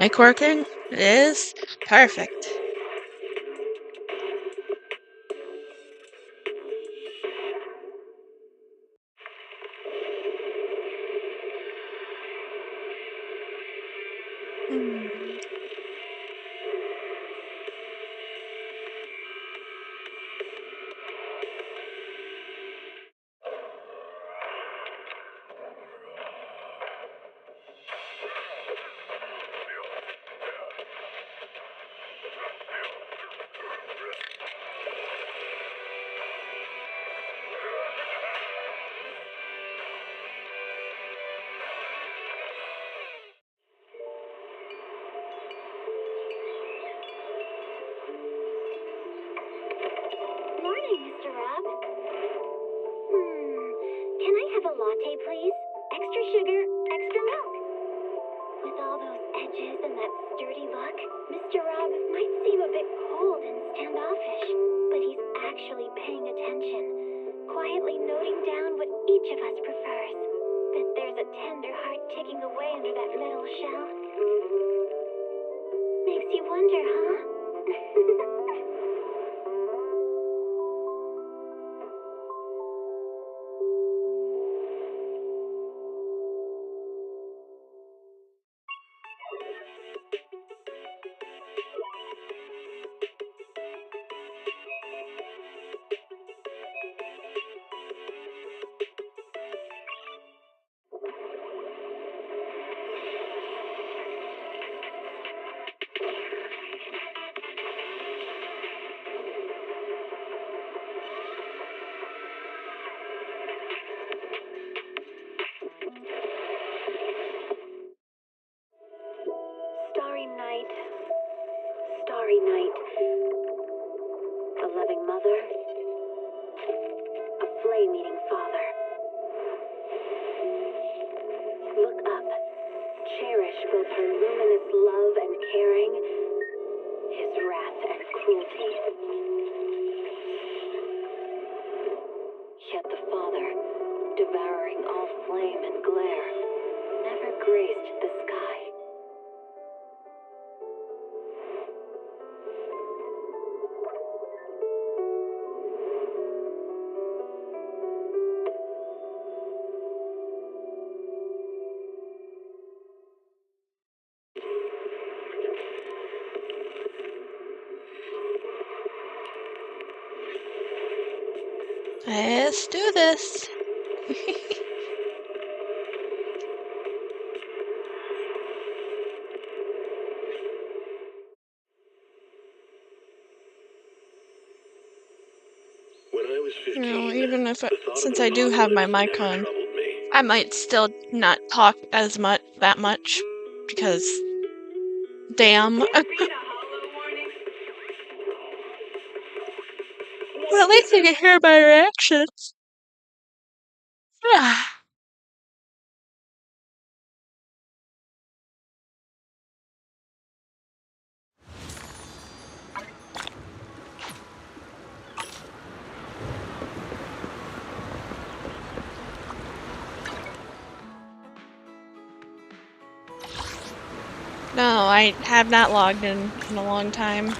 Mic working? It is? Perfect. Hmm. Morning, Mr. Rob. Can I have a latte, please? Extra sugar, extra milk. With all those edges and that sturdy look, Mr. Rob might seem a bit cold and standoffish, but he's actually paying attention, quietly noting down what each of us prefers. Bet there's a tender heart ticking away under that little shell. Makes you wonder, huh? Starry night, starry night. A loving mother, a flame-eating father. Look up, cherish both her luminous love and caring, his wrath and cruelty. Yet the Father, devouring all flame and glare, never graced the sky. Let's do this. When I was 15, Even if since I the do have my mic apocalypse on, troubled me. I might still not talk as that much, because damn. Well, at least you can hear my reactions. No, I have not logged in a long time.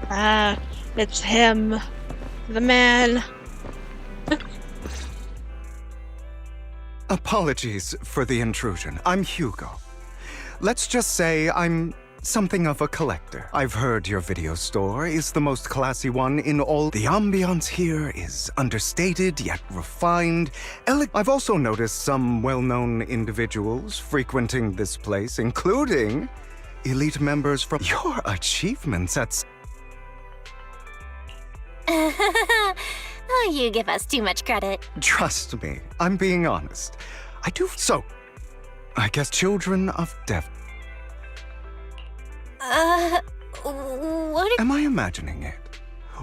Ah, it's him. The man. Apologies for the intrusion. I'm Hugo. Let's just say I'm something of a collector. I've heard your video store is the most classy one in all. The ambiance here is understated yet refined. I've also noticed some well-known individuals frequenting this place, including elite members from your achievements at... Oh, you give us too much credit. Trust me, I'm being honest. I do so. I guess children of death. What? Am I imagining it?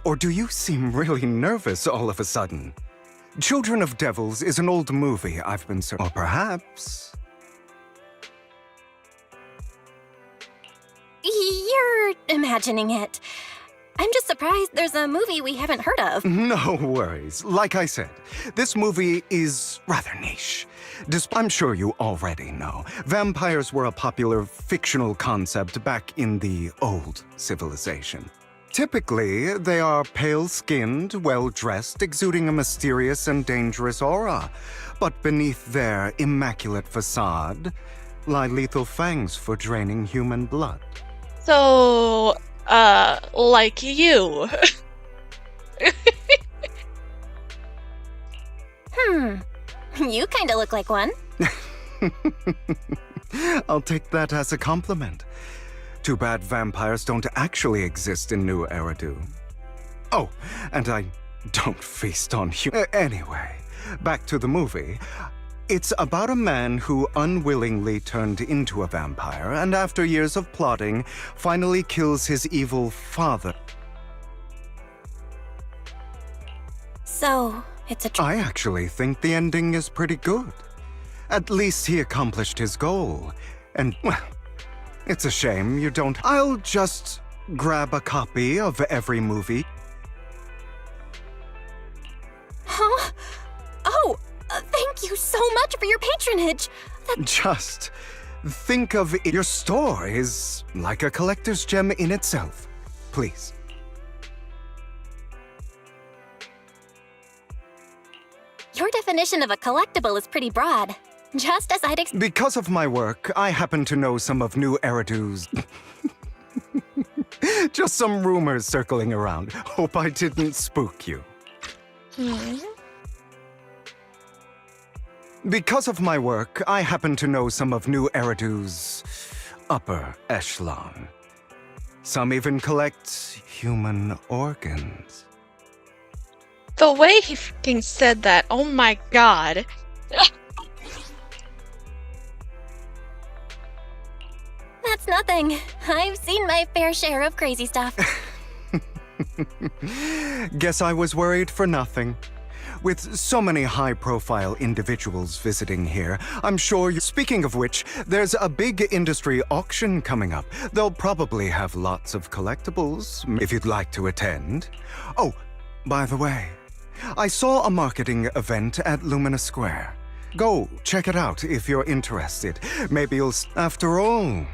Or do you seem really nervous all of a sudden? Children of Devils is an old movie I've been Or perhaps... You're imagining it. I'm just surprised there's a movie we haven't heard of. No worries. Like I said, this movie is rather niche. I'm sure you already know. Vampires were a popular fictional concept back in the old civilization. Typically, they are pale-skinned, well-dressed, exuding a mysterious and dangerous aura. But beneath their immaculate facade lie lethal fangs for draining human blood. So, like you. You kinda look like one. I'll take that as a compliment. Too bad vampires don't actually exist in New Eridu. Oh, and I don't feast on Anyway, back to the movie. It's about a man who unwillingly turned into a vampire and after years of plotting, finally kills his evil father. So, it's a I actually think the ending is pretty good. At least he accomplished his goal. And, well, it's a shame you don't... I'll just grab a copy of every movie. Huh? Oh, thank you so much for your patronage. Just think of it. Your store is like a collector's gem in itself. Please. Your definition of a collectible is pretty broad. Just as I'd Because of my work, I happen to know some of New Eridu's... Just some rumors circling around. Hope I didn't spook you. Because of my work, I happen to know some of New Eridu's upper echelon. Some even collect human organs. The way he fucking said that, oh my god. That's nothing. I've seen my fair share of crazy stuff. Guess I was worried for nothing. With so many high-profile individuals visiting here, I'm sure you... Speaking of which, there's a big industry auction coming up. They'll probably have lots of collectibles, if you'd like to attend. Oh, by the way, I saw a marketing event at Lumina Square. Go check it out if you're interested. Maybe you'll... After all,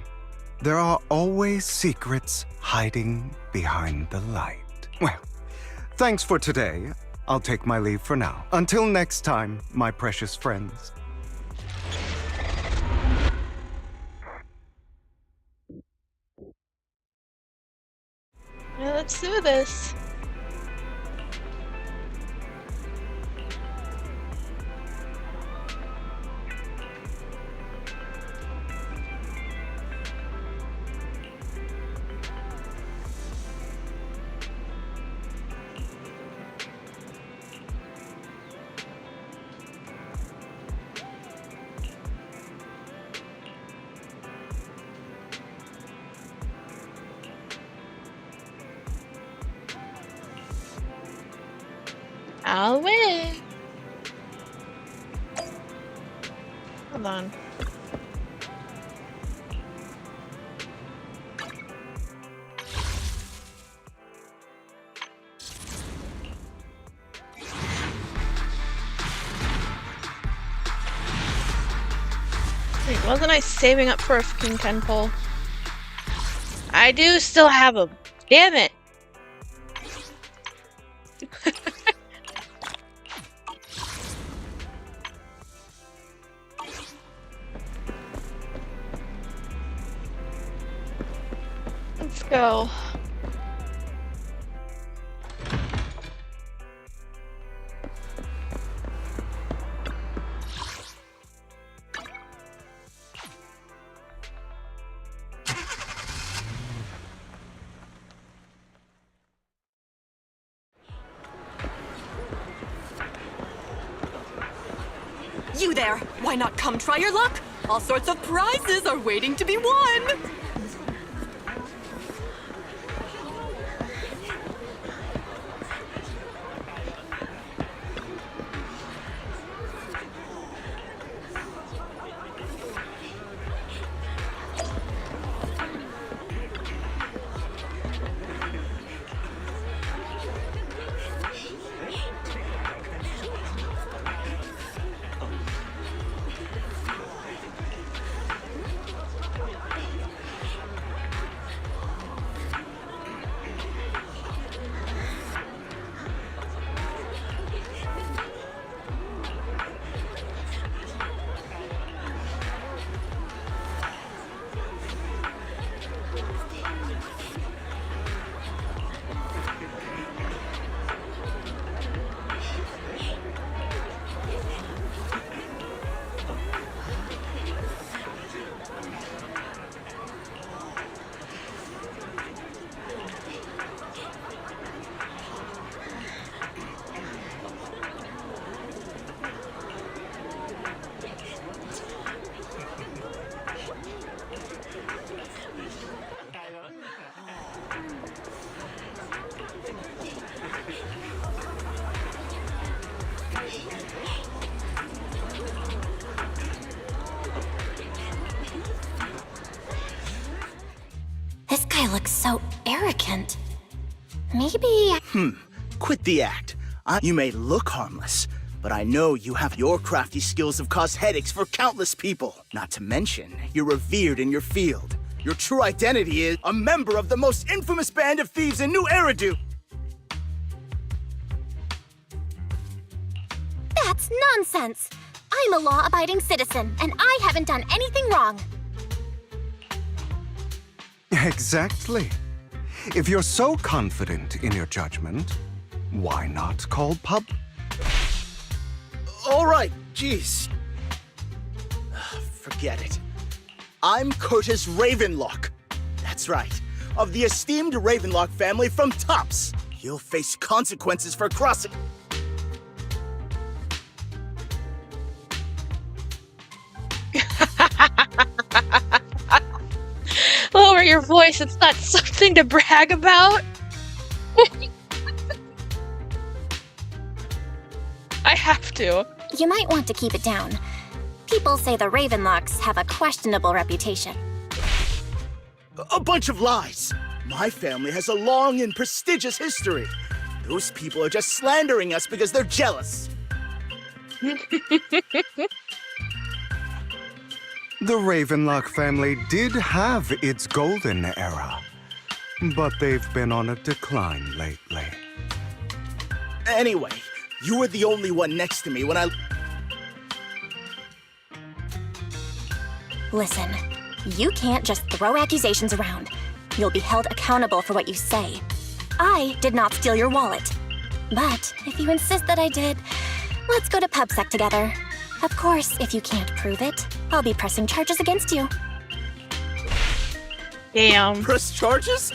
there are always secrets hiding behind the light. Well, thanks for today. I'll take my leave for now. Until next time, my precious friends. Yeah, let's do this. Hold on. Wait, wasn't I saving up for a fucking 10 pole? I do still have them. Damn it! Let's go. You there! Why not come try your luck? All sorts of prizes are waiting to be won! This guy looks so arrogant. Maybe... Quit the act. You may look harmless, but I know you have your crafty skills have caused headaches for countless people. Not to mention, you're revered in your field. Your true identity is a member of the most infamous band of thieves in New Eridu. That's nonsense! I'm a law-abiding citizen, and I haven't done anything wrong. Exactly. If you're so confident in your judgment, why not call pub? All right, jeez. Forget it. I'm Curtis Ravenlock. That's right, of the esteemed Ravenlock family from Tops. You'll face consequences for crossing... Lower your voice, it's not something to brag about. I have to. You might want to keep it down. People say the Ravenlocks have a questionable reputation. A bunch of lies. My family has a long and prestigious history. Those people are just slandering us because they're jealous. The Ravenlock family did have its golden era, but they've been on a decline lately. Anyway, you were the only one next to me when I... Listen, you can't just throw accusations around. You'll be held accountable for what you say. I did not steal your wallet. But if you insist that I did, let's go to PubSec together. Of course, if you can't prove it, I'll be pressing charges against you. Damn. Press charges?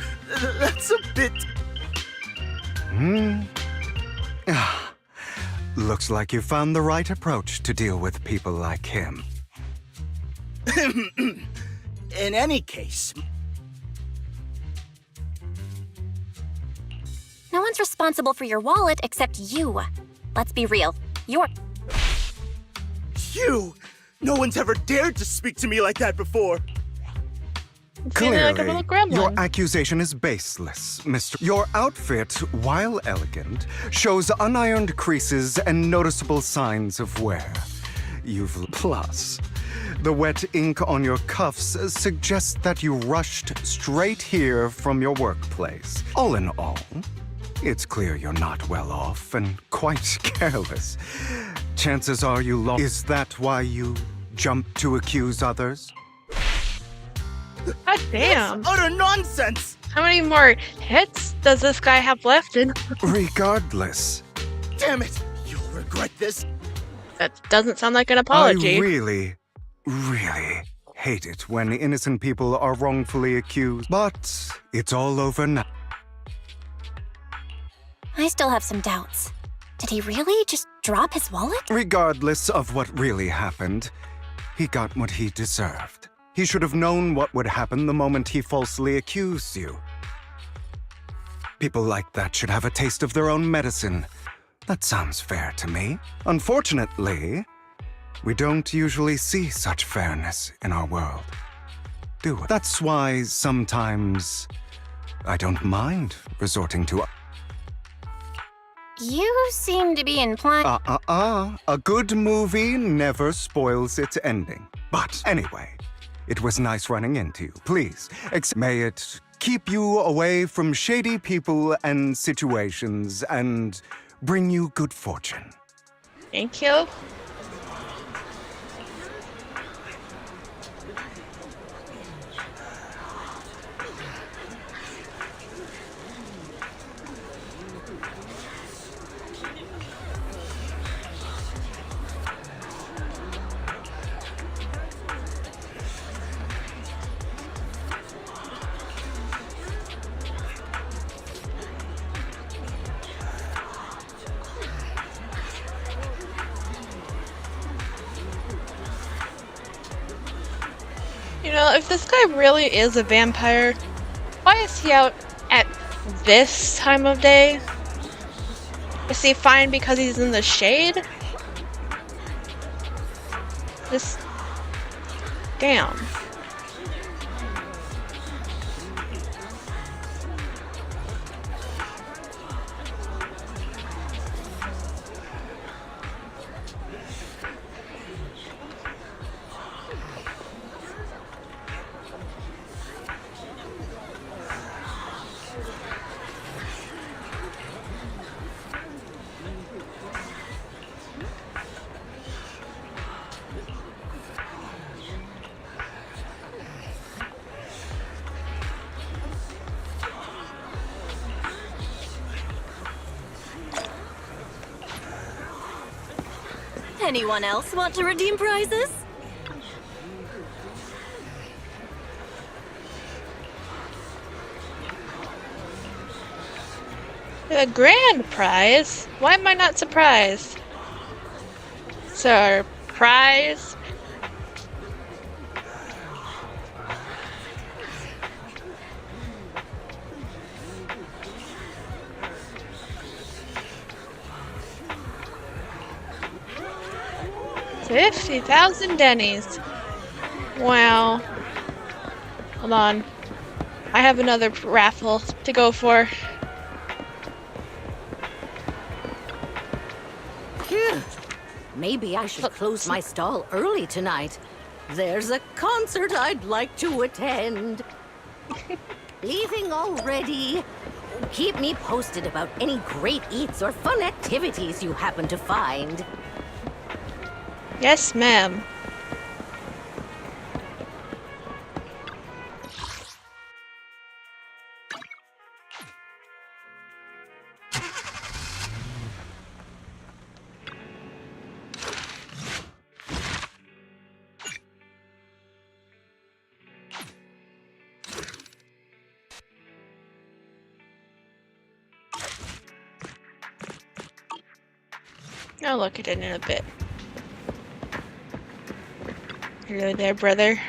That's a bit... Looks like you found the right approach to deal with people like him. In any case... No one's responsible for your wallet except you. Let's be real. You're... You! No one's ever dared to speak to me like that before. Feeling like a little gremlin. your accusation is baseless, Mr. Your outfit, while elegant, shows unironed creases and noticeable signs of wear. Plus, the wet ink on your cuffs suggests that you rushed straight here from your workplace. All in all, it's clear you're not well off and quite careless. Chances are you lost. Is that why you jumped to accuse others? God damn. Utter nonsense! How many more hits does this guy have left? And Regardless, Damn it! You'll regret this. that doesn't sound like an apology. I really hate it when innocent people are wrongfully accused. But it's all over now. I still have some doubts. Did he really just drop his wallet? Regardless of what really happened, he got what he deserved. He should have known what would happen the moment he falsely accused you. People like that should have a taste of their own medicine. That sounds fair to me. Unfortunately, we don't usually see such fairness in our world, do we? That's why sometimes I don't mind resorting to... You seem to be implying. A good movie never spoils its ending. But anyway, it was nice running into you. Please, may it keep you away from shady people and situations and bring you good fortune. Thank you. You know, if this guy really is a vampire, why is he out at this time of day? Is he fine because he's in the shade? Just... damn. Anyone else want to redeem prizes? A grand prize? Why am I not surprised? Surprise? $50,000 Denny's. Wow. Hold on. I have another raffle to go for. Phew. Maybe I should close my stall early tonight. There's a concert I'd like to attend. Leaving already? Keep me posted about any great eats or fun activities you happen to find. Yes, ma'am. I'll look at it in a bit. Hello there, brother.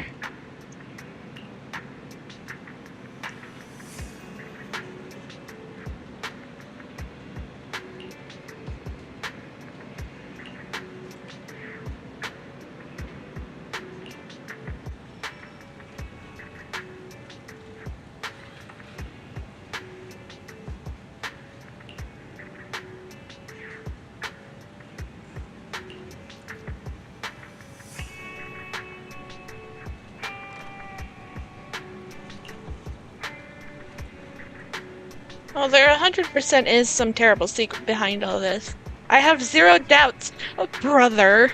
Well, there 100% is some terrible secret behind all this. I have zero doubts. Oh, brother.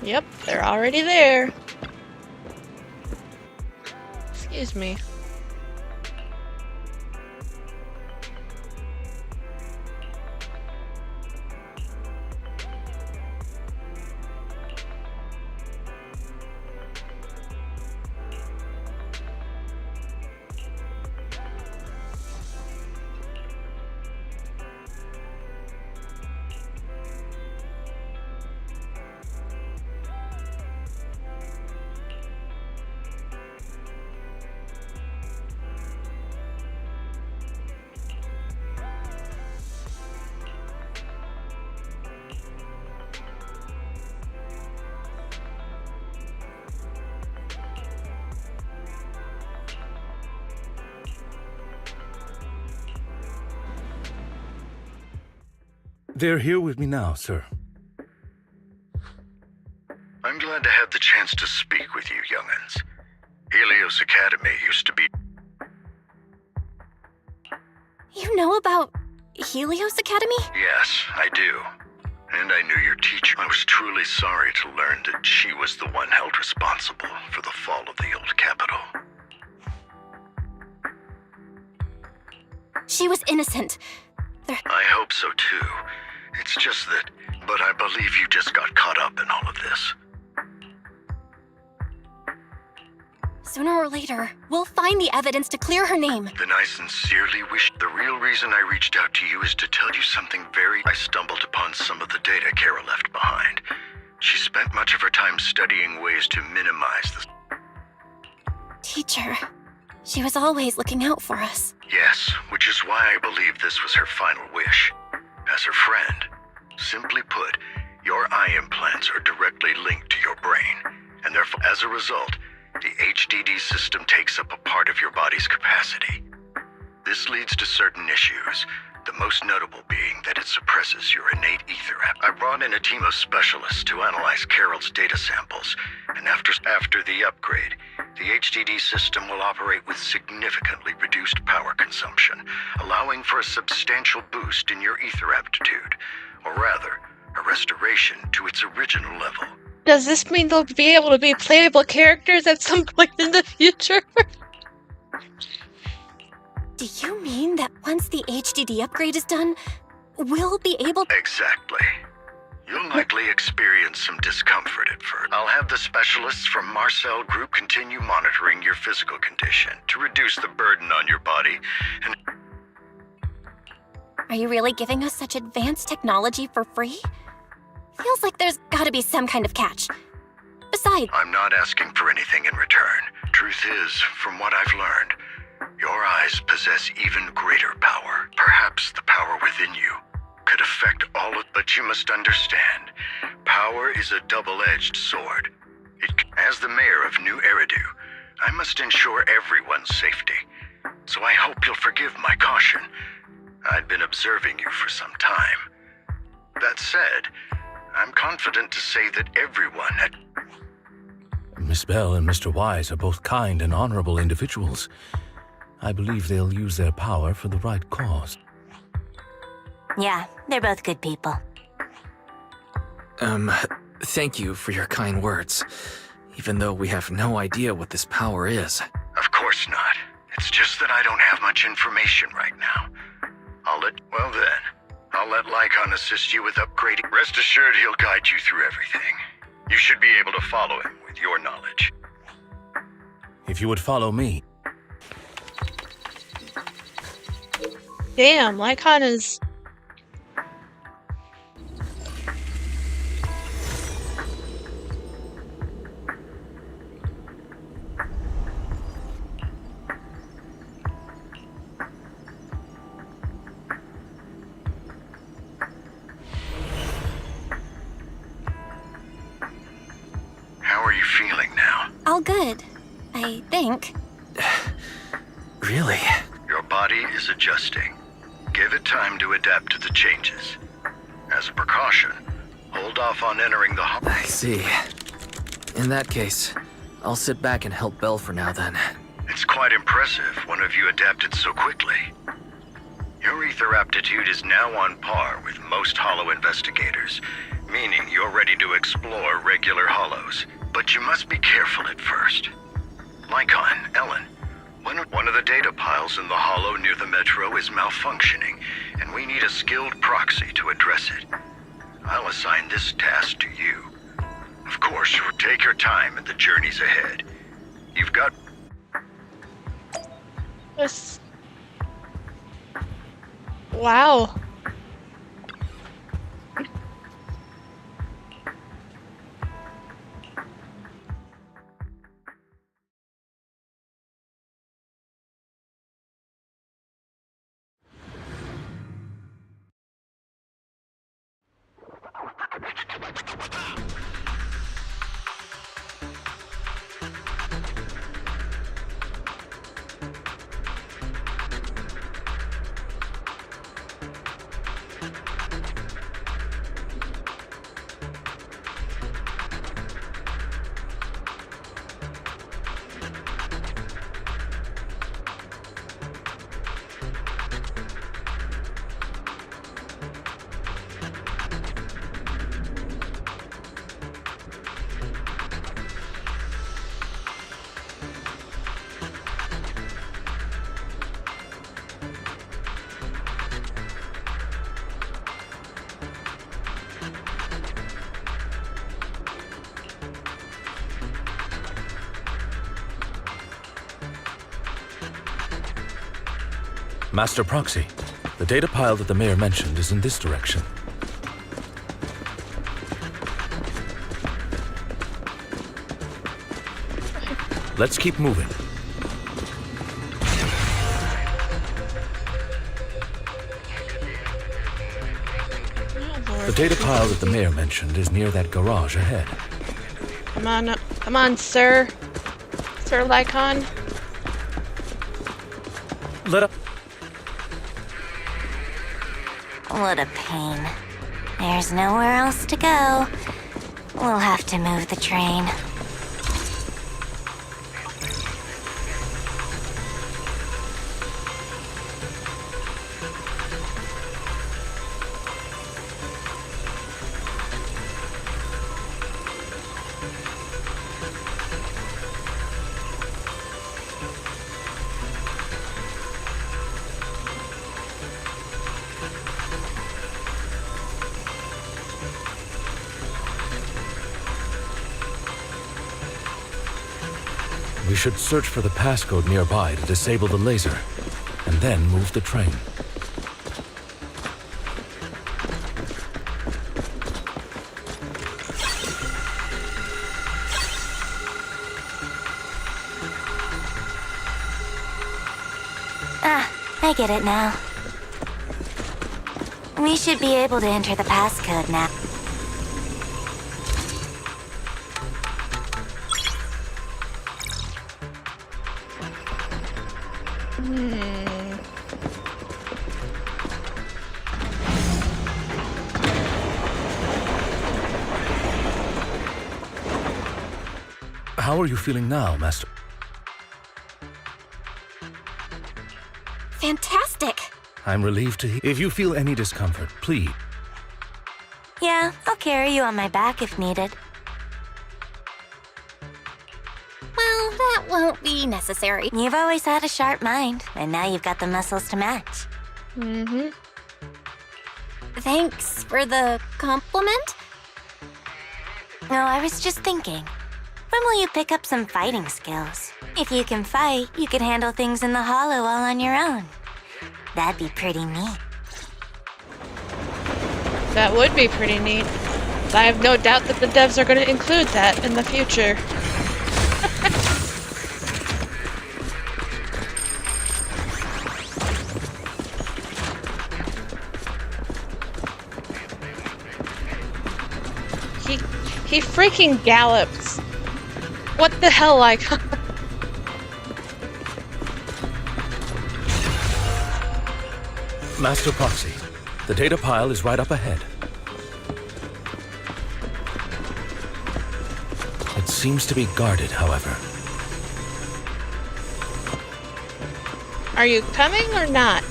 Yep, they're already there. Excuse me. They're here with me now, sir. I'm glad to have the chance to speak with you, young'uns. Helios Academy used to be... You know about Helios Academy? Yes, I do. And I knew your teacher. I was truly sorry to learn that she was the one held responsible for the fall of the old capital. She was innocent. I hope so too. It's just that... But I believe you just got caught up in all of this. Sooner or later, we'll find the evidence to clear her name. Then I sincerely wish... The real reason I reached out to you is to tell you something very... I stumbled upon some of the data Kara left behind. She spent much of her time studying ways to minimize the... Teacher, she was always looking out for us. Yes, which is why I believe this was her final wish. As her friend, simply put, your eye implants are directly linked to your brain, and therefore, as a result, the HDD system takes up a part of your body's capacity. This leads to certain issues, the most notable being that it suppresses your innate ether. I brought in a team of specialists to analyze Carol's data samples, and after the upgrade, the HDD system will operate with significantly reduced power consumption, allowing for a substantial boost in your ether aptitude, or rather, a restoration to its original level. Does this mean they'll be able to be playable characters at some point in the future? Do you mean that once the HDD upgrade is done, we'll be able to... Exactly. You'll likely experience some discomfort at first. I'll have the specialists from Marcel Group continue monitoring your physical condition to reduce the burden on your body and... Are you really giving us such advanced technology for free? Feels like there's gotta be some kind of catch. Besides... I'm not asking for anything in return. Truth is, from what I've learned, your eyes possess even greater power. Perhaps the power within you could affect all of... But you must understand, power is a double-edged sword. As the mayor of New Eridu, I must ensure everyone's safety. So I hope you'll forgive my caution. I'd been observing you for some time. That said, I'm confident to say that everyone at... Miss Bell and Mr. Wise are both kind and honorable individuals. I believe they'll use their power for the right cause. Yeah, they're both good people. Thank you for your kind words, even though we have no idea what this power is. Of course not. It's just that I don't have much information right now. Well then, I'll let Lycon assist you with upgrading. Rest assured he'll guide you through everything. You should be able to follow him with your knowledge. If you would follow me. Damn, Lycon is... good. I think. Really? Your body is adjusting. Give it time to adapt to the changes. As a precaution, hold off on entering the hall. I see. In that case, I'll sit back and help Belle for now then. It's quite impressive one of you adapted so quickly. Your ether aptitude is now on par with most hollow investigators, meaning you're ready to explore regular hollows. But you must be careful at first. Lycon, Ellen, one of the data piles in the hollow near the metro is malfunctioning, and we need a skilled proxy to address it. I'll assign this task to you. Of course, take your time in the journeys ahead. You've got... This. Wow. Master Proxy, the data pile that the mayor mentioned is in this direction. Let's keep moving. The data pile that the mayor mentioned is near that garage ahead. Come on, sir. Sir Lycon. Let up. What a pain. There's nowhere else to go. We'll have to move the train. We should search for the passcode nearby to disable the laser, and then move the train. Ah, I get it now. We should be able to enter the passcode now. How are you feeling now, Master? Fantastic! I'm relieved to hear. If you feel any discomfort, please. Yeah, I'll carry you on my back if needed. Well, that won't be necessary. You've always had a sharp mind, and now you've got the muscles to match. Mm-hmm. Thanks for the compliment. No, I was just thinking. When will you pick up some fighting skills? If you can fight, you could handle things in the hollow all on your own. That'd be pretty neat. That would be pretty neat. I have no doubt that the devs are going to include that in the future. He freaking gallops What the hell, like? Master Proxy, the data pile is right up ahead. It seems to be guarded, however. Are you coming or not?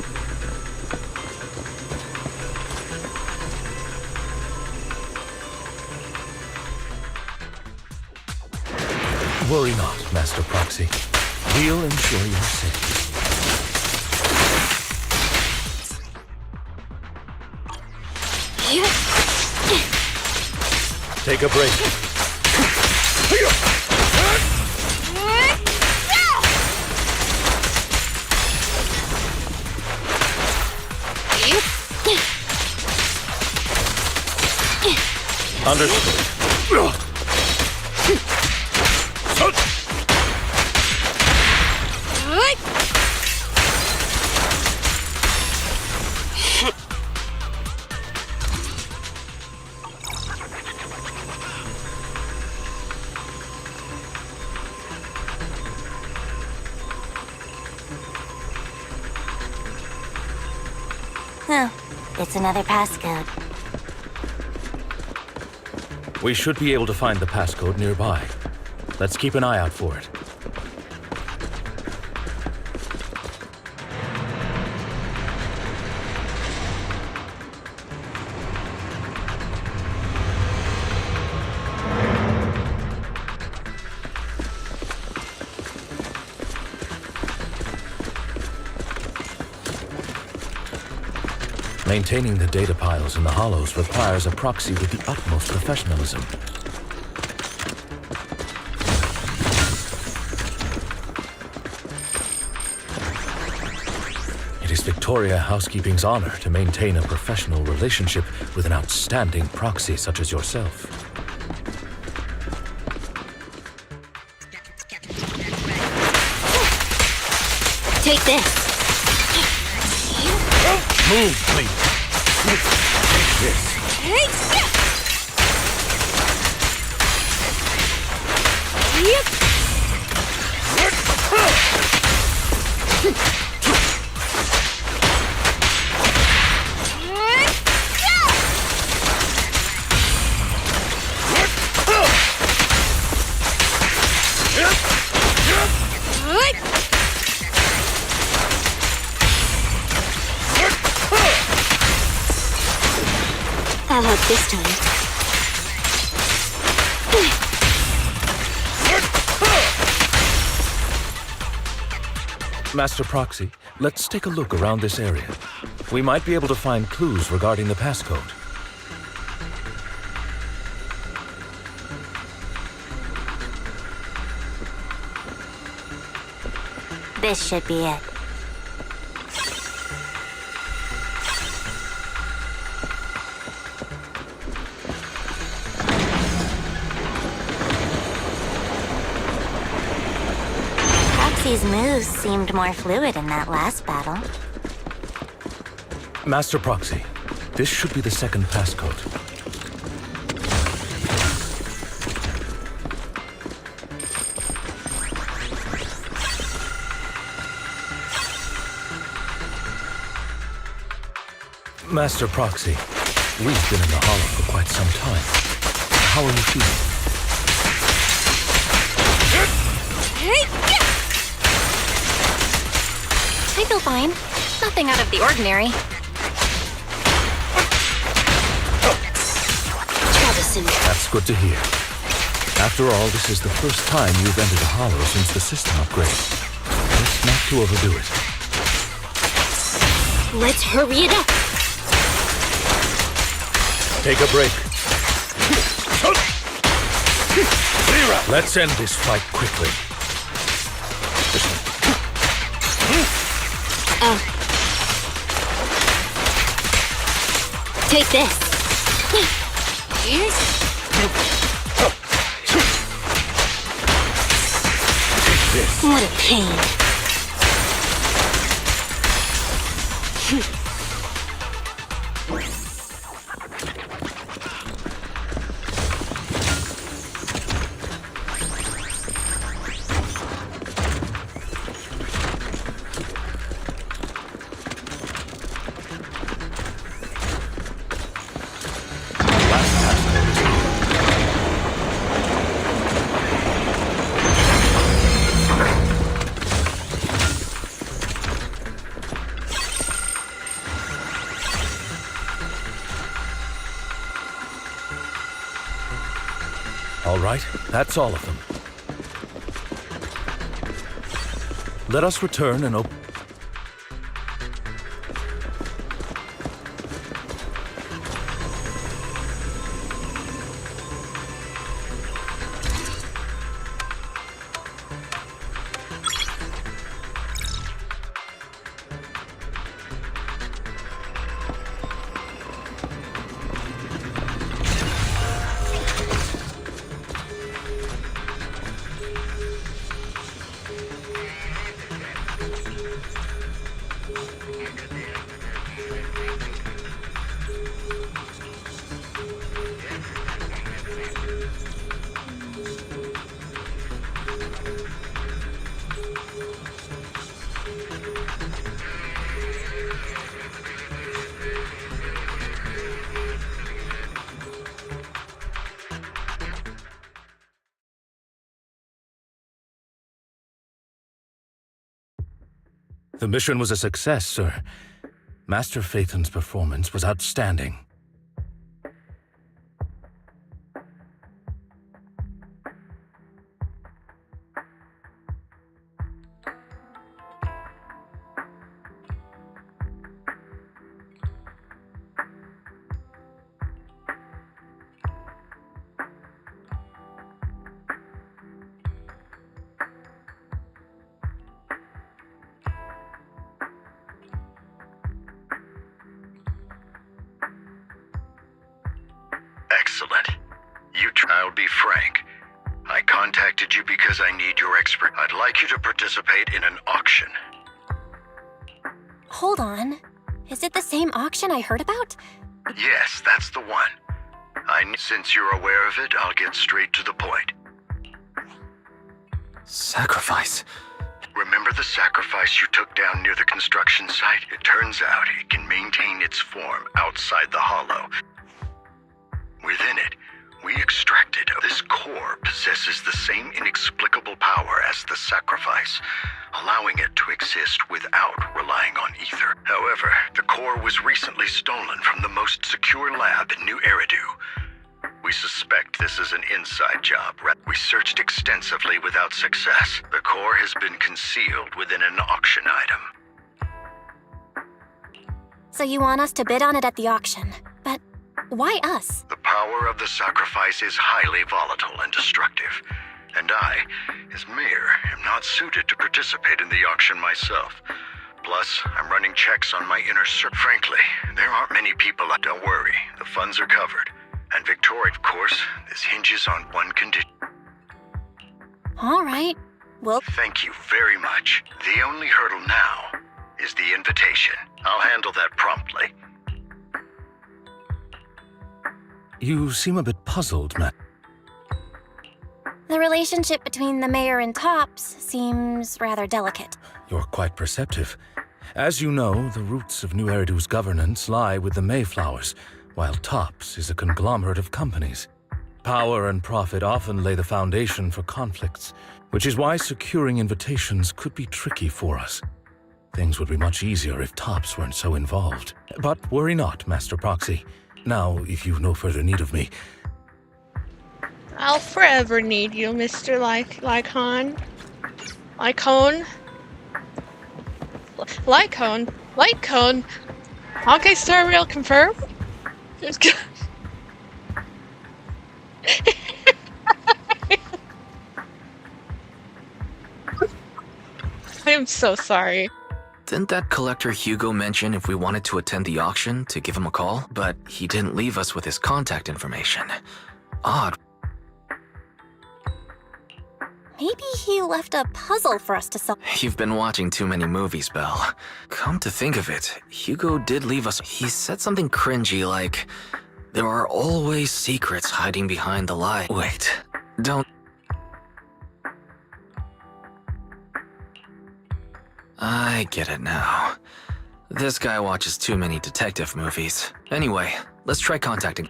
Worry not, Master Proxy. We'll ensure your safety. Take a break. Understood. Oh, it's another passcode. We should be able to find the passcode nearby. Let's keep an eye out for it. Maintaining the data piles in the hollows requires a proxy with the utmost professionalism. It is Victoria Housekeeping's honor to maintain a professional relationship with an outstanding proxy such as yourself. Take this. Move, please. Take this. I'll help this time. Master Proxy, let's take a look around this area. We might be able to find clues regarding the passcode. This should be it. Proxy's moves seemed more fluid in that last battle. Master Proxy, this should be the second passcode. Master Proxy, we've been in the hollow for quite some time. How are you feeling? I feel fine. Nothing out of the ordinary. That's good to hear. After all, this is the first time you've entered a hollow since the system upgrade. Best not to overdo it. Let's hurry it up. Take a break. Let's end this fight quickly. Take this. What a pain. All right, that's all of them. Let us return and open. The mission was a success, sir. Master Phaethon's performance was outstanding. Excellent. I'll be frank. I contacted you because I need your expert. I'd like you to participate in an auction. Hold on. Is it the same auction I heard about? Yes, that's the one. Since you're aware of it, I'll get straight to the point. Sacrifice? Remember the sacrifice you took down near the construction site? It turns out it can maintain its form outside the hollow. Within it, we extracted. This core possesses the same inexplicable power as the sacrifice, allowing it to exist without relying on ether. However, the core was recently stolen from the most secure lab in New Eridu. We suspect this is an inside job. We searched extensively without success. The core has been concealed within an auction item. So you want us to bid on it at the auction. But why us? The power of the sacrifice is highly volatile and destructive. And I, as mayor, am not suited to participate in the auction myself. Plus, I'm running checks on my inner circle. Frankly, there aren't many people. Don't worry, the funds are covered. And Victoria, of course, this hinges on one condition. All right. Well, thank you very much. The only hurdle now is the invitation. I'll handle that promptly. You seem a bit puzzled, Matt. the relationship between the mayor and Tops seems rather delicate. You're quite perceptive. As you know, the roots of New Eridu's governance lie with the Mayflowers, while Tops is a conglomerate of companies. Power and profit often lay the foundation for conflicts, which is why securing invitations could be tricky for us. Things would be much easier if Tops weren't so involved. But worry not, Master Proxy. Now, if you've no further need of me... I'll forever need you, Mr. Lycon. Lycon? Okay, sir, real confirm? I am so sorry. Didn't that collector Hugo mention if we wanted to attend the auction to give him a call? But he didn't leave us with his contact information. Odd. Maybe he left a puzzle for us to solve. You've been watching too many movies, Belle. Come to think of it, Hugo did leave us. He said something cringy like, there are always secrets hiding behind the lie. Wait, don't... I get it now. This guy watches too many detective movies. Anyway, let's try contacting...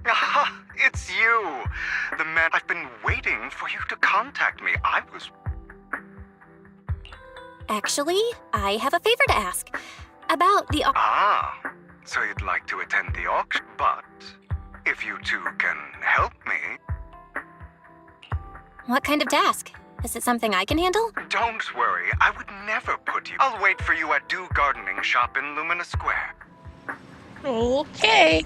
Aha! It's you! The man... I've been waiting for you to contact me. I was... Actually, I have a favor to ask. About the... Ah, so you'd like to attend the auction, but if you two can help me... What kind of task? Is it something I can handle? Don't worry, I would never put you. I'll wait for you at Dew Gardening Shop in Lumina Square. Okay.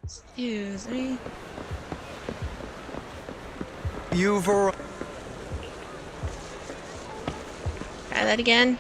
Excuse me. You've arrived. Try that again.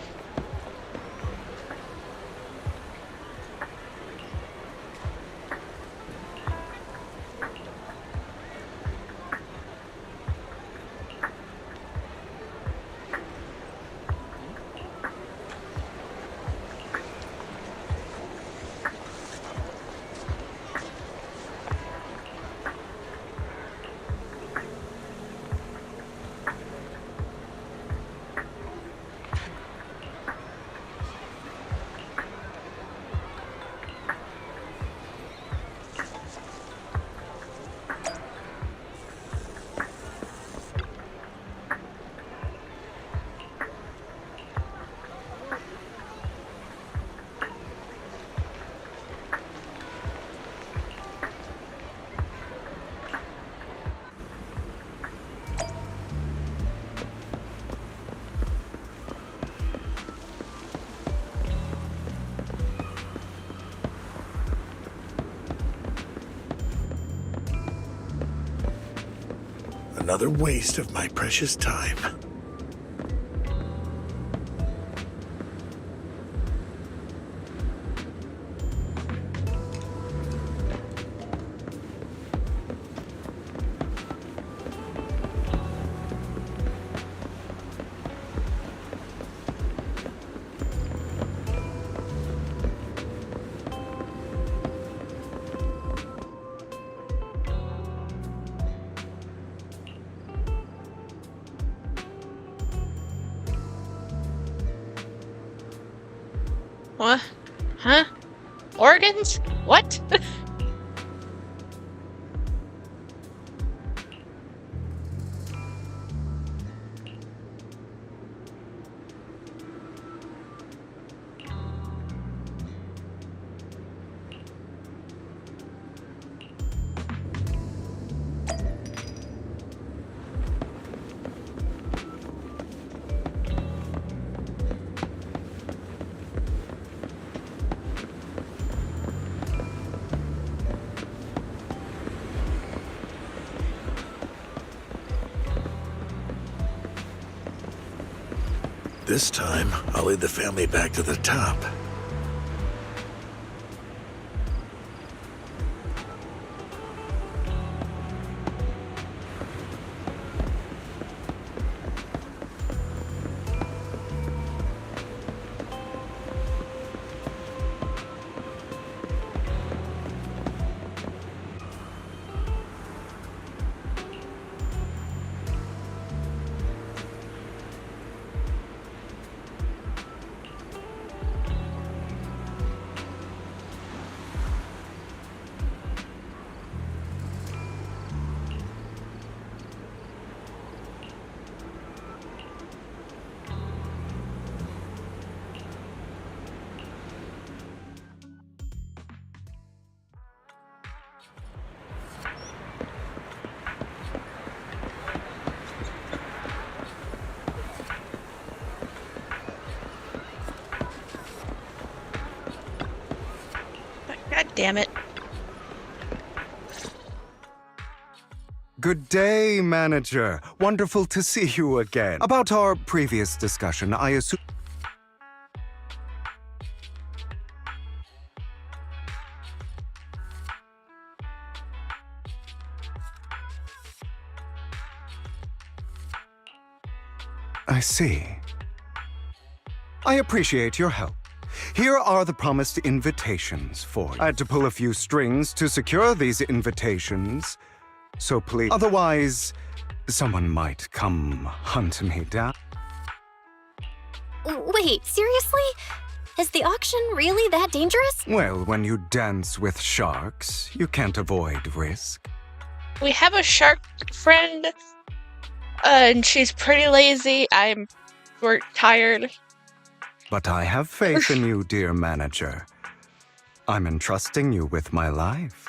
Another waste of my precious time. What? Huh? Organs? What? This time, I'll lead the family back to the top. God damn it. Good day, manager. Wonderful to see you again. About our previous discussion, I assume... I see. I appreciate your help. Here are the promised invitations for you. I had to pull a few strings to secure these invitations, so please... Otherwise, someone might come hunt me down. Wait, seriously? Is the auction really that dangerous? Well, when you dance with sharks, you can't avoid risk. We have a shark friend, and she's pretty lazy. We're tired. But I have faith in you, dear manager. I'm entrusting you with my life.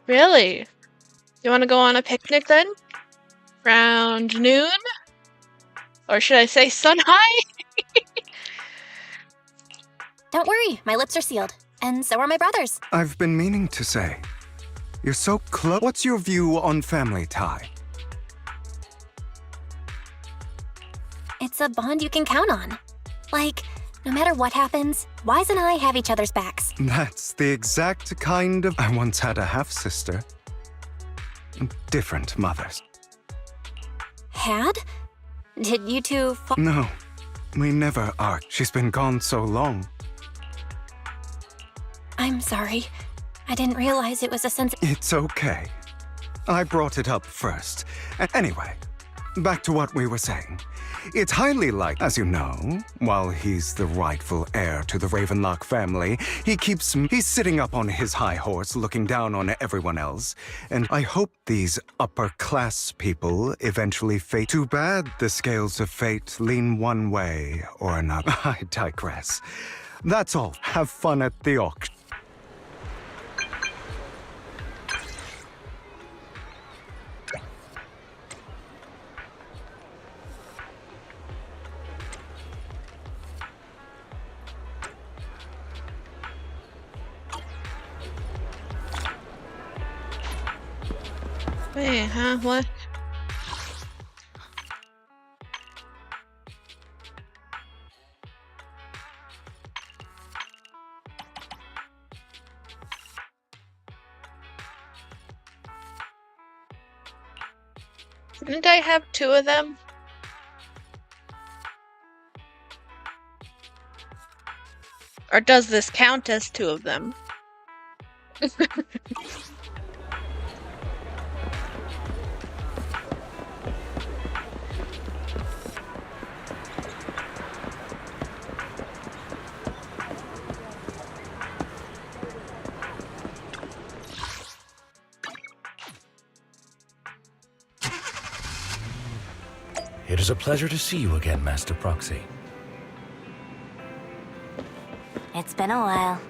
Really? You want to go on a picnic then? Around noon? Or should I say sun high? Don't worry, my lips are sealed. And so are my brother's. I've been meaning to say. You're so close. What's your view on family tie? It's a bond you can count on. Like, no matter what happens, Wise and I have each other's backs. That's the exact kind of... I once had a half-sister. Different mothers. Had? Did you two fall? No, we never are. She's been gone so long. I'm sorry. I didn't realize it was a sense. It's okay. I brought it up first. Anyway, back to what we were saying. It's highly likely, as you know, while he's the rightful heir to the Ravenlock family, he's sitting up on his high horse looking down on everyone else. And I hope these upper-class people eventually fate. Too bad the scales of fate lean one way or another. I digress. That's all. Have fun at the auction. Wait, huh? What? Didn't I have two of them? Or does this count as two of them? It is a pleasure to see you again, Master Proxy. It's been a while.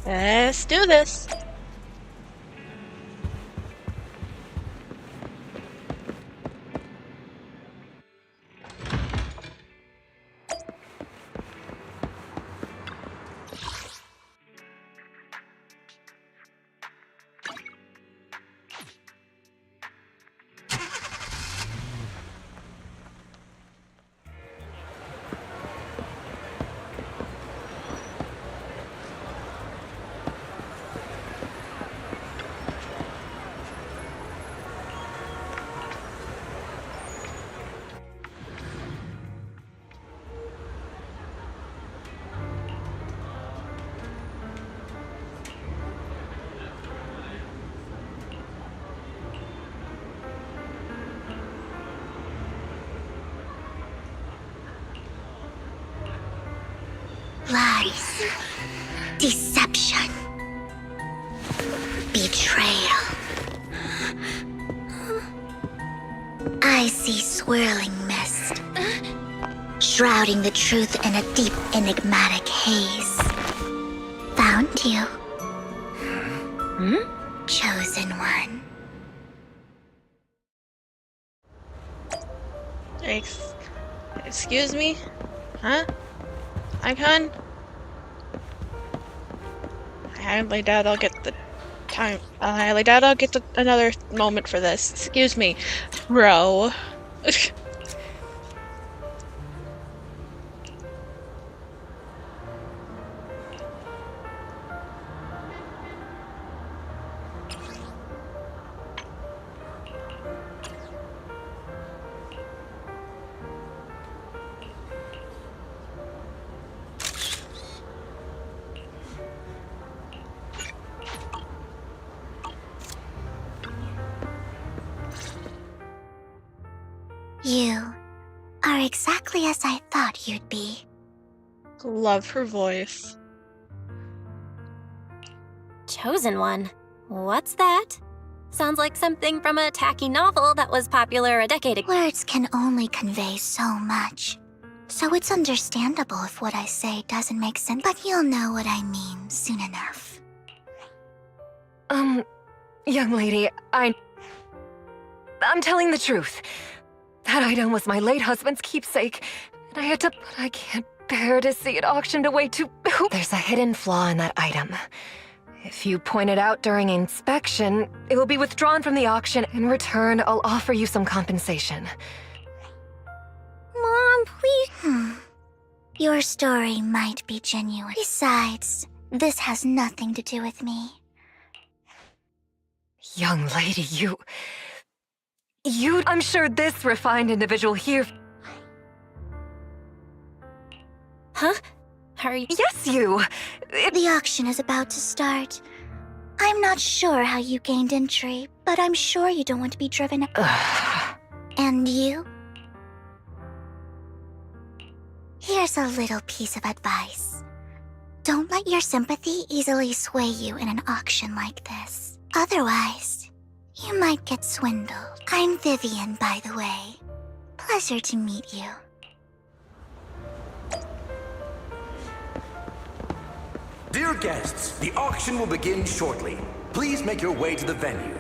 Let's do this. Lies. Deception. Betrayal. I see swirling mist, shrouding the truth in a deep, enigmatic haze. Found you. Chosen one. Excuse me? Huh? Icon? I highly doubt I'll get the time. I highly doubt I'll get another moment for this. Excuse me, bro. You are exactly as I thought you'd be. Love her voice. Chosen One? What's that? Sounds like something from a tacky novel that was popular a decade ago. Words can only convey so much. So it's understandable if what I say doesn't make sense, but you'll know what I mean soon enough. Young lady, I'm telling the truth. That item was my late husband's keepsake, and I had to, but I can't bear to see it auctioned away to... There's a hidden flaw in that item. If you point it out during inspection, it will be withdrawn from the auction. In return, I'll offer you some compensation. Mom, please. Your story might be genuine. Besides, this has nothing to do with me. Young lady, I'm sure this refined individual here... Huh? Are you... Yes, you! The auction is about to start. I'm not sure how you gained entry, but I'm sure you don't want to be driven... And you? Here's a little piece of advice. Don't let your sympathy easily sway you in an auction like this. Otherwise, you might get swindled. I'm Vivian, by the way. Pleasure to meet you. Dear guests, the auction will begin shortly. Please make your way to the venue.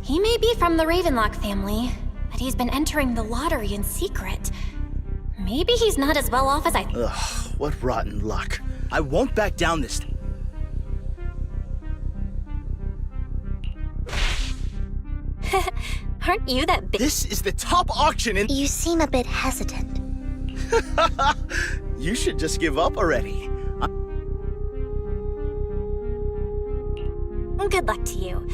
He may be from the Ravenlock family, but he's been entering the lottery in secret. Maybe he's not as well off as I... Ugh, what rotten luck. I won't back down this time. Aren't you that big... This is the top auction in... You seem a bit hesitant. You should just give up already. Good luck to you.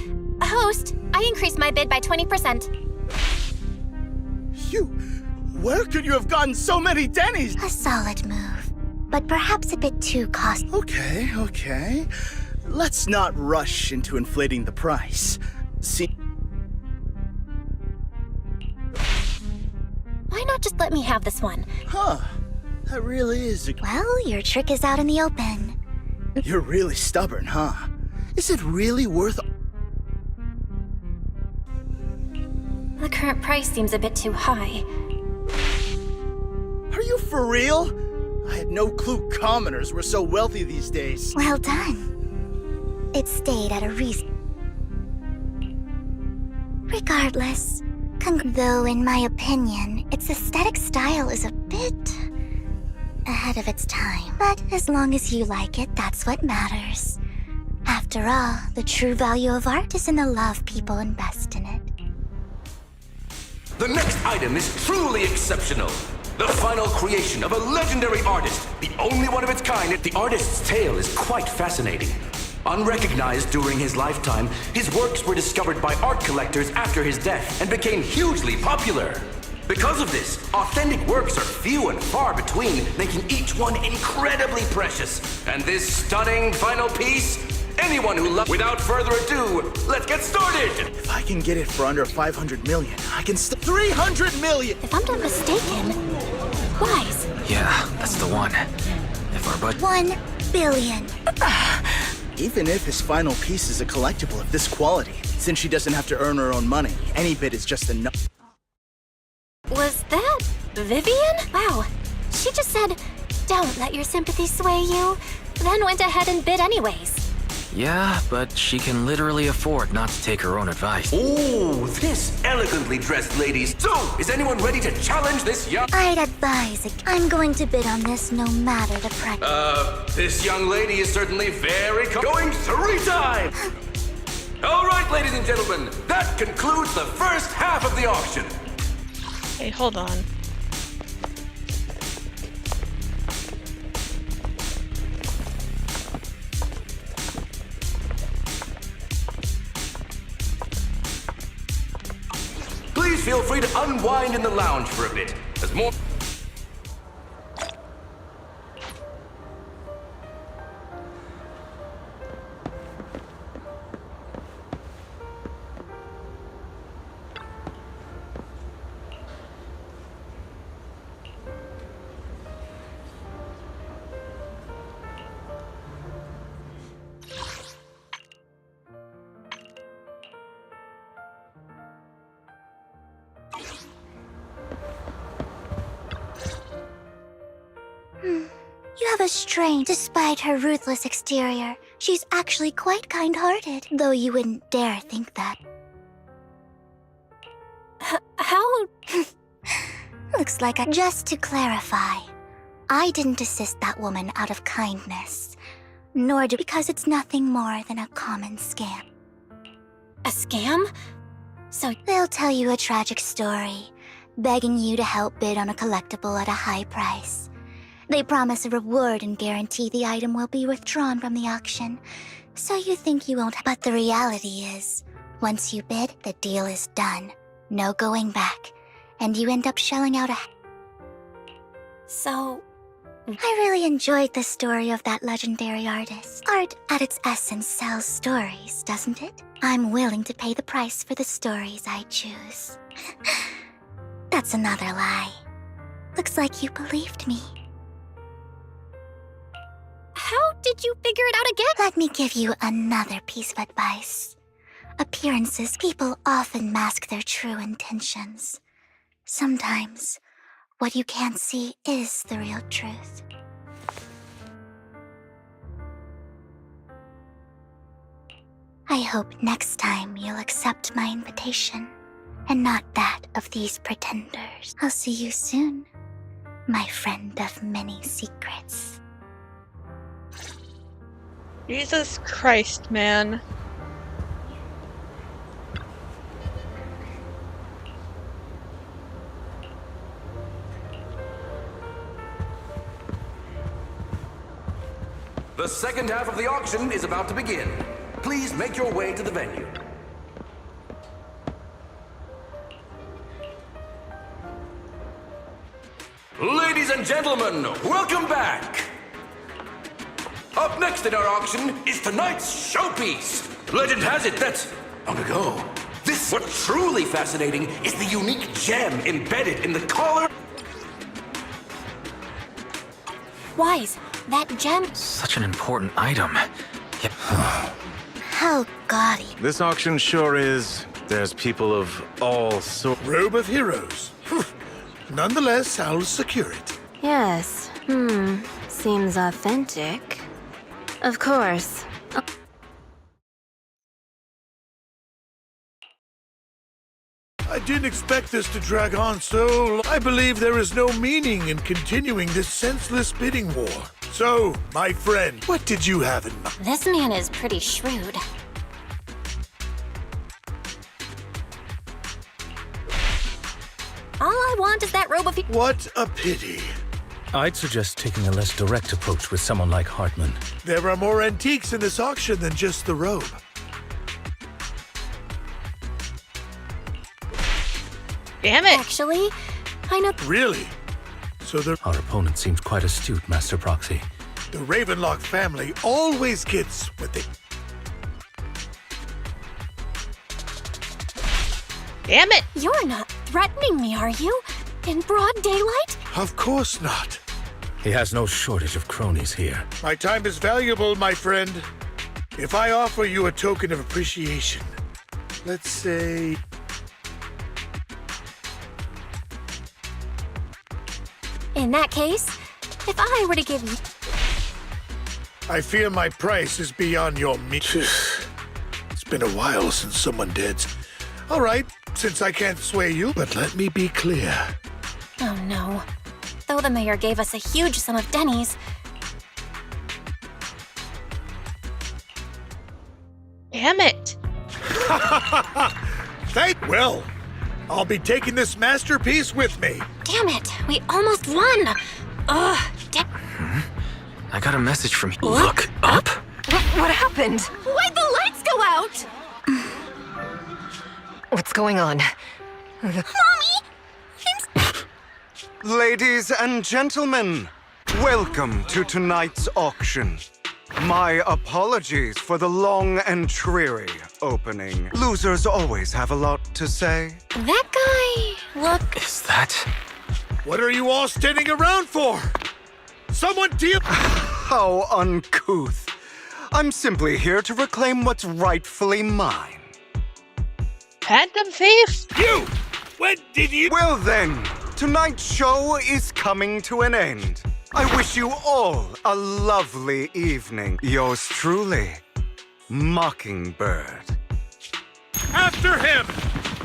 Host, I increased my bid by 20%. Where could you have gotten so many Denny's? A solid move, but perhaps a bit too costly. Okay. Let's not rush into inflating the price. See... Why not just let me have this one? Huh. That really is a... Well, your trick is out in the open. You're really stubborn, huh? Is it really worth... The current price seems a bit too high. Are you for real? I had no clue commoners were so wealthy these days. Well done. It stayed at a reason. Regardless, though in my opinion, its aesthetic style is a bit ahead of its time. But as long as you like it, that's what matters. After all, the true value of art is in the love people invest in it. The next item is truly exceptional. The final creation of a legendary artist, the only one of its kind. The artist's tale is quite fascinating. Unrecognized during his lifetime, his works were discovered by art collectors after his death and became hugely popular. Because of this, authentic works are few and far between, making each one incredibly precious. And this stunning final piece, anyone who loves... Without further ado, let's get started! If I can get it for under 500 million, I can 300 million! If I'm not mistaken, Wise. Yeah, that's the one. If our budget... 1 billion. Even if his final piece is a collectible of this quality, since she doesn't have to earn her own money, any bid is just enough. Was that Vivian? Wow. She just said, "Don't let your sympathy sway you," then went ahead and bid anyways. Yeah, but she can literally afford not to take her own advice. Oh, this elegantly dressed lady. So, is anyone ready to challenge this young... I'd advise it. I'm going to bid on this no matter the price. This young lady is certainly very... Going 3 times! All right, ladies and gentlemen, that concludes the first half of the auction. Hey, hold on. Please feel free to unwind in the lounge for a bit. There's more... You have a strange... Despite her ruthless exterior, she's actually quite kind-hearted, though you wouldn't dare think that. How... Looks like I... Just to clarify, I didn't assist that woman out of kindness, nor do... because it's nothing more than a common scam. A scam? So... They'll tell you a tragic story, begging you to help bid on a collectible at a high price. They promise a reward and guarantee the item will be withdrawn from the auction, so you think you won't. But the reality is, once you bid, the deal is done. No going back, and you end up shelling out a... So... I really enjoyed the story of that legendary artist. Art, at its essence, sells stories, doesn't it? I'm willing to pay the price for the stories I choose. That's another lie. Looks like you believed me. How did you figure it out again? Let me give you another piece of advice. Appearances, people often mask their true intentions. Sometimes, what you can't see is the real truth. I hope next time you'll accept my invitation, and not that of these pretenders. I'll see you soon, my friend of many secrets. Jesus Christ, man. The second half of the auction is about to begin. Please make your way to the venue. Ladies and gentlemen, welcome back! Up next in our auction is tonight's showpiece. Legend has it that, long ago, what's truly fascinating is the unique gem embedded in the collar. Wise, that gem... Such an important item. Yep. How gaudy. This auction sure is. There's people of all sorts. Robe of Heroes. Nonetheless, I'll secure it. Yes. Seems authentic. Of course. I didn't expect this to drag on so long. I believe there is no meaning in continuing this senseless bidding war. So, my friend, what did you have in mind? This man is pretty shrewd. All I want is that robe of... What a pity. I'd suggest taking a less direct approach with someone like Hartman. There are more antiques in this auction than just the robe. Damn it! Actually, I know. Really? So Our opponent seems quite astute, Master Proxy. the Ravenlock family always gets what they... Damn it! You're not threatening me, are you? In broad daylight? Of course not. He has no shortage of cronies here. My time is valuable, my friend. If I offer you a token of appreciation, let's say... In that case, if I were to give you... I fear my price is beyond your means. It's been a while since someone did. All right, since I can't sway you, but let me be clear. Oh no. Though the mayor gave us a huge sum of dennies, Damn it! Well, I'll be taking this masterpiece with me. damn it, we almost won! Ugh, I got a message from you. Look up? What happened? Why'd the lights go out? What's going on? Ladies and gentlemen, welcome to tonight's auction. My apologies for the long and dreary opening. Losers always have a lot to say. That guy, look... Is that... What are you all standing around for? Someone deal... How uncouth. I'm simply here to reclaim what's rightfully mine. Phantom thief? You! When did you... Well then, tonight's show is coming to an end. I wish you all a lovely evening. Yours truly, Mockingbird. After him!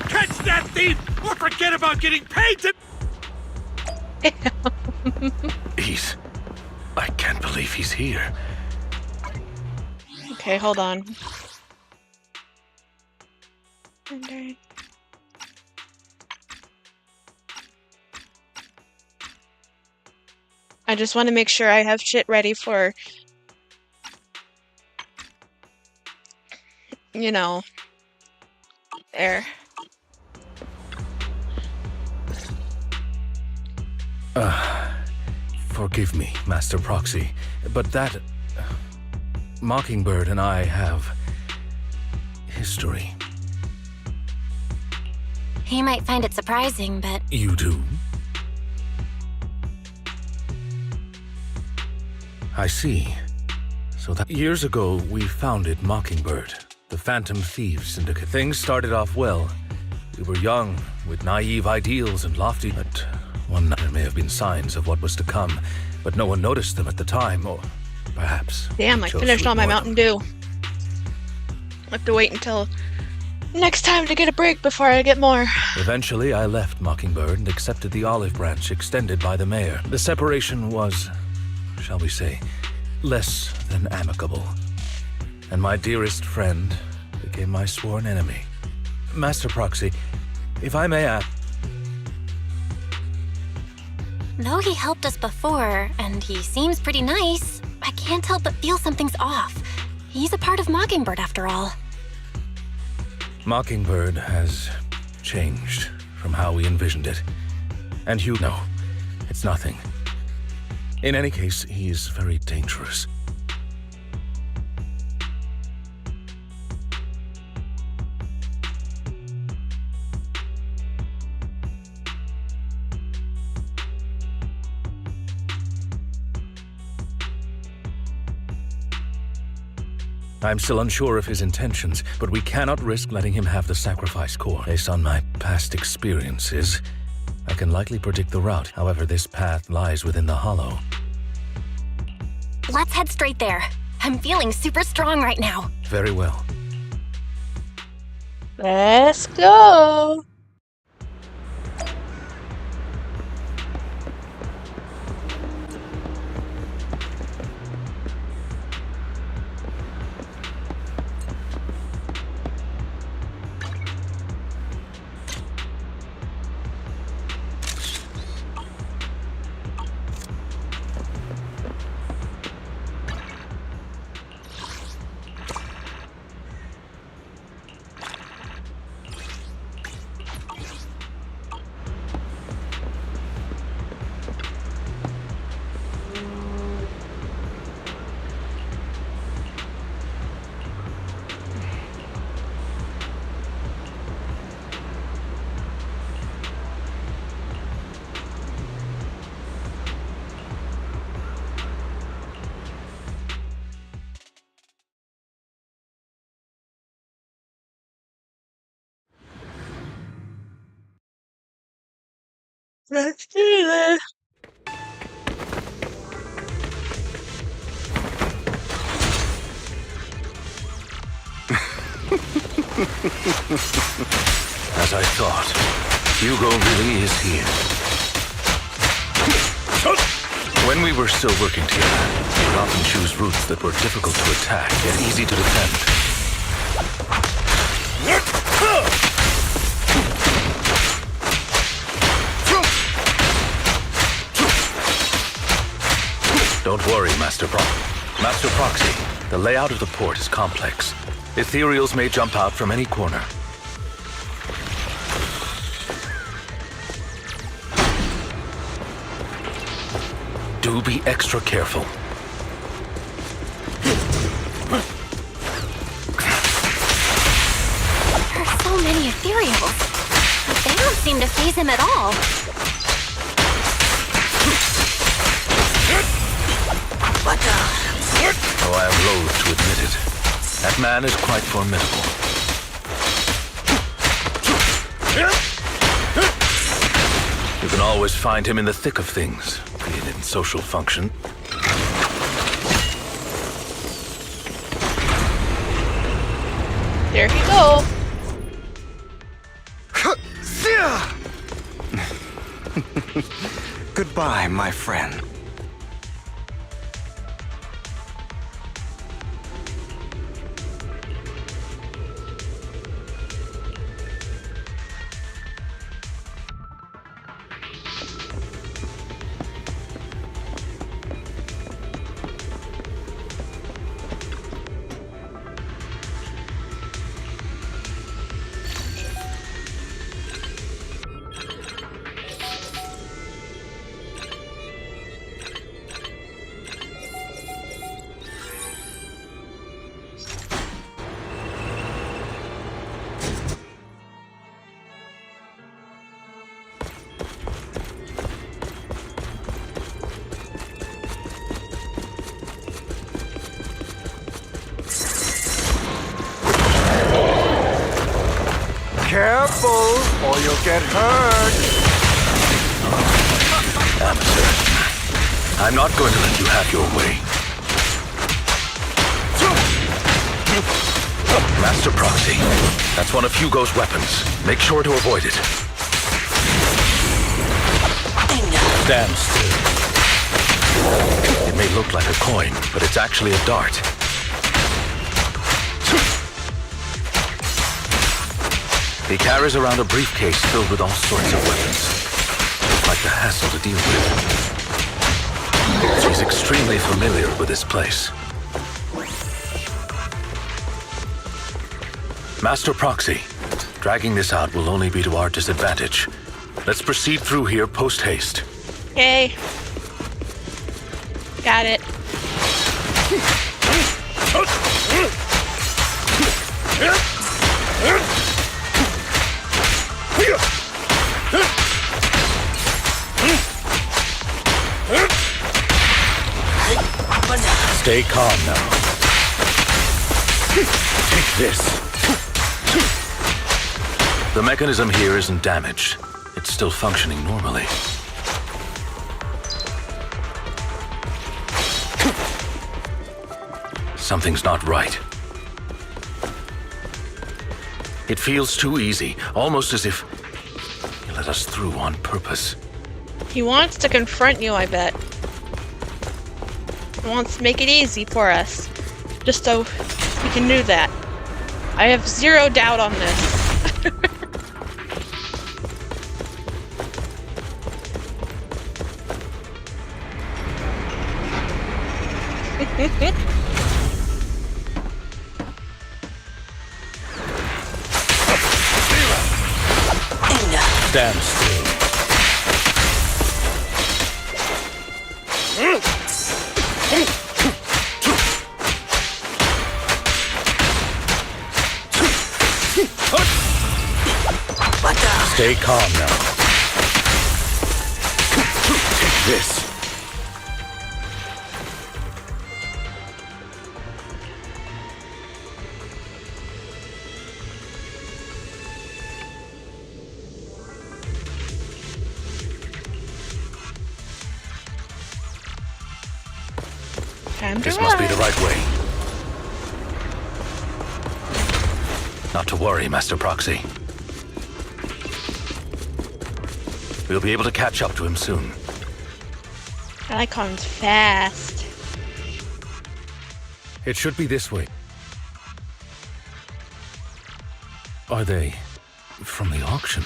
Catch that thief, or forget about getting paid to... I can't believe he's here. Okay, hold on. I just want to make sure I have shit ready for, you know, there. Forgive me, Master Proxy, but that... Mockingbird and I have... history. He might find it surprising, but... You do? I see. So that... Years ago, we founded Mockingbird, the Phantom Thieves Syndicate. Things started off well. We were young, with naive ideals and lofty... But one night there may have been signs of what was to come, but no one noticed them at the time, or perhaps... Damn, I finished all my Mountain Dew. I'll have to wait until next time to get a break before I get more. Eventually, I left Mockingbird and accepted the olive branch extended by the mayor. The separation was, shall we say, less than amicable. And my dearest friend became my sworn enemy. Master Proxy, if I may ask... Though he helped us before, and he seems pretty nice, I can't help but feel something's off. He's a part of Mockingbird, after all. Mockingbird has changed from how we envisioned it. And you know, it's nothing. In any case, he's very dangerous. I'm still unsure of his intentions, but we cannot risk letting him have the sacrifice core. Based on my past experiences, I can likely predict the route. However, this path lies within the hollow. Let's head straight there. I'm feeling super strong right now. Very well. Let's go! Let's do this. As I thought, Hugo really is here. When we were still working together, we would often choose routes that were difficult to attack, yet easy to defend. Don't worry, Master Proxy. The layout of the port is complex. Ethereals may jump out from any corner. Do be extra careful. There are so many ethereals. But they don't seem to faze him at all. Though I am loath to admit it, that man is quite formidable. You can always find him in the thick of things, be it in social function. There you go. Goodbye, my friend. Careful, or you'll get hurt. Amateur, I'm not going to let you have your way. Master Proxy, that's one of Hugo's weapons. Make sure to avoid it. Stand still. It may look like a coin, but it's actually a dart. He carries around a briefcase filled with all sorts of weapons. Quite the hassle to deal with. He's extremely familiar with this place. Master Proxy, dragging this out will only be to our disadvantage. Let's proceed through here post-haste. Okay. Got it. Stay calm now. Take this. The mechanism here isn't damaged. It's still functioning normally. Something's not right. It feels too easy, almost as if he let us through on purpose. He wants to confront you, I bet. He wants to make it easy for us. Just so we can do that. I have zero doubt on this. Stand still. Stay calm now. Take this. Time to This must be the ride. right way. Not to worry, Master Proxy. We'll be able to catch up to him soon. That icon's fast. It should be this way. Are they from the auction?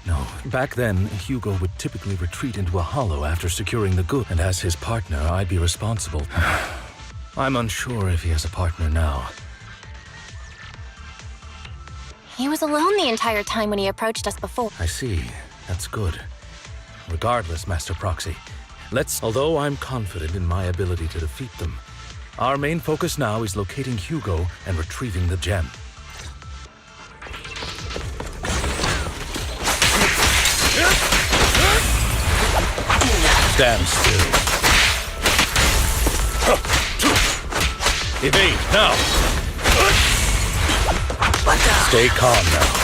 No. Back then, Hugo would typically retreat into a hollow after securing the good, and as his partner, I'd be responsible. I'm unsure if he has a partner now. He was alone the entire time when he approached us before. I see. That's good. Regardless, Master Proxy, although I'm confident in my ability to defeat them, our main focus now is locating Hugo and retrieving the gem. Stand still. Evade, now! Stay calm now.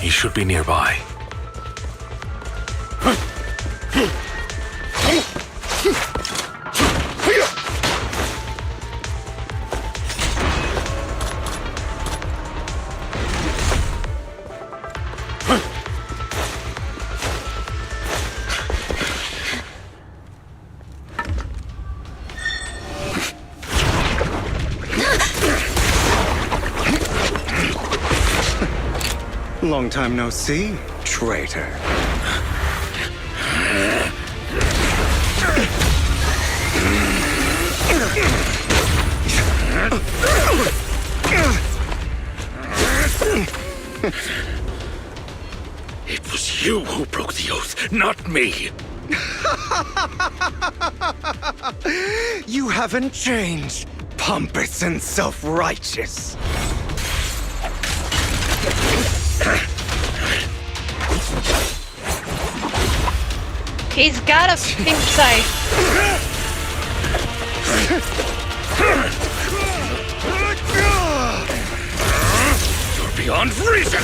He should be nearby. Long time no see, traitor. It was you who broke the oath, not me. You haven't changed, pompous and self-righteous. He's got a pink sight. You're beyond reason!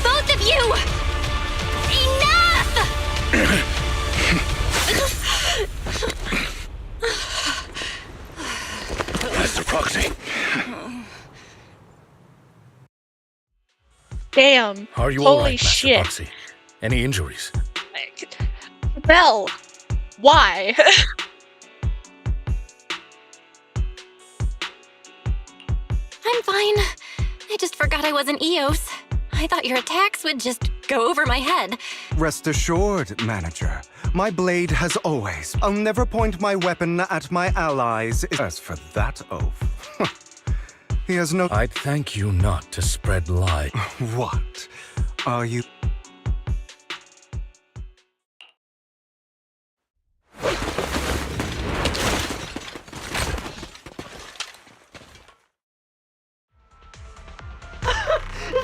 Both of you! Enough! Master Proxy. Damn. Are you Holy all right, Master shit. Proxy? Any injuries? Belle, why? I'm fine. I just forgot I wasn't Eos. I thought your attacks would just go over my head. Rest assured, manager. My blade has always. I'll never point my weapon at my allies. As for that oath, he has no. I'd thank you not to spread lies. What? Are you?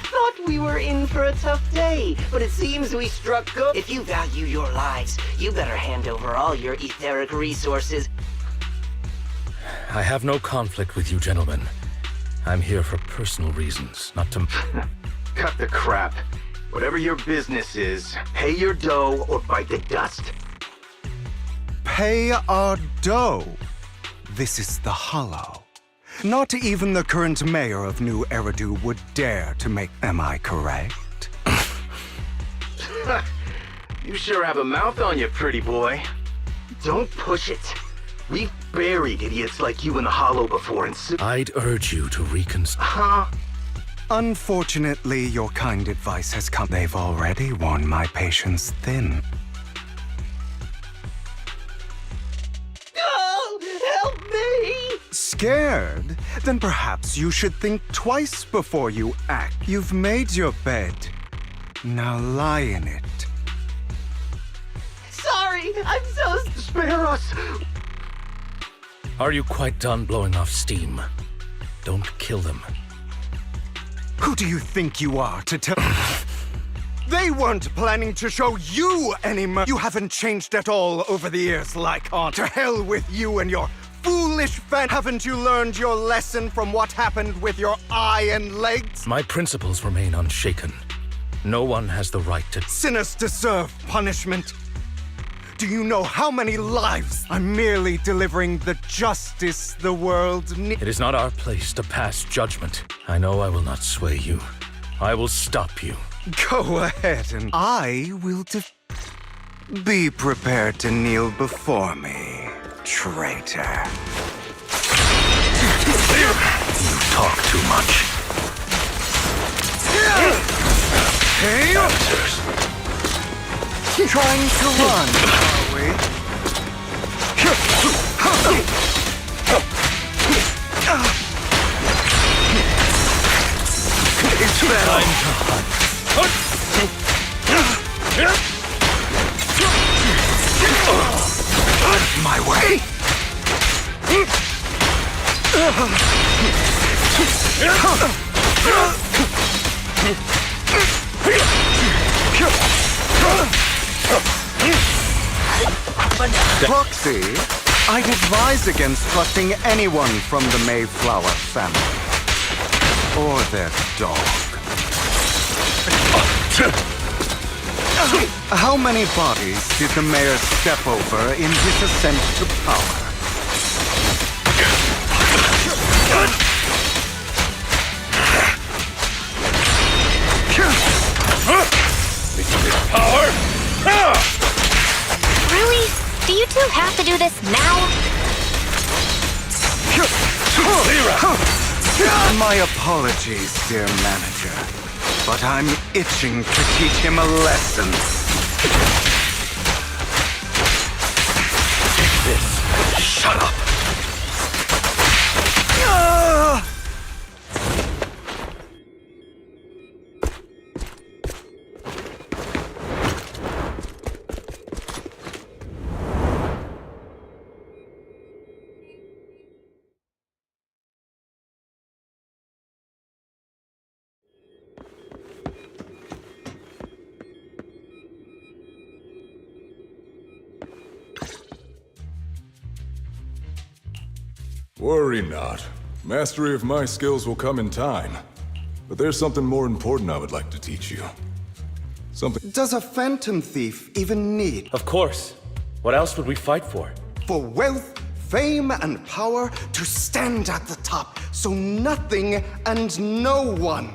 Thought we were in for a tough day, but it seems we struck gold. If you value your lives, you better hand over all your etheric resources. I have no conflict with you, gentlemen. I'm here for personal reasons, not to... Cut the crap. Whatever your business is, pay your dough or bite the dust. Pay our dough. This is the Hollow. Not even the current mayor of New Eridu would dare to make... Am I correct? You sure have a mouth on you, pretty boy. Don't push it. We've buried idiots like you in the Hollow before, and I'd urge you to reconsider. Huh? Unfortunately, your kind advice has come. They've already worn my patience thin. Help me! Scared? Then perhaps you should think twice before you act. You've made your bed. Now lie in it. Sorry, I'm so... Spare us! Are you quite done blowing off steam? Don't kill them. Who do you think you are to tell? They weren't planning to show you any mercy. You haven't changed at all over the years, Lycon. To hell with you and your foolish fan. Haven't you learned your lesson from what happened with your eye and legs? My principles remain unshaken. No one has the right to... Sinners deserve punishment. Do you know how many lives? I'm merely delivering the justice the world needs. It is not our place to pass judgment. I know I will not sway you. I will stop you. Go ahead and I will be prepared to kneel before me, traitor. You talk too much. Answers. Trying to run, are we? It's time to hunt. My way. Proxy, I'd advise against trusting anyone from the Mayflower family. Or their dog. How many bodies did the mayor step over in his ascent to power? Really? Do you two have to do this now? My apologies, dear manager, but I'm itching to teach him a lesson. Shut up! Worry not. Mastery of my skills will come in time. But there's something more important I would like to teach you. Something... Does a phantom thief even need? Of course. What else would we fight for? For wealth, fame, and power to stand at the top, so nothing and no one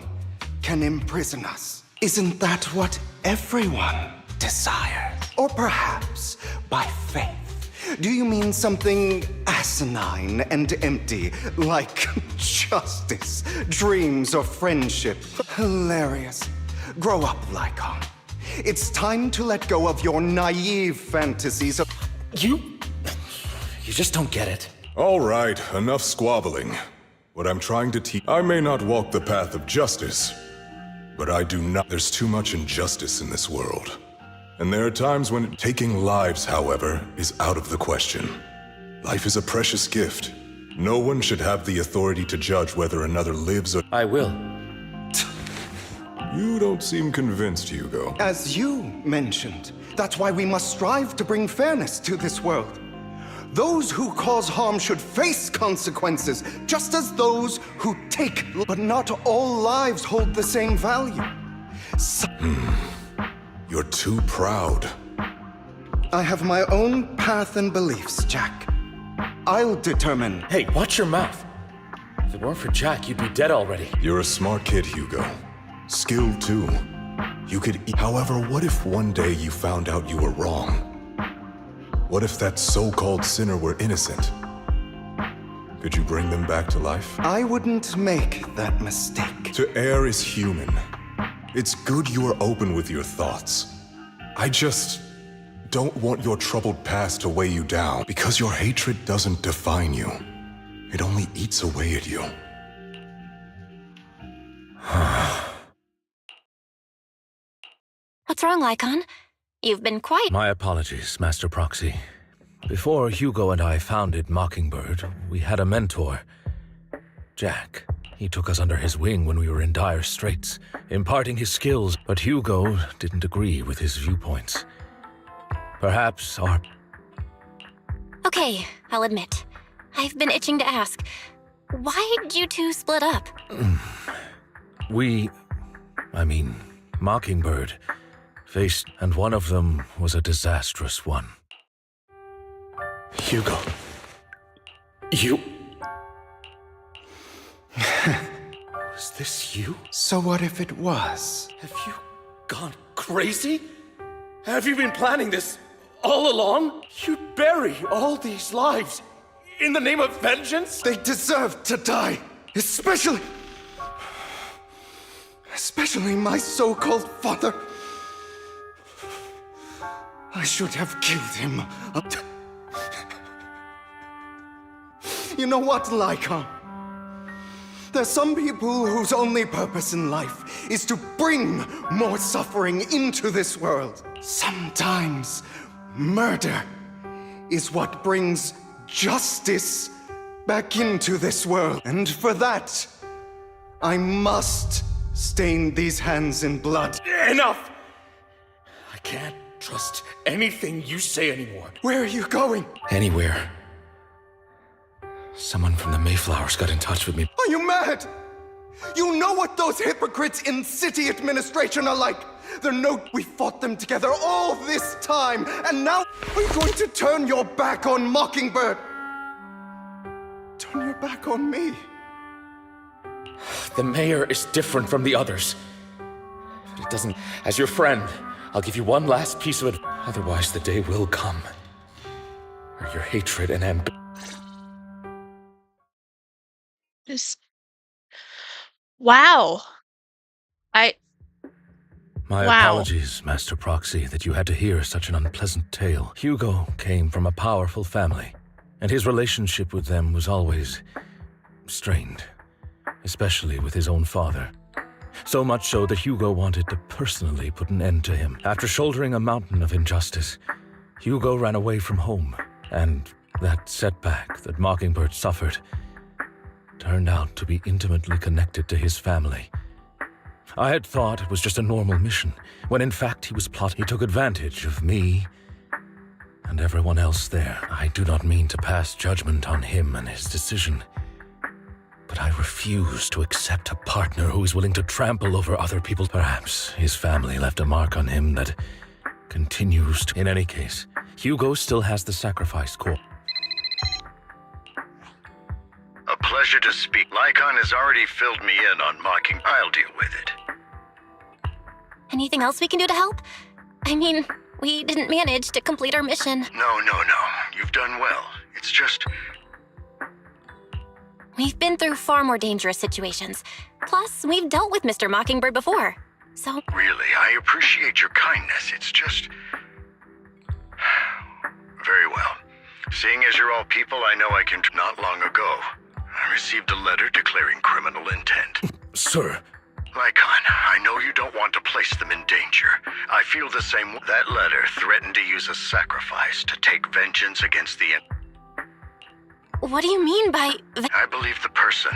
can imprison us. Isn't that what everyone desires? Or perhaps by faith? Do you mean something asinine and empty, like justice, dreams, or friendship? Hilarious. Grow up, Lycon. It's time to let go of your naive fantasies of... You just don't get it. All right, enough squabbling. What I'm trying to teach... I may not walk the path of justice, but I do not... There's too much injustice in this world. And there are times when taking lives, however, is out of the question. Life is a precious gift. No one should have the authority to judge whether another lives or... I will. You don't seem convinced, Hugo. As you mentioned, that's why we must strive to bring fairness to this world. Those who cause harm should face consequences, just as those who take... But not all lives hold the same value. You're too proud. I have my own path and beliefs, Jack. I'll determine... Hey, watch your mouth. If it weren't for Jack, you'd be dead already. You're a smart kid, Hugo. Skilled, too. You could eat. However, what if one day you found out you were wrong? What if that so-called sinner were innocent? Could you bring them back to life? I wouldn't make that mistake. To err is human. It's good you are open with your thoughts. I just don't want your troubled past to weigh you down, because your hatred doesn't define you. It only eats away at you. What's wrong, Lycon? You've been quiet. My apologies, Master Proxy. Before Hugo and I founded Mockingbird, we had a mentor, Jack. He took us under his wing when we were in dire straits, imparting his skills, but Hugo didn't agree with his viewpoints. Perhaps our... Okay, I'll admit. I've been itching to ask. Why did you two split up? Mockingbird, faced, and one of them was a disastrous one. Hugo. You... Was this you? So what if it was? Have you gone crazy? Have you been planning this all along? You'd bury all these lives in the name of vengeance? They deserve to die, especially my so-called father. I should have killed him. You know what, Lycon? There's some people whose only purpose in life is to bring more suffering into this world. Sometimes murder is what brings justice back into this world. And for that, I must stain these hands in blood. Enough! I can't trust anything you say anymore. Where are you going? Anywhere. Someone from the Mayflowers got in touch with me. Are you mad? You know what those hypocrites in city administration are like. We fought them together all this time, and now we're going to turn your back on Mockingbird. Turn your back on me. The mayor is different from the others. But it doesn't... As your friend, I'll give you one last piece of it. Otherwise, the day will come where your hatred and ambition... Wow. My apologies, Master Proxy, that you had to hear such an unpleasant tale. Hugo came from a powerful family, and his relationship with them was always strained, especially with his own father. So much so that Hugo wanted to personally put an end to him. After shouldering a mountain of injustice, Hugo ran away from home, and that setback that Mockingbird suffered turned out to be intimately connected to his family. I had thought it was just a normal mission, when in fact he was plotting. He took advantage of me and everyone else there. I do not mean to pass judgment on him and his decision, but I refuse to accept a partner who is willing to trample over other people. Perhaps his family left a mark on him that continues to... In any case, Hugo still has the sacrifice core. A pleasure to speak. Lycon has already filled me in on Mocking. I'll deal with it. Anything else we can do to help? I mean, we didn't manage to complete our mission. No. You've done well. It's just... We've been through far more dangerous situations. Plus, we've dealt with Mr. Mockingbird before. So... Really, I appreciate your kindness. It's just... Very well. Seeing as you're all people I know I can... Not long ago, I received a letter declaring criminal intent. Sir. Lycon, I know you don't want to place them in danger. I feel the same way. That letter threatened to use a sacrifice to take vengeance against the... What do you mean by... I believe the person,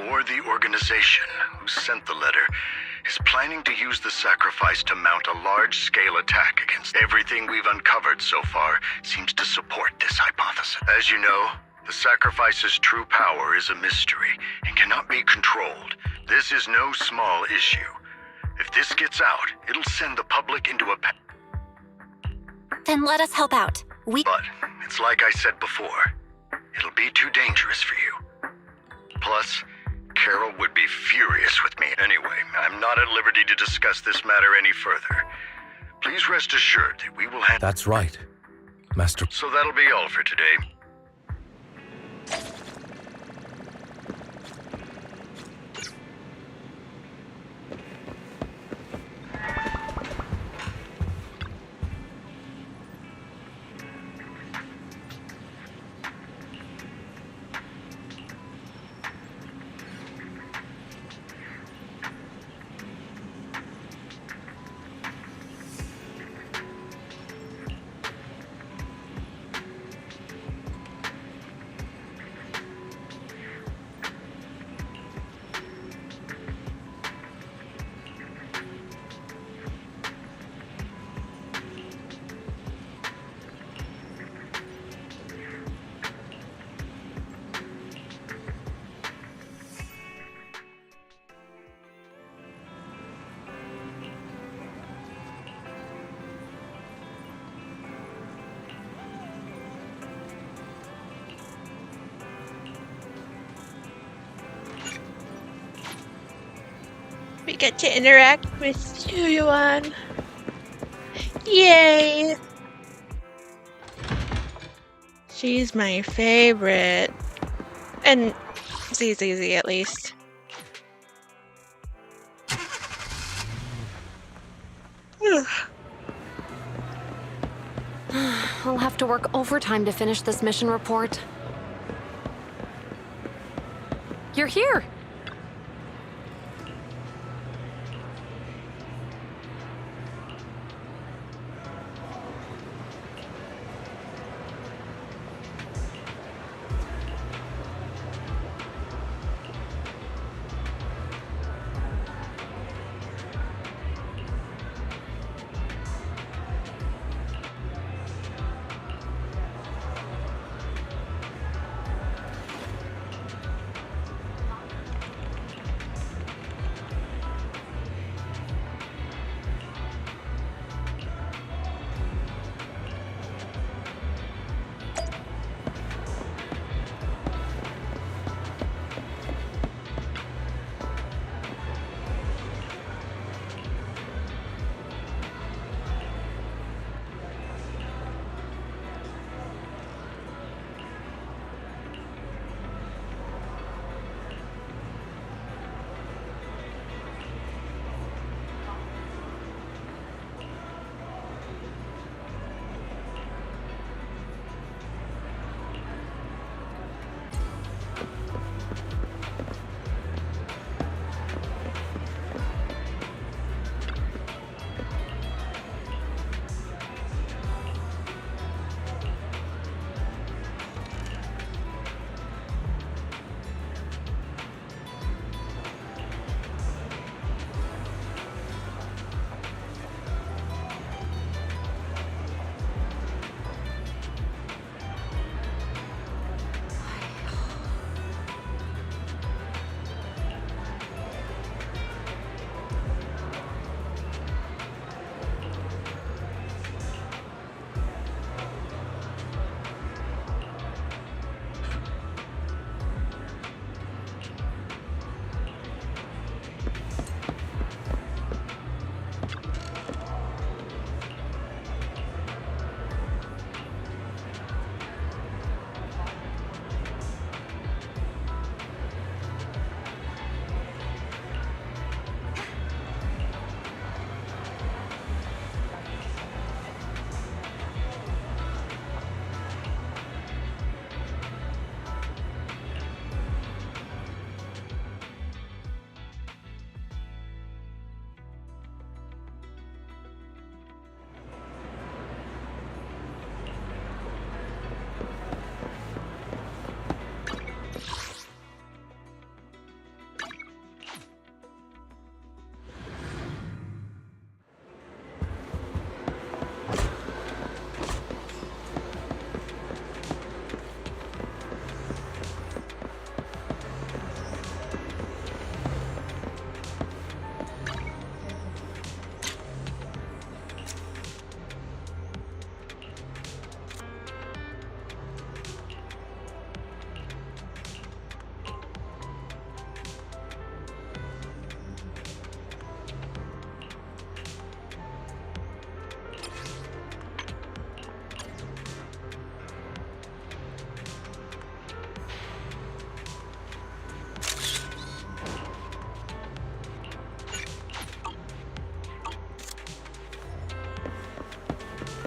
or the organization, who sent the letter is planning to use the sacrifice to mount a large-scale attack against... Everything we've uncovered so far seems to support this hypothesis. As you know, the sacrifice's true power is a mystery and cannot be controlled. This is no small issue. If this gets out, it'll send the public into a... Then let us help out. But, it's like I said before, it'll be too dangerous for you. Plus, Carol would be furious with me. Anyway, I'm not at liberty to discuss this matter any further. Please rest assured that we will have... That's right, Master... So that'll be all for today. We get to interact with Yuan. Yay! She's my favorite. And ZZZ at least. I'll have to work overtime to finish this mission report. You're here!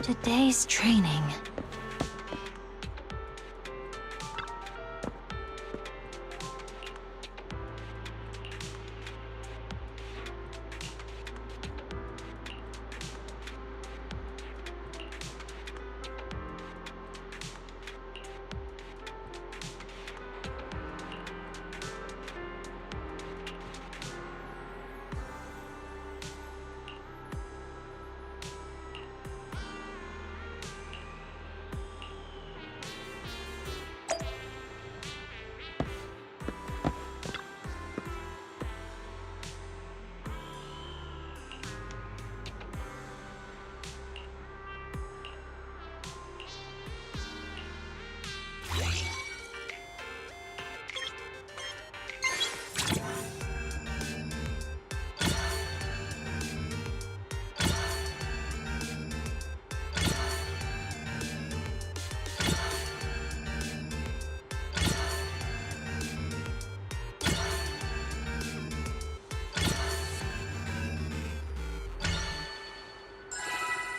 Today's training.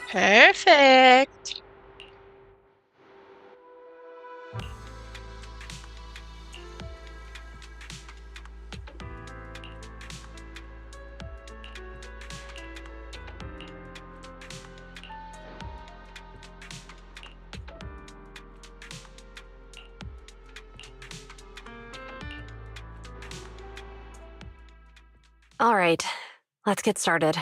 Perfect. All right, let's get started.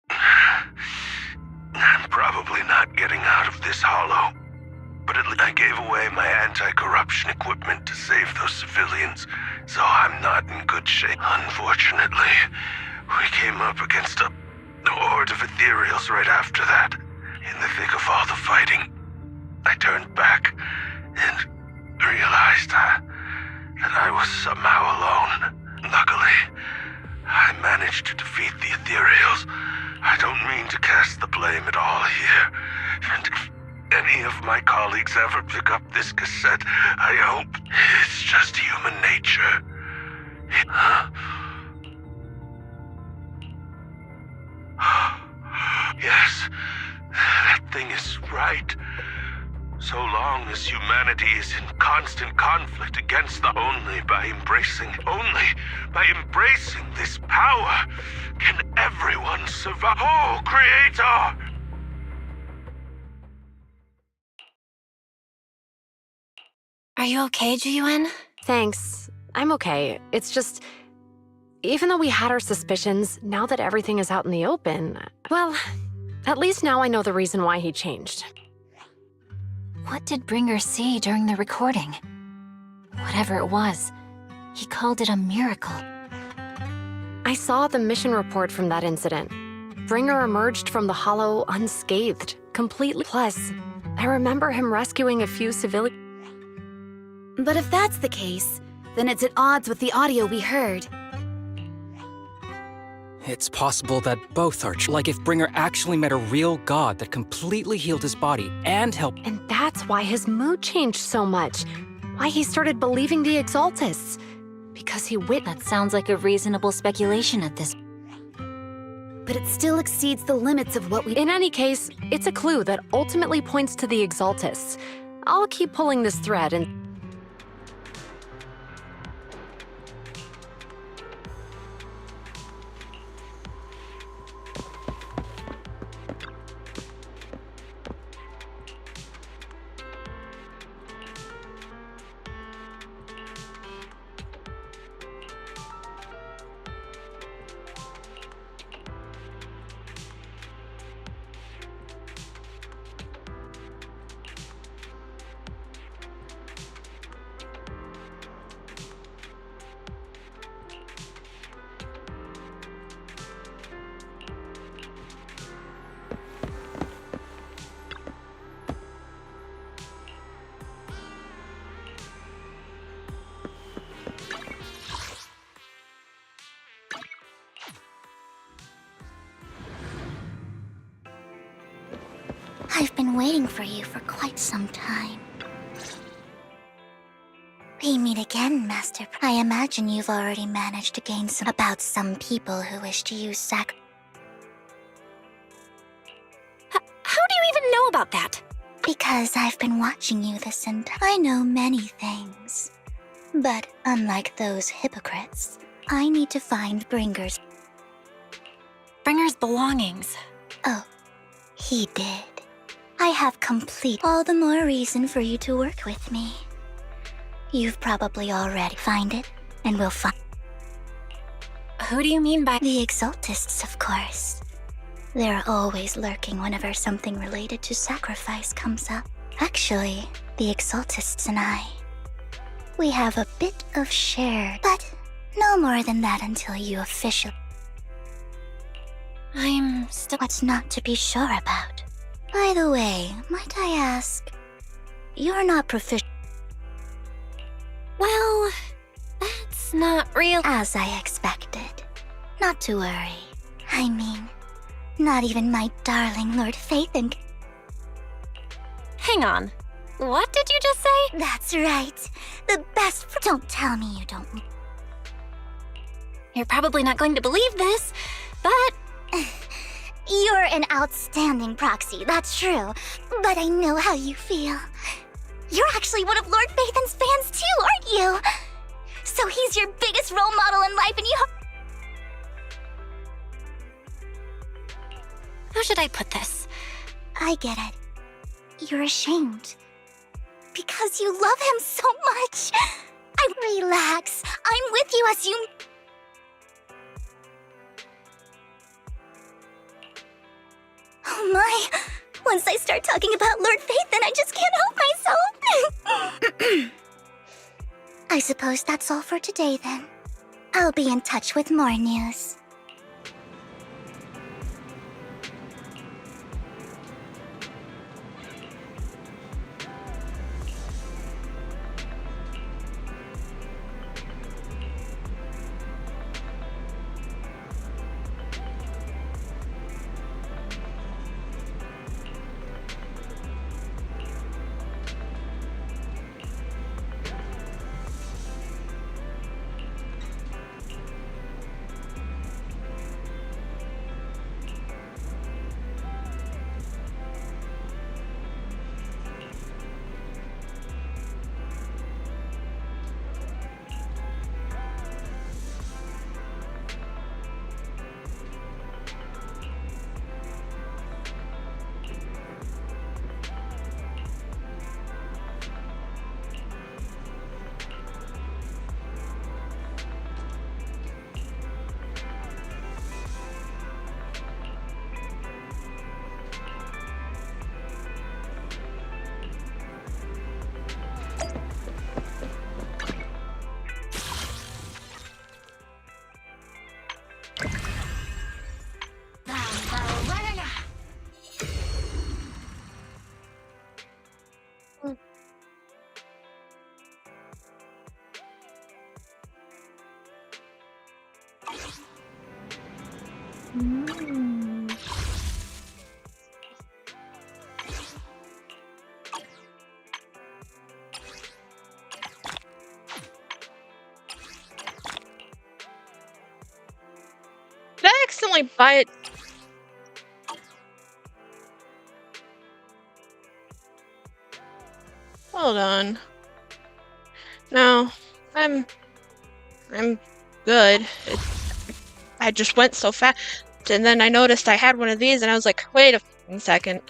I'm probably not getting out of this hollow, but at least I gave away my anti-corruption equipment to save those civilians, so I'm not in good shape. Unfortunately, we came up against a horde of ethereals right after that. In the thick of all the fighting, I turned back and realized that I was somehow alone. Luckily, I managed to defeat the ethereals. I don't mean to cast the blame at all here. And if any of my colleagues ever pick up this cassette, I hope it's just human nature. Yes, that thing is right. So long as humanity is in constant conflict against the only by embracing this power can everyone survive. Oh, Creator! Are you okay, Ji-Yuen? Thanks. I'm okay. It's just, even though we had our suspicions, now that everything is out in the open, well, at least now I know the reason why he changed. What did Bringer see during the recording? Whatever it was, he called it a miracle. I saw the mission report from that incident. Bringer emerged from the hollow unscathed, completely. Plus, I remember him rescuing a few civilians. But if that's the case, then it's at odds with the audio we heard. It's possible that both are true. Like if Bringer actually met a real god that completely healed his body and helped. And that's why his mood changed so much. Why he started believing the Exaltists. Because he That sounds like a reasonable speculation at this. But it still exceeds the limits of what we. In any case, it's a clue that ultimately points to the Exaltists. I'll keep pulling this thread and. I've been waiting for you for quite some time. We meet again, Master. I imagine you've already managed to gain some about some people who wish to use How do you even know about that? Because I've been watching you this entire. I know many things. But unlike those hypocrites, I need to find Bringer's belongings. Oh, he did. I have complete all the more reason for you to work with me. You've probably already find it, and we'll find. Who do you mean by the Exaltists, of course? They're always lurking whenever something related to sacrifice comes up. Actually, the Exaltists and I, we have a bit of shared, but no more than that until you officially. I'm still. What's not to be sure about? By the way, might I ask, you're not proficient. Well, that's not real. As I expected. Not to worry. I mean, not even my darling Lord Faith and. Hang on. What did you just say? That's right. The best. Don't tell me you don't. You're probably not going to believe this, but... You're an outstanding proxy, that's true. But I know how you feel. You're actually one of Lord Phaethon's fans too, aren't you? So he's your biggest role model in life and you... How should I put this? I get it. You're ashamed. Because you love him so much. Relax. I'm with you as you... Oh my. Once I start talking about Lord Phaethon, I just can't help myself. I suppose that's all for today then. I'll be in touch with more news. Did I accidentally buy it? Hold on. No, I'm good. I just went so fast, and then I noticed I had one of these, and I was like, wait a second.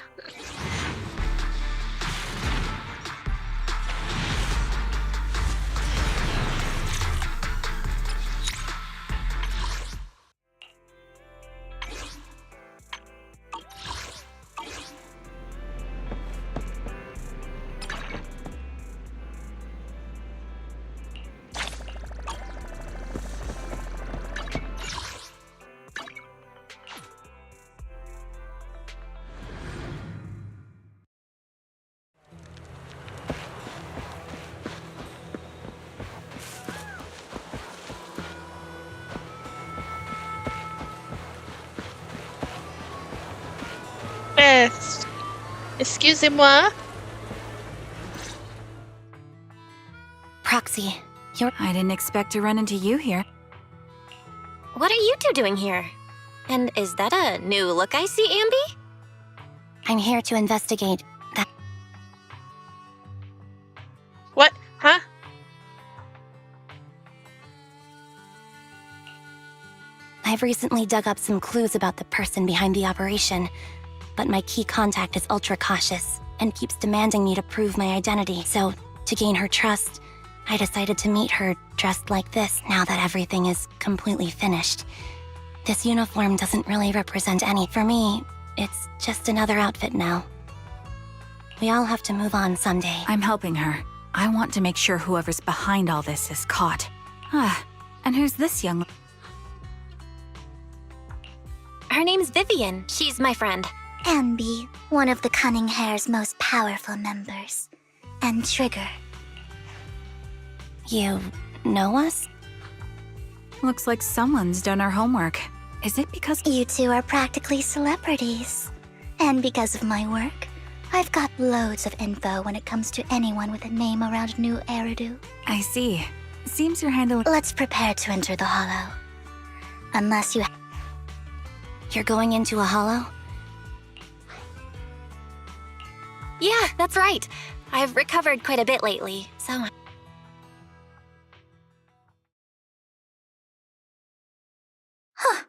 Yes. Excusez-moi. Proxy, I didn't expect to run into you here. what are you two doing here? And is that a new look I see, Ambi? I'm here to investigate that. What? Huh? I've recently dug up some clues about the person behind the operation, but my key contact is ultra cautious and keeps demanding me to prove my identity. So, to gain her trust, I decided to meet her dressed like this now that everything is completely finished. This uniform doesn't really represent any. For me, it's just another outfit now. We all have to move on someday. I'm helping her. I want to make sure whoever's behind all this is caught. And who's this young... Her name's Vivian. She's my friend. Ambi, one of the Cunning Hair's most powerful members. And Trigger. You know us? Looks like someone's done our homework. Is it because... You two are practically celebrities. And because of my work, I've got loads of info when it comes to anyone with a name around New Eridu. I see. Seems you're handling... Let's prepare to enter the Hollow. Unless you're going into a hollow? Yeah, that's right. I've recovered quite a bit lately, so... Huh.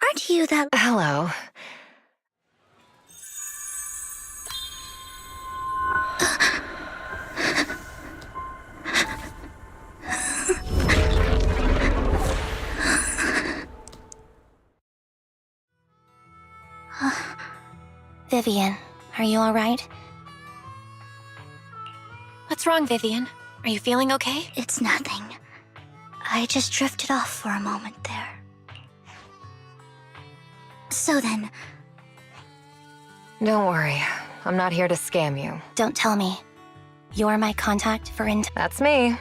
Aren't you that... Hello. Vivian, are you alright? What's wrong, Vivian? Are you feeling okay? It's nothing. I just drifted off for a moment there. So then... Don't worry. I'm not here to scam you. Don't tell me. You're my contact for That's me.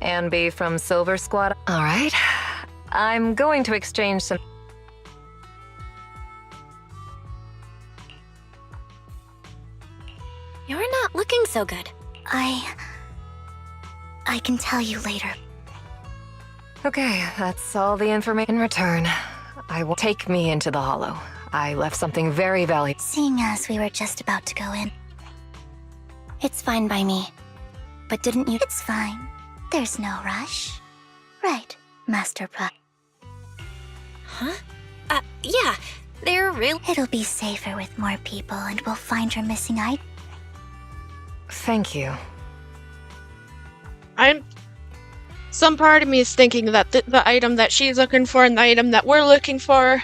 Anne B from Silver Squad. All right. I'm going to exchange some... You're not looking so good. I can tell you later. Okay, that's all the information. In return, I will take me into the Hollow. I left something very valuable. Seeing as we were just about to go in. It's fine by me. But didn't you... It's fine. There's no rush. Right, Master Pra. Huh? Yeah. They're real... It'll be safer with more people and we'll find your missing item. Thank you. Some part of me is thinking that the item that she's looking for and the item that we're looking for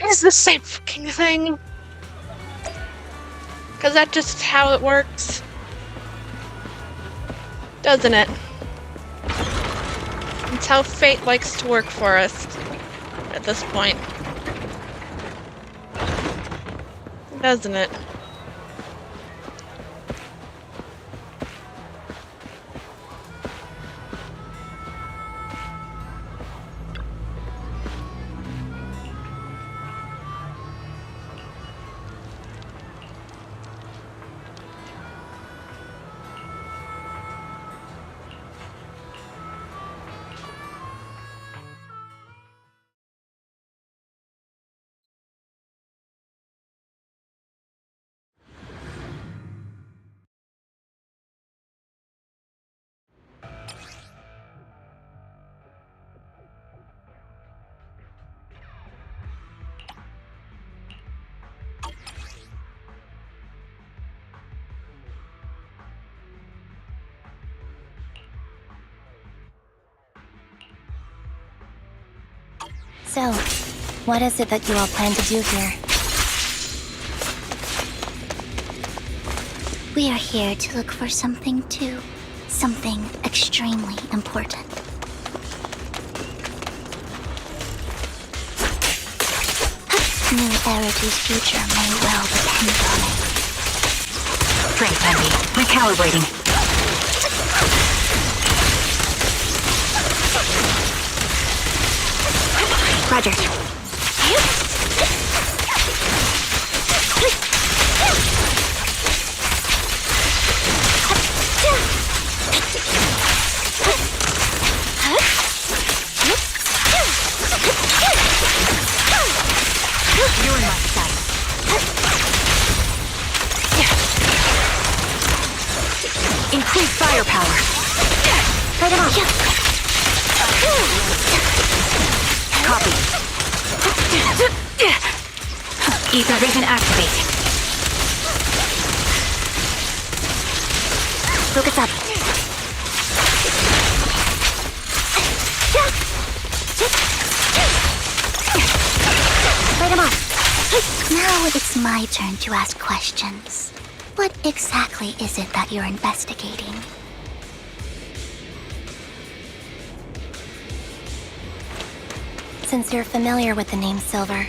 is the same fucking thing. Because that's just how it works. Doesn't it? It's how fate likes to work for us at this point. Doesn't it? So, what is it that you all plan to do here? We are here to look for something too. Something extremely important. New Eridu's future may well depend on it. Great, Andy. Recalibrating. Roger. You're in my sight. Increase firepower. Fight him off. Copy. Ether vision activate. Focus up. Fight him off. Now it's my turn to ask questions. What exactly is it that you're investigating? Since you're familiar with the name Silver,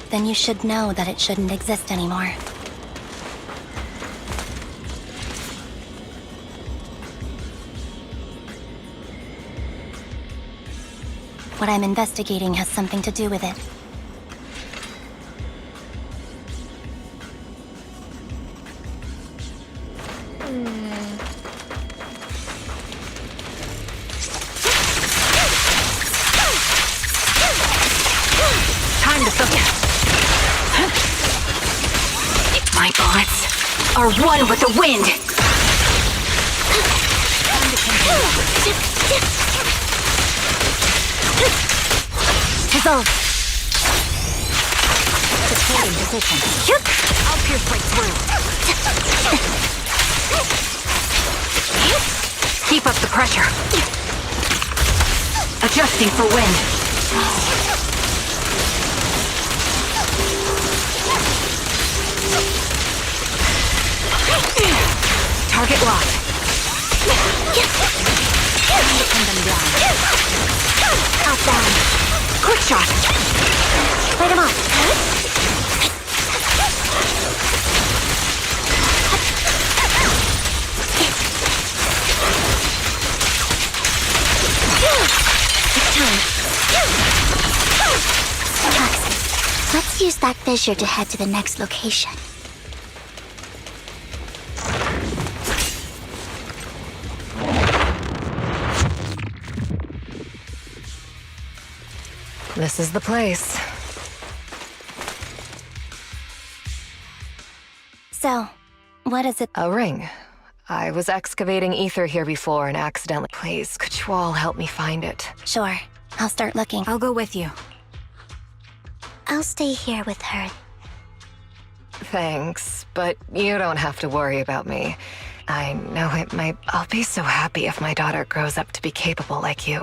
then you should know that it shouldn't exist anymore. What I'm investigating has something to do with it. bullets are one with the wind. Dissolve. Dictating position. I'll pierce right through. Keep up the pressure. Adjusting for wind. Target locked. Pin them down. Outbound. Quick shot. Light him up. It's time. Toxin. Let's use that fissure to head to the next location. This is the place. So, what is it? A ring. I was excavating ether here before and accidentally... Please, could you all help me find it? Sure. I'll start looking. I'll go with you. I'll stay here with her. Thanks, but you don't have to worry about me. I know it might... I'll be so happy if my daughter grows up to be capable like you.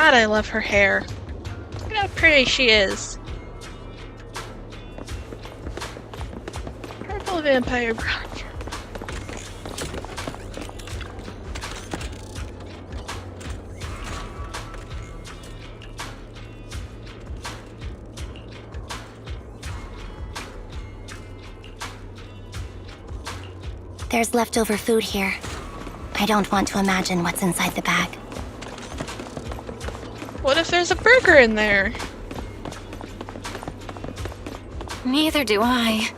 God, I love her hair. Look at how pretty she is. Purple vampire bronze. There's leftover food here. I don't want to imagine what's inside the bag. What if there's a burger in there? Neither do I.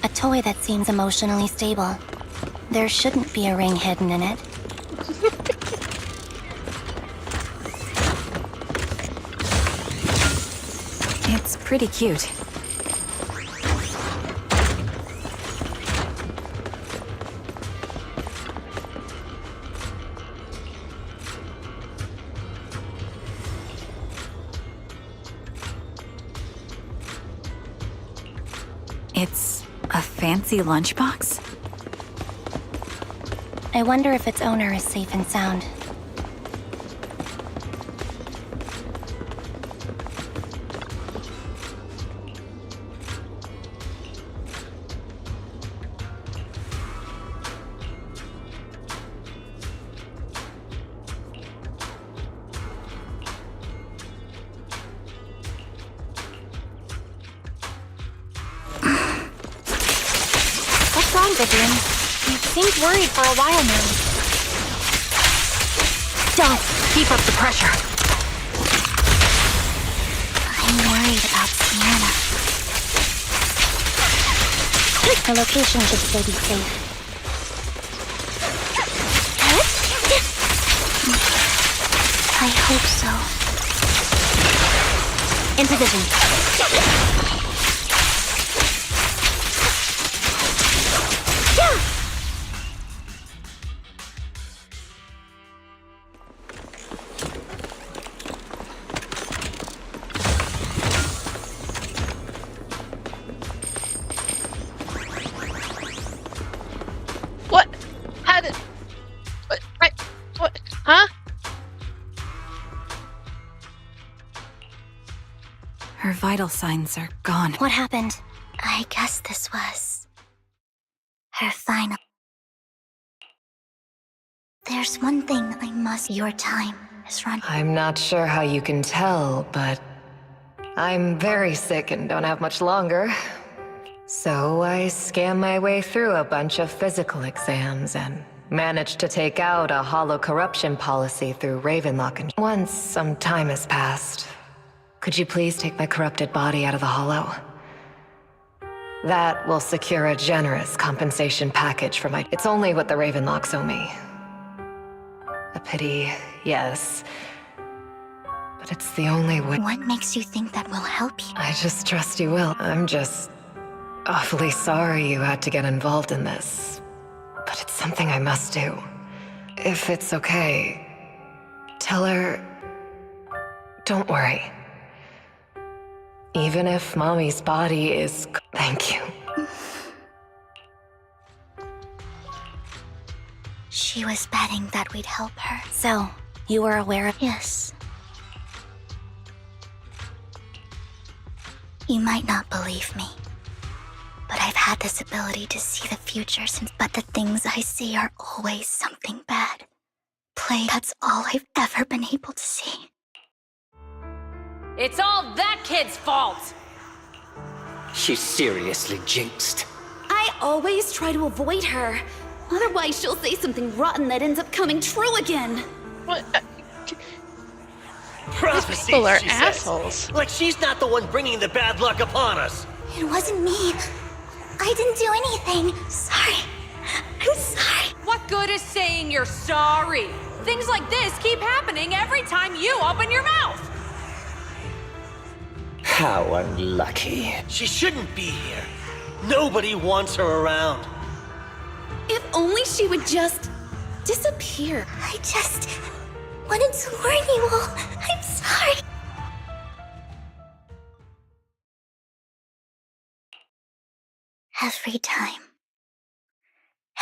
A toy that seems emotionally stable. There shouldn't be a ring hidden in it. It's pretty cute. It's a fancy lunchbox? I wonder if its owner is safe and sound. What's wrong, Vivian? You seemed worried for a while now. Don't! Keep up the pressure. I'm worried about Sienna. Her location should still be safe. I hope so. In position. Yeah! What? How did... What? What? Huh? Her vital signs are gone. What happened? I guess this was her final. There's one thing I must. Your time is run. I'm not sure how you can tell, but I'm very sick and don't have much longer. So I scanned my way through a bunch of physical exams and managed to take out a hollow corruption policy through Ravenlock. And once some time has passed, could you please take my corrupted body out of the hollow? That will secure a generous compensation package for my... It's only what the Ravenlocks owe me. A pity, yes. But it's the only way... What makes you think that will help you? I just trust you will. I'm just awfully sorry you had to get involved in this. But it's something I must do. If it's okay, tell her... Don't worry. Even if Mommy's body is... Thank you. She was betting that we'd help her. So, you were aware of... Yes. You might not believe me, but I've had this ability to see the future since... But the things I see are always something bad. That's all I've ever been able to see. It's all that kid's fault! She's seriously jinxed. I always try to avoid her. Otherwise, she'll say something rotten that ends up coming true again. What? Prophecy, People are she assholes. says. Like she's not the one bringing the bad luck upon us. It wasn't me. I didn't do anything. Sorry. I'm sorry. What good is saying you're sorry? Things like this keep happening every time you open your mouth! How unlucky. She shouldn't be here. Nobody wants her around. If only she would just disappear. I just wanted to warn you all. I'm sorry.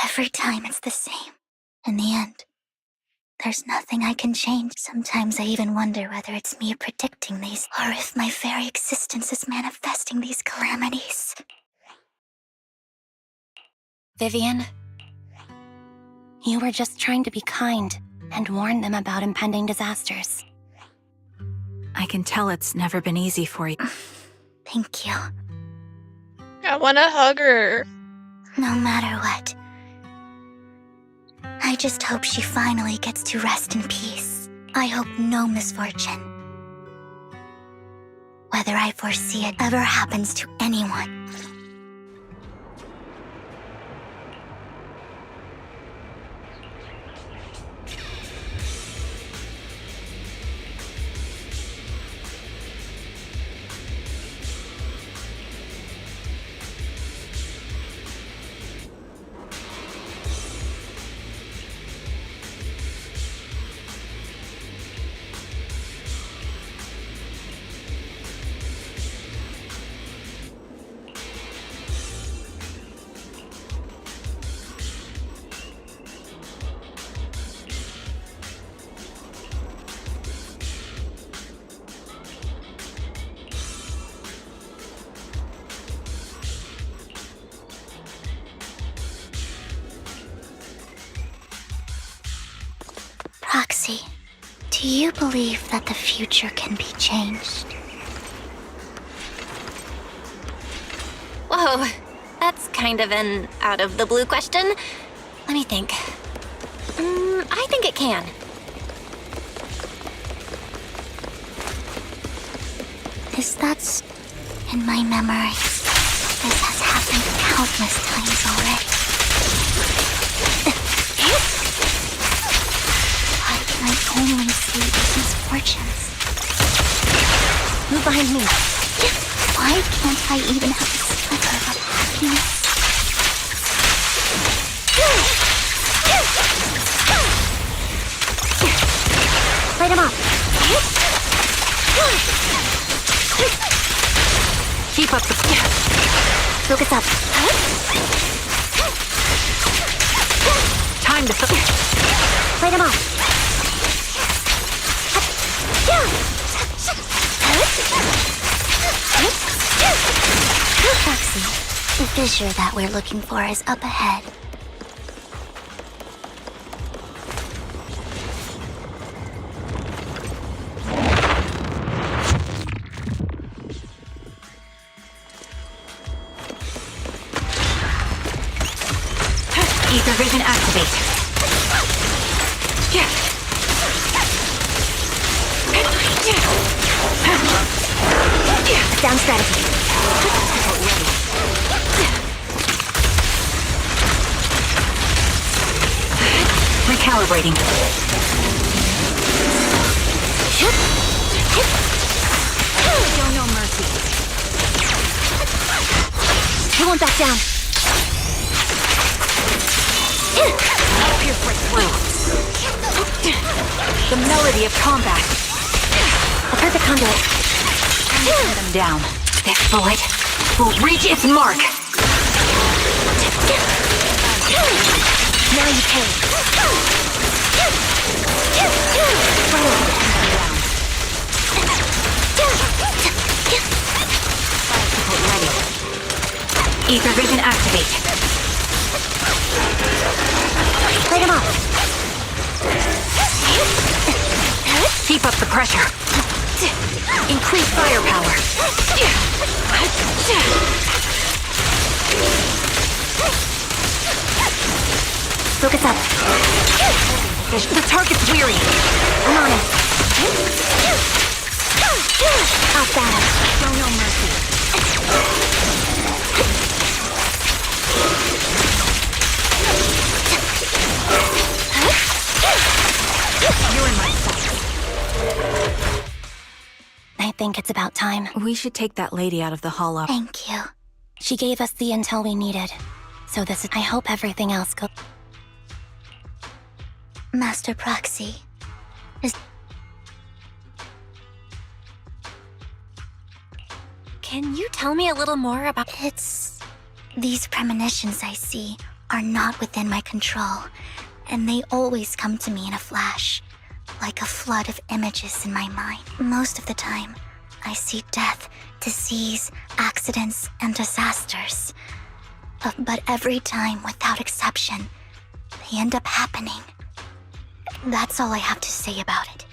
Every time it's the same. In the end, there's nothing I can change. Sometimes I even wonder whether it's me predicting these, or if my very existence is manifesting these calamities. Vivian, you were just trying to be kind and warn them about impending disasters. I can tell it's never been easy for you. Thank you. I want to hug her. No matter what, I just hope she finally gets to rest in peace. I hope no misfortune, whether I foresee it, ever happens to anyone. Roxy, do you believe that the future can be changed? Whoa, that's kind of an out-of-the-blue question. Let me think. I think it can. Is that... In my memory, this has happened countless times already. Why can I only see this behind me. Why can't I even have a sliver of happiness? Light him up. Keep up the... Focus up. Time to... Light him up. Foxy, the fissure that we're looking for is up ahead. Ether vision activate. Down strategy. Recalibrating. Show no mercy. He won't back down. Pierce right through. The melody of combat. A perfect conduit. Pin them down. This bullet will reach its mark. Now you pay. Ether vision activate. Light him up. Keep up the pressure. Increase firepower. Focus up. The target's weary. I'm on it. Off battle. Show no mercy. You're in my sights. I think it's about time. We should take that lady out of the hollow. Thank you. She gave us the intel we needed. So this is... I hope everything else goes... Master Proxy, is... Can you tell me a little more about... It's... These premonitions I see are not within my control, and they always come to me in a flash, like a flood of images in my mind. Most of the time, I see death, disease, accidents, and disasters. But every time, without exception, they end up happening. That's all I have to say about it.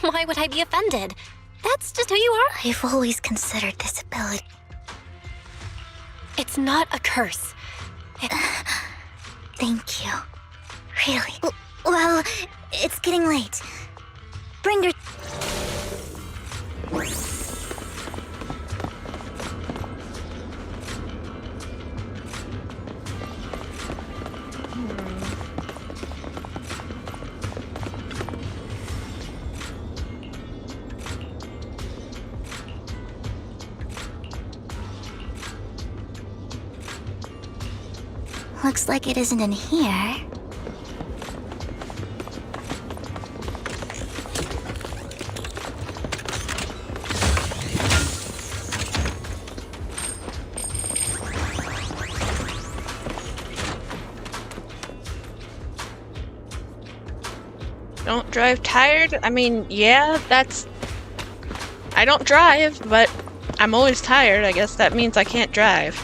Why would I be offended? That's just who you are. I've always considered this ability... It's not a curse. Thank you. Really? Well, it's getting late. Bring your... Looks like it isn't in here. Don't drive tired? I mean, yeah, that's... I don't drive, but I'm always tired. I guess that means I can't drive.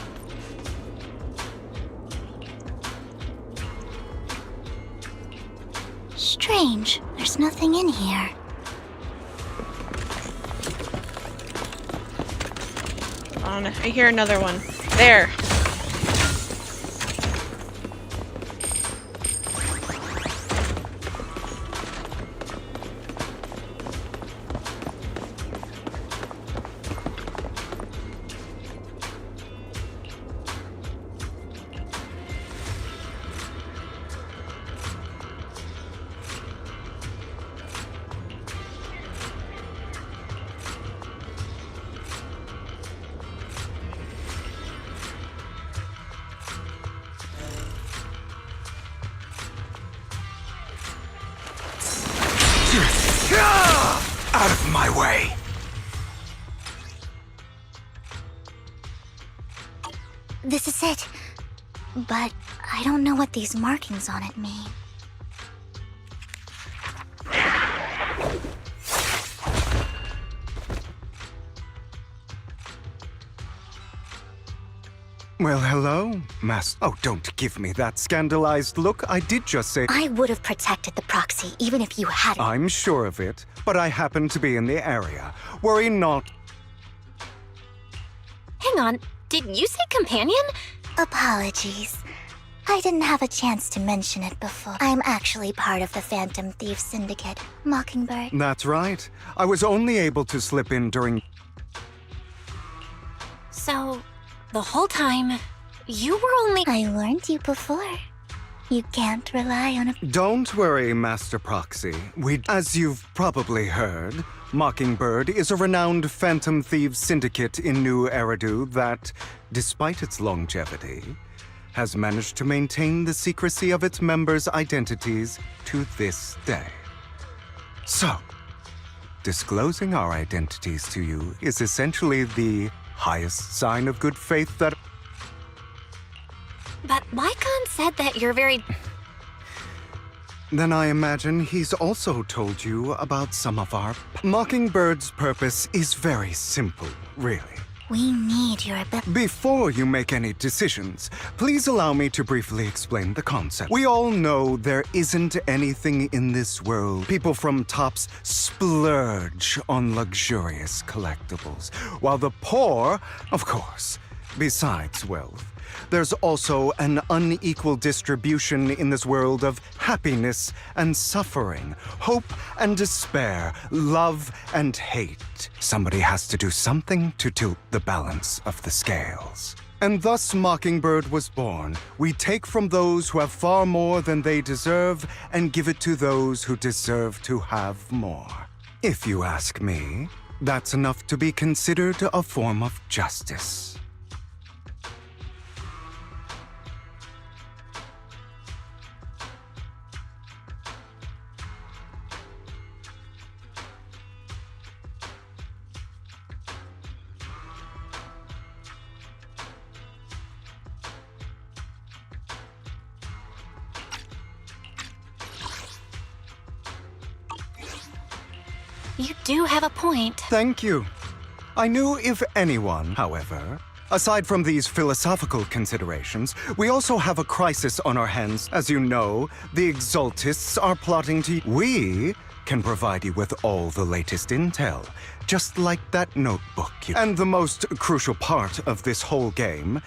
Strange. There's nothing in here. Oh, I hear another one. There. this is it. But I don't know what these markings on it mean. Well, hello, Master. Oh, don't give me that scandalized look. I did just say... I would have protected the proxy, even if you hadn't. I'm sure of it, but I happen to be in the area. Worry not. Hang on, did you say companion? Apologies. I didn't have a chance to mention it before. I'm actually part of the Phantom Thief Syndicate, Mockingbird. That's right. I was only able to slip in during... So, the whole time, you were only... I warned you before. You can't rely on a... Don't worry, Master Proxy. As you've probably heard, Mockingbird is a renowned Phantom Thieves syndicate in New Eridu that, despite its longevity, has managed to maintain the secrecy of its members' identities to this day. So, disclosing our identities to you is essentially the highest sign of good faith that... But Lycon said that you're very... Then I imagine he's also told you about some of our... Mockingbird's purpose is very simple, really. We need your ability. Before you make any decisions, please allow me to briefly explain the concept. We all know there isn't anything in this world. People from tops splurge on luxurious collectibles, while the poor, of course, besides wealth, there's also an unequal distribution in this world of happiness and suffering, hope and despair, love and hate. Somebody has to do something to tilt the balance of the scales. And thus Mockingbird was born. We take from those who have far more than they deserve and give it to those who deserve to have more. If you ask me, that's enough to be considered a form of justice. You do have a point. Thank you. I knew if anyone, however, aside from these philosophical considerations, we also have a crisis on our hands. As you know, the Exaltists are plotting to... We can provide you with all the latest intel, just like that notebook. And the most crucial part of this whole game,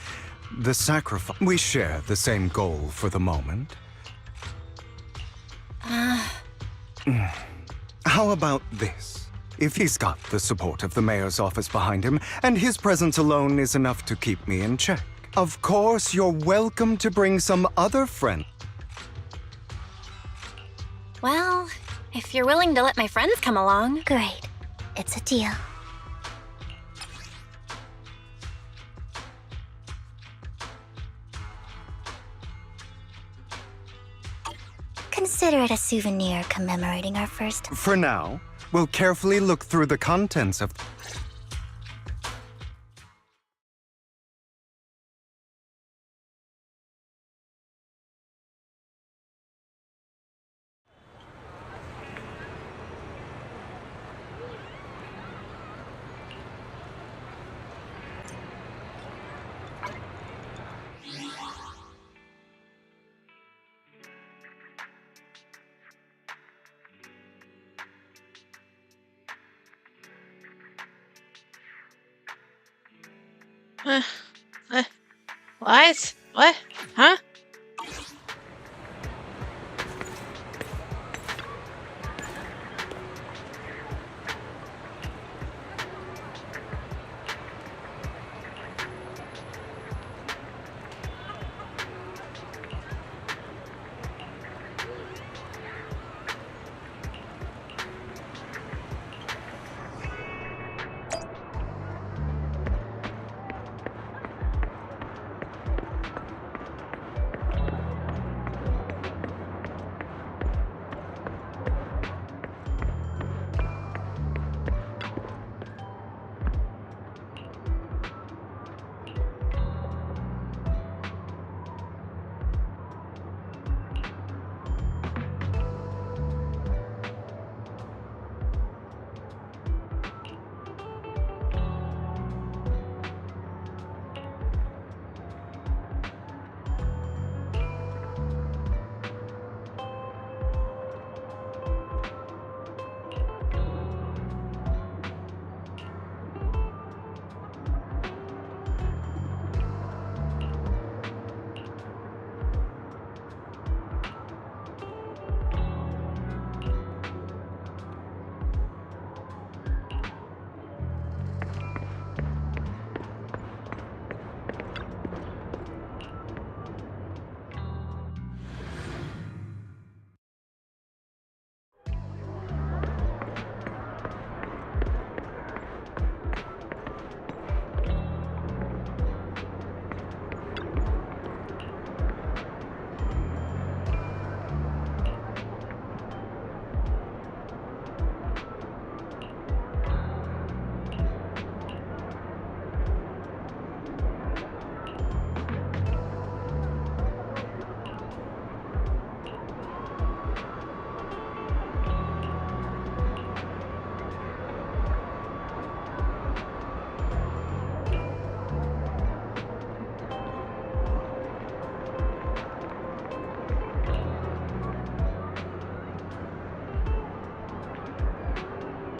the sacrifice. We share the same goal for the moment. How about this? If he's got the support of the mayor's office behind him, and his presence alone is enough to keep me in check, of course you're welcome to bring some other friend. Well, if you're willing to let my friends come along... Great. It's a deal. Consider it a souvenir commemorating our first... For now, we'll carefully look through the contents of... What? What? Huh?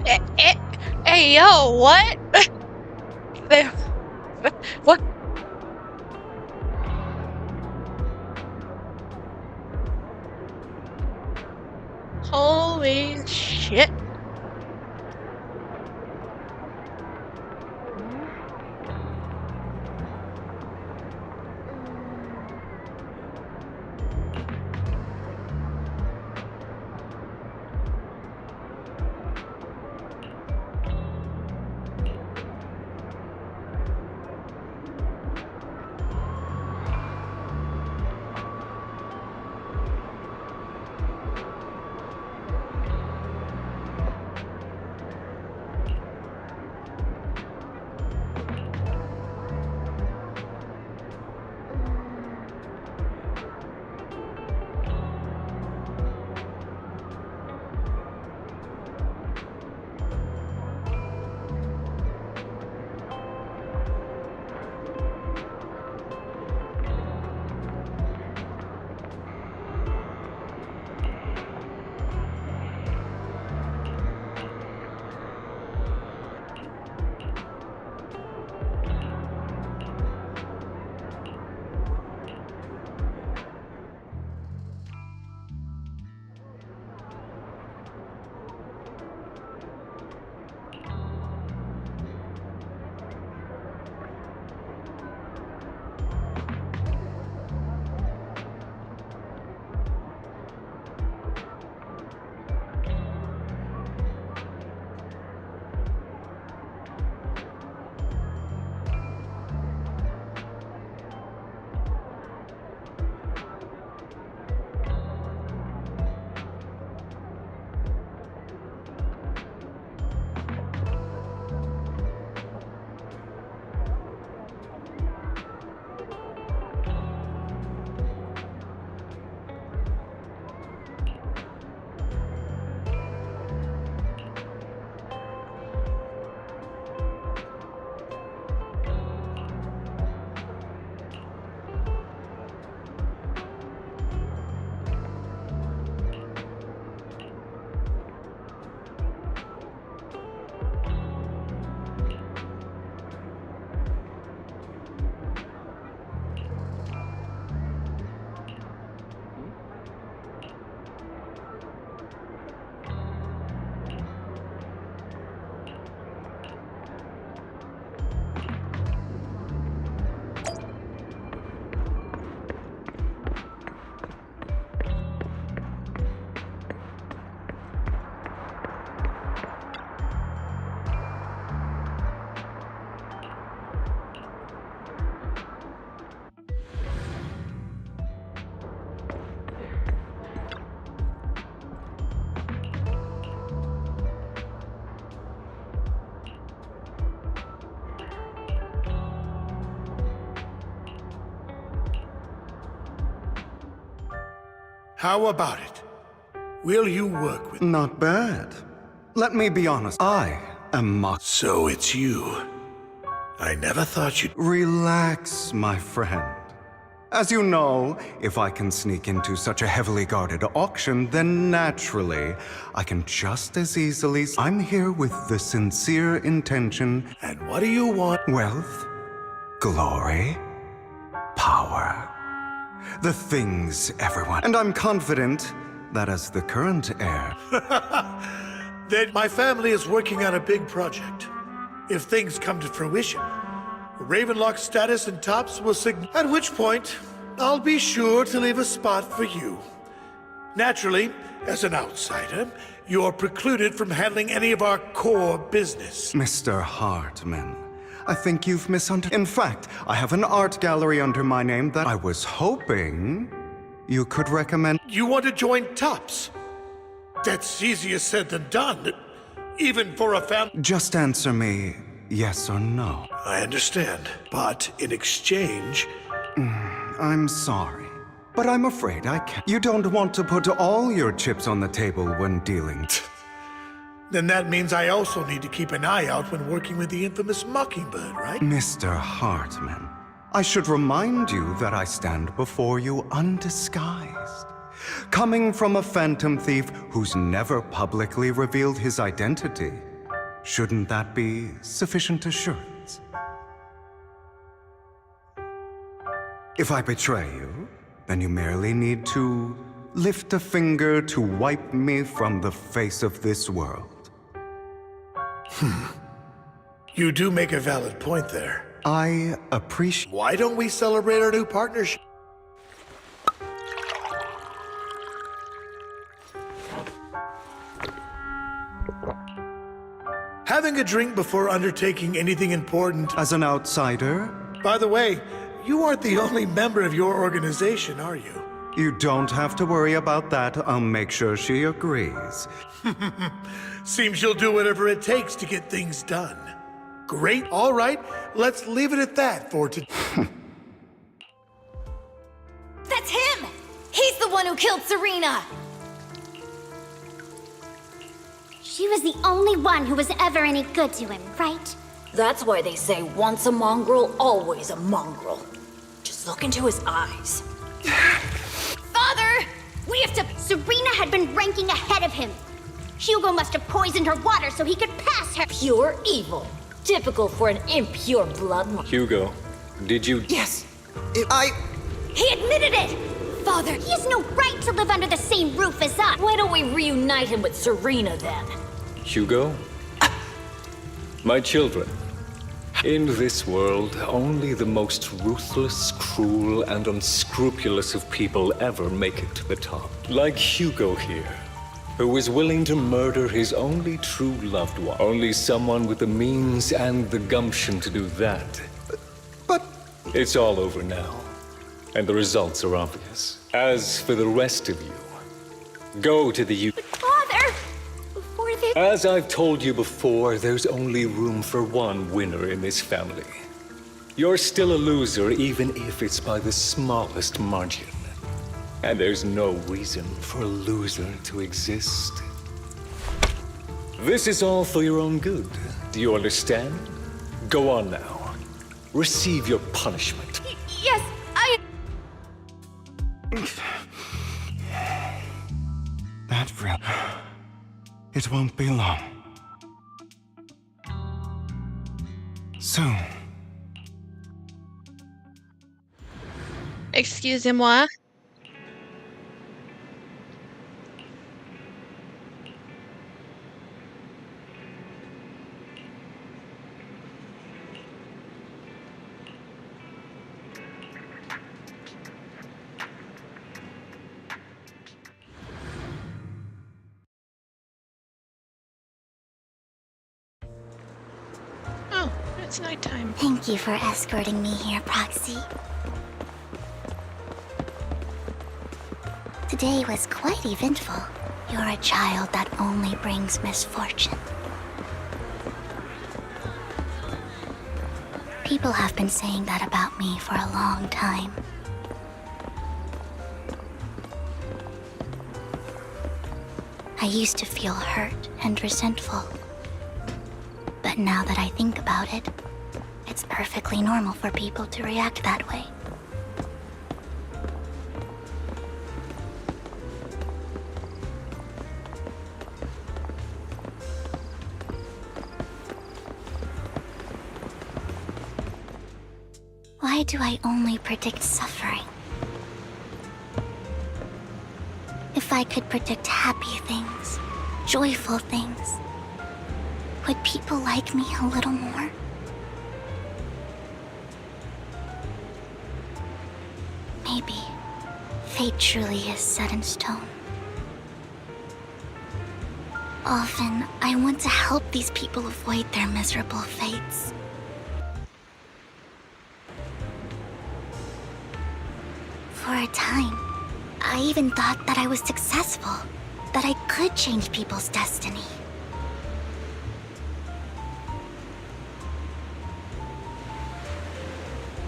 Hey, yo, what? What? Holy shit. How about it? Will you work with... Not bad. Let me be honest, I am mocked. So it's you. I never thought you'd... Relax, my friend. As you know, if I can sneak into such a heavily guarded auction, then naturally, I can just as easily... I'm here with the sincere intention... And what do you want? Wealth, glory, power. The things everyone... And I'm confident that as the current heir... Then my family is working on a big project. If things come to fruition, Ravenlock's status and tops will at which point, I'll be sure to leave a spot for you. Naturally, as an outsider, you're precluded from handling any of our core business. Mr. Hartman, I think you've misunderstood. In fact, I have an art gallery under my name that I was hoping you could recommend. You want to join Tops? That's easier said than done, even for a family. Just answer me yes or no. I understand, but in exchange... I'm sorry, but I'm afraid I can't. You don't want to put all your chips on the table when dealing. Then that means I also need to keep an eye out when working with the infamous Mockingbird, right? Mr. Hartman, I should remind you that I stand before you undisguised. Coming from a phantom thief who's never publicly revealed his identity. Shouldn't that be sufficient assurance? If I betray you, then you merely need to lift a finger to wipe me from the face of this world. You do make a valid point there. I appreciate... Why don't we celebrate our new partnership? Having a drink before undertaking anything important. As an outsider? By the way, you aren't the only member of your organization, are you? You don't have to worry about that. I'll make sure she agrees. Seems you'll do whatever it takes to get things done. Great. All right, let's leave it at that for today. That's him! He's the one who killed Serena! She was the only one who was ever any good to him, right? That's why they say once a mongrel, always a mongrel. Just look into his eyes. Father! We have to... Serena had been ranking ahead of him. Hugo must have poisoned her water so he could pass her. Pure evil. Typical for an impure blood. Hugo, did you... Yes! He admitted it! Father, he has no right to live under the same roof as us. Why don't we reunite him with Serena then? Hugo? My children, in this world, only the most ruthless, cruel, and unscrupulous of people ever make it to the top. Like Hugo here, who was willing to murder his only true loved one. Only someone with the means and the gumption to do that. But... It's all over now, and the results are obvious. As for the rest of you, go to the Father! Before this... As I've told you before, there's only room for one winner in this family. You're still a loser, even if it's by the smallest margin. And there's no reason for a loser to exist. This is all for your own good. Do you understand? Go on now. Receive your punishment. Yes, That real... It won't be long. Soon. Excusez-moi. Oh, it's nighttime. Thank you for escorting me here, Proxy. Today was quite eventful. You're a child that only brings misfortune. People have been saying that about me for a long time. I used to feel hurt and resentful. But now that I think about it, it's perfectly normal for people to react that way. Why do I only predict suffering? If I could predict happy things, joyful things, would people like me a little more? Maybe fate truly is set in stone. Often, I want to help these people avoid their miserable fates. For a time, I even thought that I was successful, that I could change people's destiny.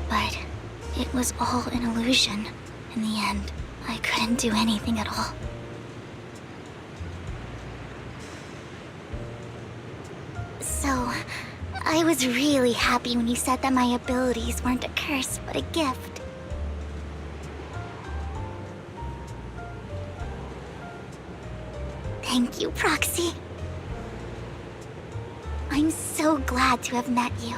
But it was all an illusion. In the end, I couldn't do anything at all. So, I was really happy when you said that my abilities weren't a curse, but a gift. Thank you, Proxy. I'm so glad to have met you.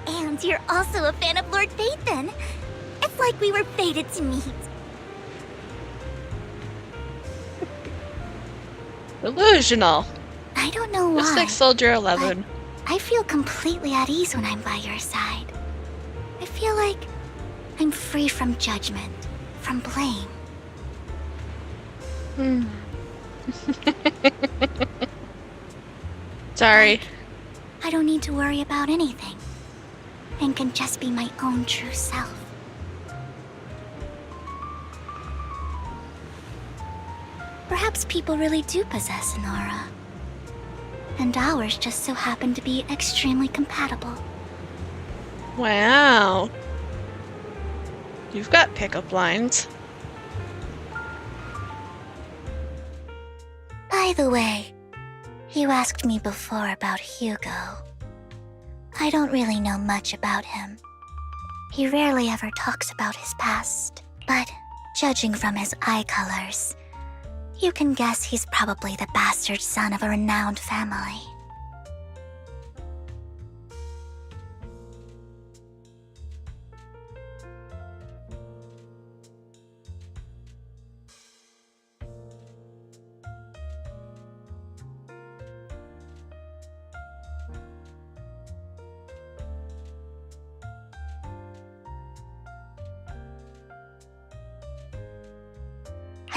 And you're also a fan of Lord Phaethon. It's like we were fated to meet. Delusional. I don't know why. Just like Soldier 11. I feel completely at ease when I'm by your side. I feel like I'm free from judgment, from blame. Sorry. I don't need to worry about anything, and can just be my own true self. Perhaps people really do possess an aura, and ours just so happen to be extremely compatible. Wow. You've got pickup lines. By the way, you asked me before about Hugo. I don't really know much about him. He rarely ever talks about his past, but judging from his eye colors, you can guess he's probably the bastard son of a renowned family.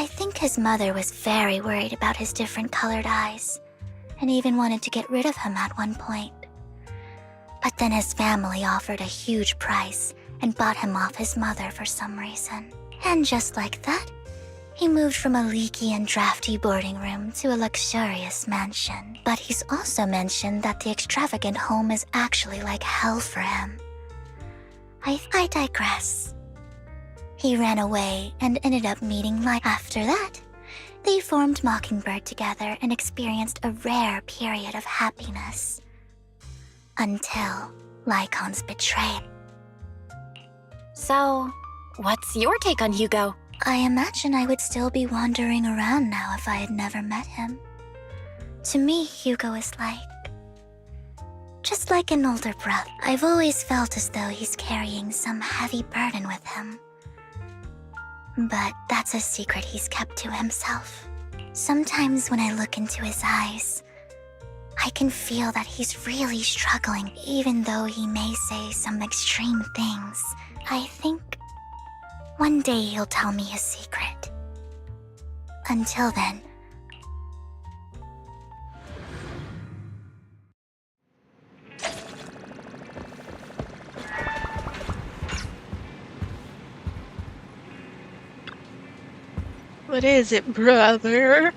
I think his mother was very worried about his different colored eyes, and even wanted to get rid of him at one point. But then his family offered a huge price and bought him off his mother for some reason. And just like that, he moved from a leaky and drafty boarding room to a luxurious mansion. But he's also mentioned that the extravagant home is actually like hell for him. I digress. He ran away and ended up meeting Lycon. After that, they formed Mockingbird together and experienced a rare period of happiness. Until Lycon's betrayal. So, what's your take on Hugo? I imagine I would still be wandering around now if I had never met him. To me, Hugo is just like an older brother. I've always felt as though he's carrying some heavy burden with him. But that's a secret he's kept to himself. Sometimes when I look into his eyes, I can feel that he's really struggling, even though he may say some extreme things. I think one day he'll tell me his secret. Until then, what is it, brother?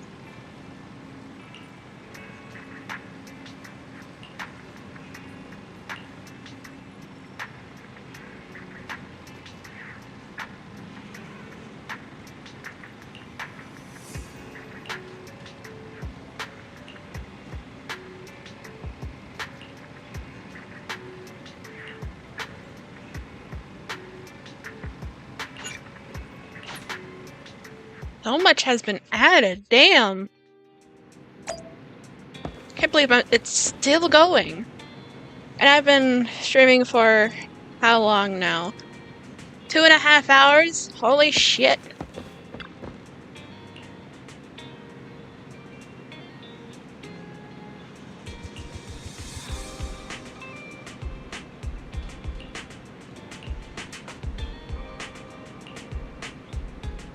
So much has been added, damn. Can't believe it's still going. And I've been streaming for how long now? 2.5 hours? Holy shit.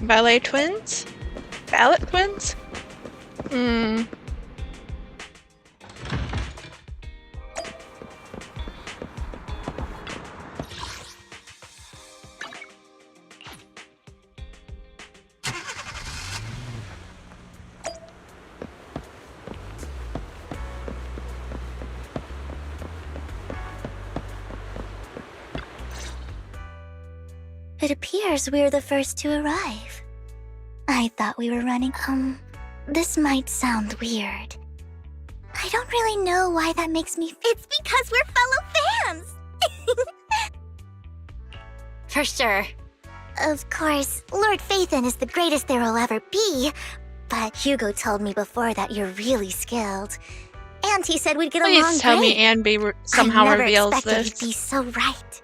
Ballet twins? Ballet twins? it appears we're the first to arrive. I thought we were running. This might sound weird. I don't really know why that makes me. It's because we're fellow fans! For sure. Of course, Lord Phaethon is the greatest there will ever be, But Hugo told me before that you're really skilled. And he said we'd get along Please tell me great. Anne somehow I never reveals expected this. you'd be so right.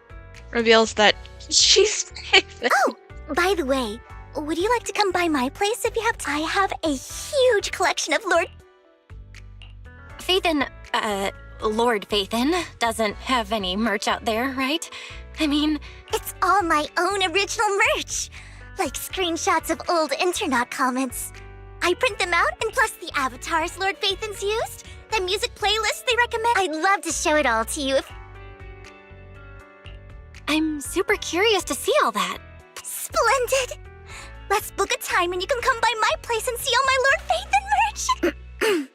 Reveals that she's Oh, by the way, would you like to come by my place if you have time? I have a huge collection of Lord... Phaethon, Lord Phaethon doesn't have any merch out there, right? I mean... It's all my own original merch. Like screenshots of old Internet comments. I print them out, and plus the avatars Lord Phaethon's used, the music playlist they recommend. I'd love to show it all to you if... I'm super curious to see all that. Splendid! Let's book a time and you can come by my place and see all my Lord Phaethon merch!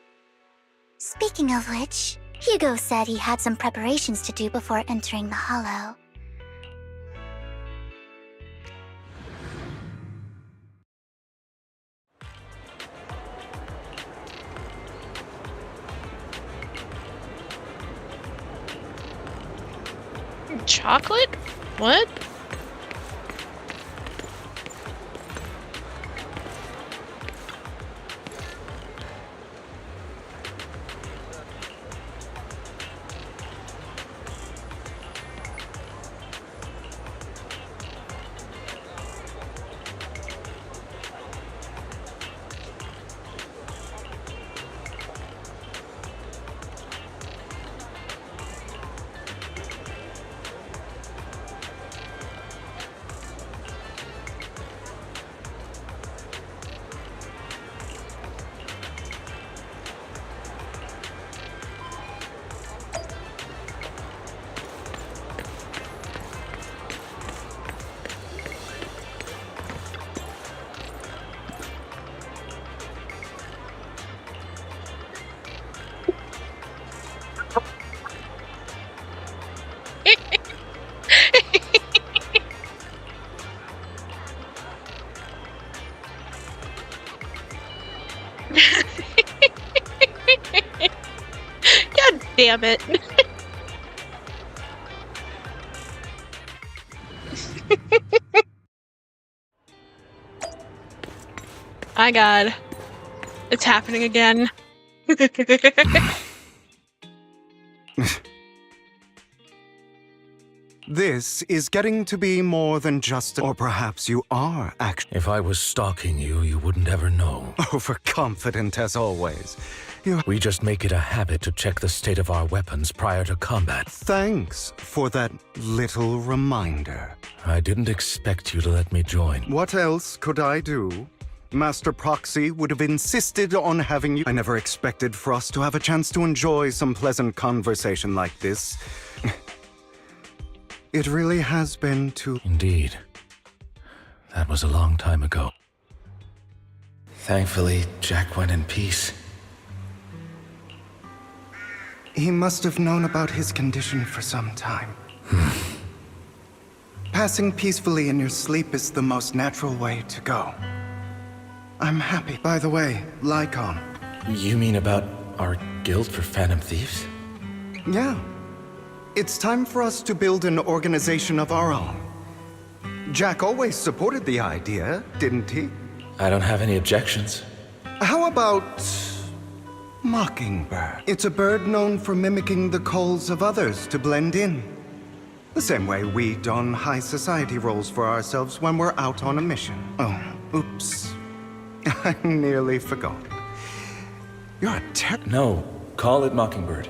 Speaking of which, Hugo said he had some preparations to do before entering the Hollow. Chocolate? What? God damn it. My God. It's happening again. This is getting to be more than just... Or perhaps you are actually... If I was stalking you, you wouldn't ever know. Overconfident as always. We just make it a habit to check the state of our weapons prior to combat. Thanks for that little reminder. I didn't expect you to let me join. What else could I do? Master Proxy would have insisted on having you... I never expected for us to have a chance to enjoy some pleasant conversation like this. It really has been too... Indeed. That was a long time ago. Thankfully, Jack went in peace. He must have known about his condition for some time. Passing peacefully in your sleep is the most natural way to go. I'm happy. By the way, Lycon. You mean about our guild for Phantom Thieves? Yeah. It's time for us to build an organization of our own. Jack always supported the idea, didn't he? I don't have any objections. How about... Mockingbird? It's a bird known for mimicking the calls of others to blend in. The same way we don high society roles for ourselves when we're out on a mission. Oh, oops. I nearly forgot. You're a No, call it Mockingbird.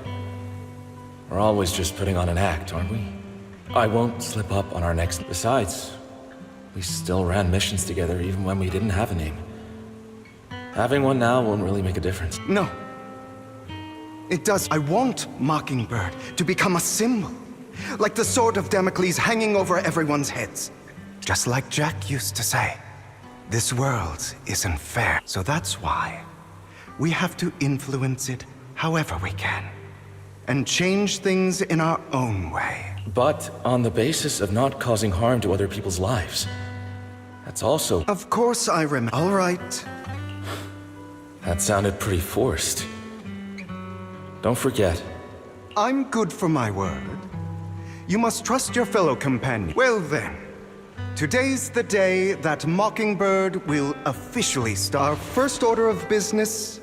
We're always just putting on an act, aren't we? I won't slip up on our next... Besides, we still ran missions together even when we didn't have a name. Having one now won't really make a difference. No. It does. I want Mockingbird to become a symbol. Like the sword of Damocles hanging over everyone's heads. Just like Jack used to say. This world isn't fair. So that's why we have to influence it however we can. And change things in our own way. But on the basis of not causing harm to other people's lives. That's also... Of course I remember. All right. That sounded pretty forced. Don't forget. I'm good for my word. You must trust your fellow companion. Well then, Today's the day that Mockingbird will officially start. Our first order of business.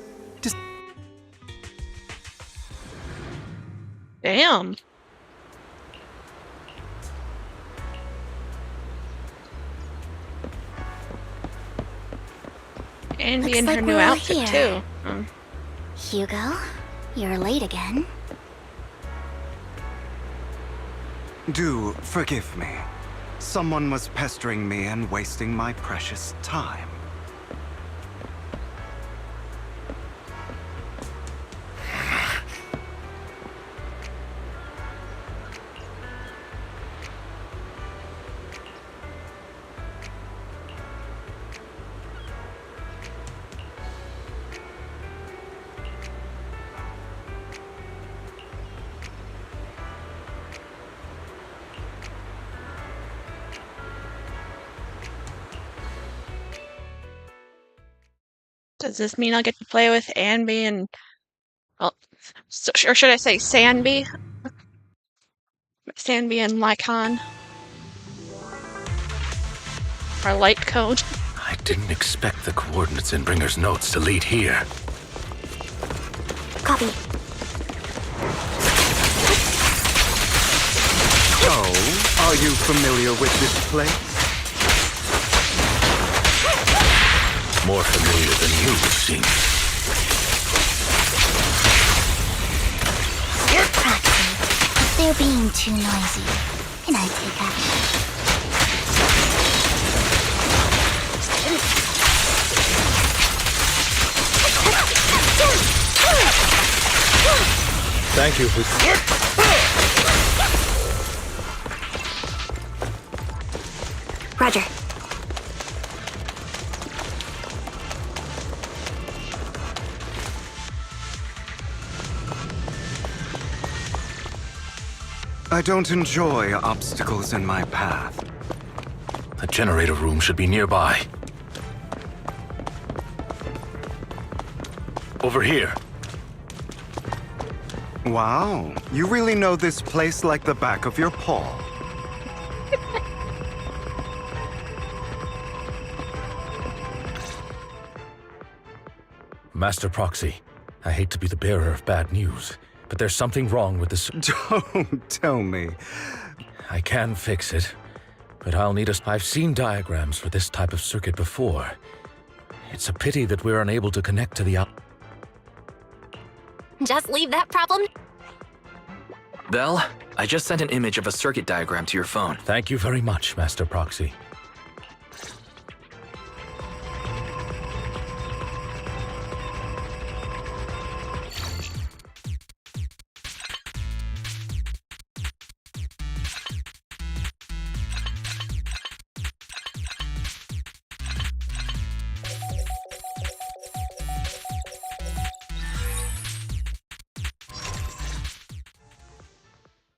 Damn. And Looks in like her new we're all outfit here. too. Hugo, you're late again. Do forgive me. Someone was pestering me and wasting my precious time. Does this mean I'll get to play with Anby and, well, or should I say Sanby? Sanby and Lycon. Our light code. I didn't expect the coordinates in Bringer's notes to lead here. Copy. Oh, are you familiar with this place? More familiar than you, it seems. If they're being too noisy, can I take action? Thank you for... Roger. I don't enjoy obstacles in my path. The generator room should be nearby. Over here. Wow, you really know this place like the back of your paw. Master Proxy, I hate to be the bearer of bad news, but there's something wrong with this. Don't tell me. I can fix it, but I'll need I've seen diagrams for this type of circuit before. It's a pity that we're unable to connect to the Just leave that problem. Belle, I just sent an image of a circuit diagram to your phone. Thank you very much, Master Proxy.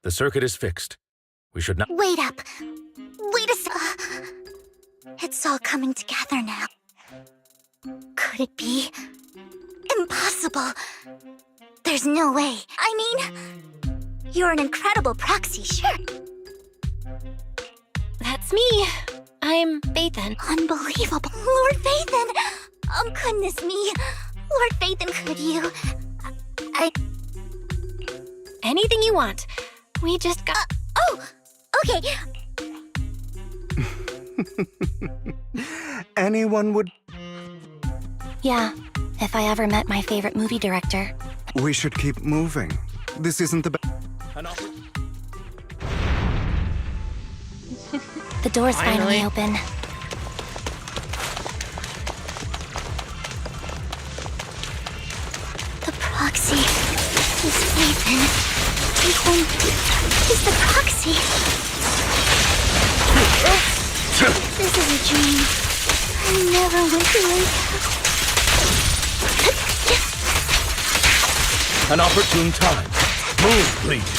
The circuit is fixed. We should not— Wait up. Wait a sec. It's all coming together now. Could it be? Impossible. There's no way. I mean, you're an incredible proxy, sure. That's me. I'm Phaethon. Unbelievable. Lord Phaethon! Goodness me. Lord Phaethon, could you... Anything you want. We just got... okay. Anyone would... Yeah, if I ever met my favorite movie director. We should keep moving. This isn't the best. The door's finally open. The proxy is Phaethon. Phaethon is the proxy. This is a dream. I never went to wake up. An opportune time. Move, please.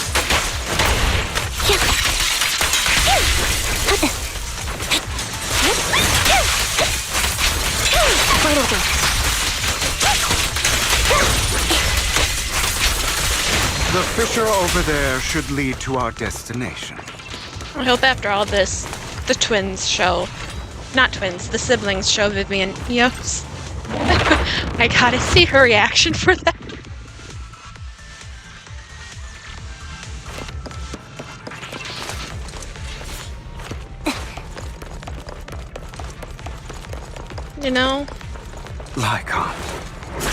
Right over. The fissure over there should lead to our destination. I hope after all this the twins show. Not twins, the siblings show Vivian. Yes. I gotta see her reaction for that. You know? Lycon,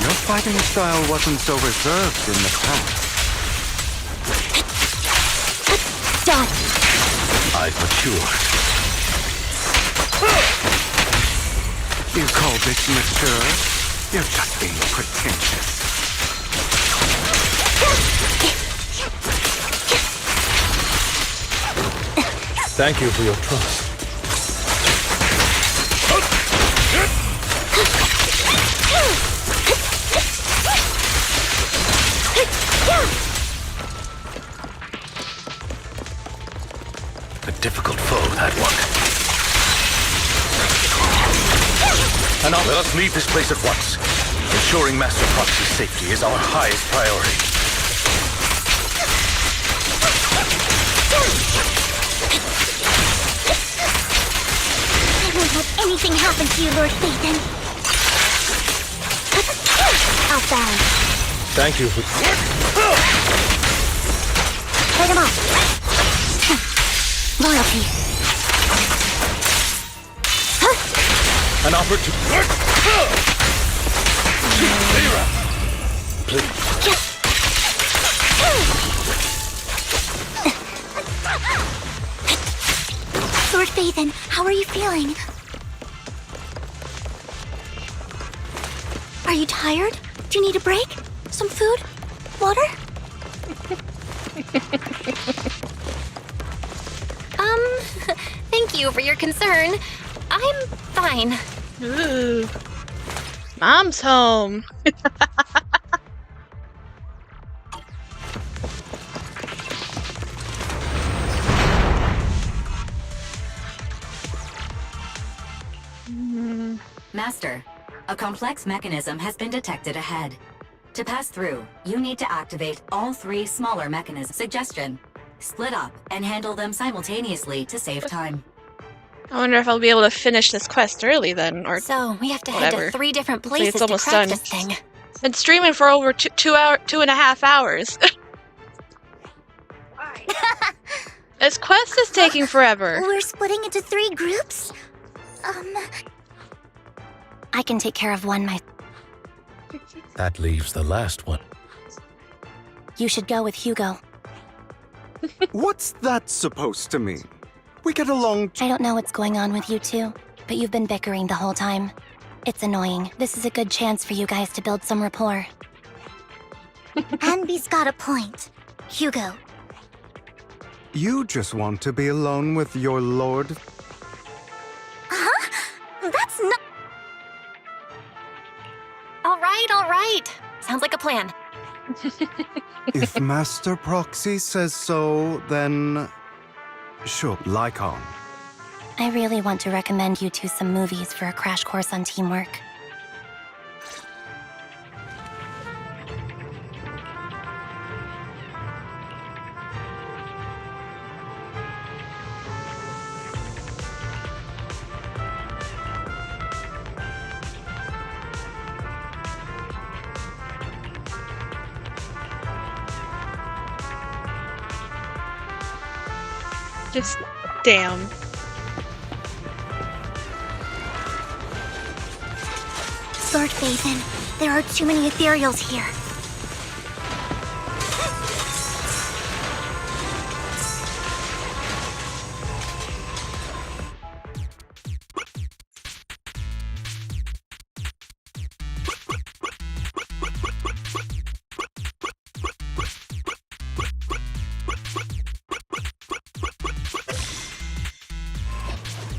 your fighting style wasn't so reserved in the past. Done. I've matured. You call this mature? You're just being pretentious. Thank you for your trust. A difficult foe, that one. And now let us leave this place at once. Ensuring Master Proxy's safety is our highest priority. I won't let anything happen to you, Lord Phaethon. Outbound. Thank you for... Light him up. Loyalty. An opportunity. Please. Lord Phaethon, how are you feeling? Are you tired? Do you need a break? Some food? Water? Thank you for your concern. I'm fine. Ooh. Mom's home. Master, a complex mechanism has been detected ahead. To pass through, you need to activate all 3 smaller mechanisms. Suggestion: split up and handle them simultaneously to save time. I wonder if I'll be able to finish this quest early then, or So, we have to whatever. head to 3 different Hopefully places to crack this thing. Been streaming for over 2.5 hours. This quest is taking forever. We're splitting into 3 groups? I can take care of one myself. That leaves the last one. You should go with Hugo. What's that supposed to mean? We get along. I don't know what's going on with you two, but you've been bickering the whole time. It's annoying. This is a good chance for you guys to build some rapport. Anby's got a point. Hugo. You just want to be alone with your lord? Huh? That's not... All right. Sounds like a plan. If Master Proxy says so, then... Sure, Lycon. I really want to recommend you two some movies for a crash course on teamwork. Just damn. Lord Phaethon, there are too many ethereals here.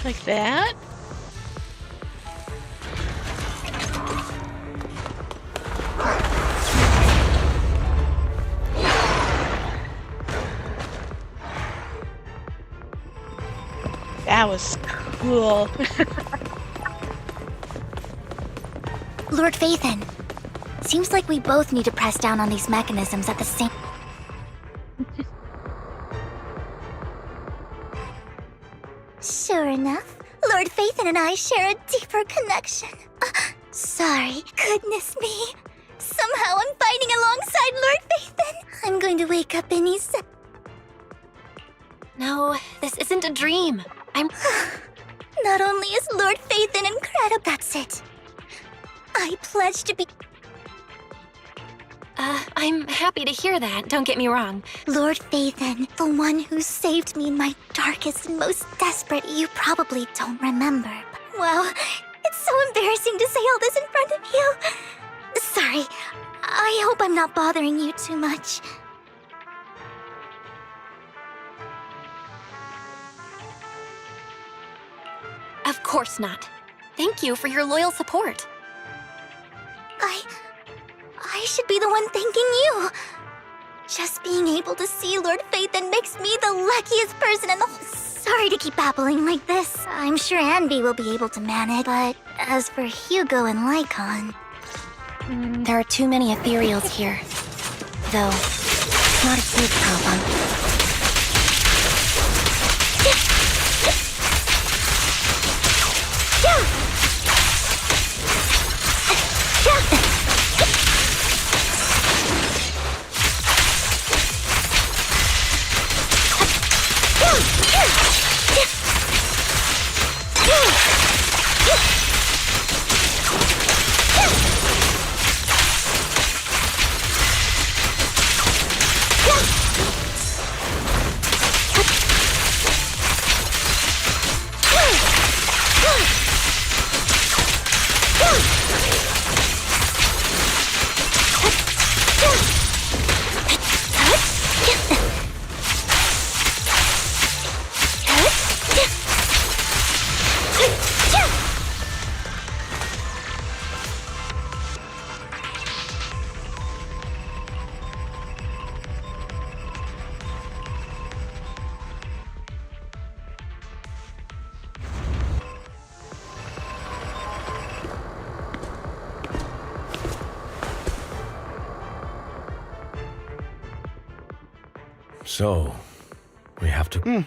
Like that? That was cool. Lord Phaethon, seems like we both need to press down on these mechanisms at the same... Sure enough, Lord Phaethon and I share a deeper connection. Sorry, goodness me. Somehow I'm fighting alongside Lord Phaethon. I'm going to wake up any sec. No, this isn't a dream. Not only is Lord Phaethon incredible, that's it. I pledge to be. I'm happy to hear that, don't get me wrong. Lord Phaethon, the one who saved me in my darkest and most desperate, you probably don't remember. Wow, it's so embarrassing to say all this in front of you. Sorry, I hope I'm not bothering you too much. Of course not. Thank you for your loyal support. I should be the one thanking you. Just being able to see Lord Phaethon makes me the luckiest person in the whole. Sorry to keep babbling like this. I'm sure Anby will be able to manage, but as for Hugo and Lycon... There are too many ethereals here. Though, it's not a huge problem. So, we have to...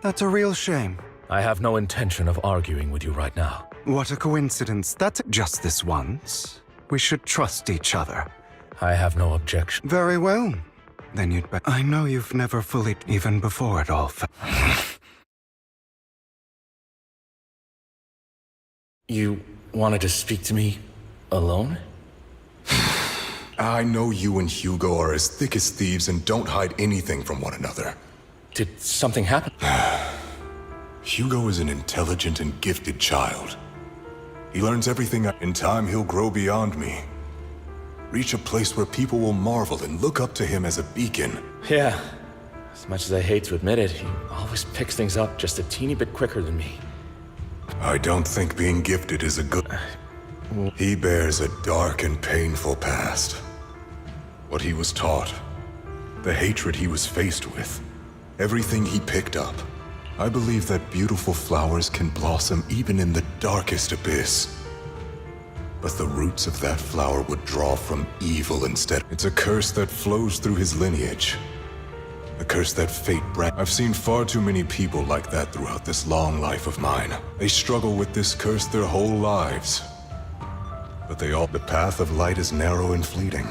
That's a real shame. I have no intention of arguing with you right now. What a coincidence. That's just this once. We should trust each other. I have no objection. Very well. Then you'd bet. I know you've never fully, even before it all You wanted to speak to me alone? I know you and Hugo are as thick as thieves and don't hide anything from one another. Did something happen? Hugo is an intelligent and gifted child. He learns everything. In time, he'll grow beyond me. Reach a place where people will marvel and look up to him as a beacon. Yeah. As much as I hate to admit it, he always picks things up just a teeny bit quicker than me. I don't think being gifted is a good... He bears a dark and painful past. What he was taught, the hatred he was faced with, everything he picked up. I believe that beautiful flowers can blossom even in the darkest abyss. But the roots of that flower would draw from evil instead. It's a curse that flows through his lineage. A curse that fate brought. I've seen far too many people like that throughout this long life of mine. They struggle with this curse their whole lives. But the path of light is narrow and fleeting.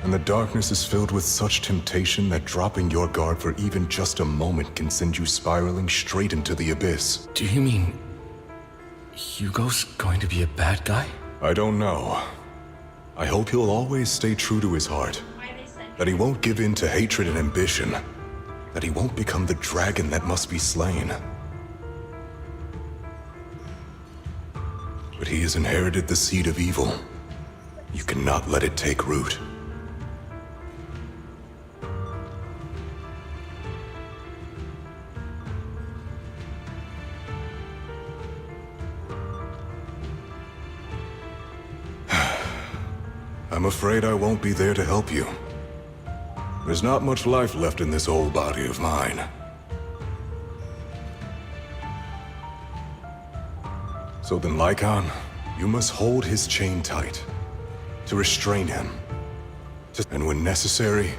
And the darkness is filled with such temptation that dropping your guard for even just a moment can send you spiraling straight into the abyss. Do you mean... Hugo's going to be a bad guy? I don't know. I hope he'll always stay true to his heart. That he won't give in to hatred and ambition. That he won't become the dragon that must be slain. But he has inherited the seed of evil. You cannot let it take root. I'm afraid I won't be there to help you. There's not much life left in this old body of mine. So then, Lycon, you must hold his chain tight, to restrain him, and when necessary,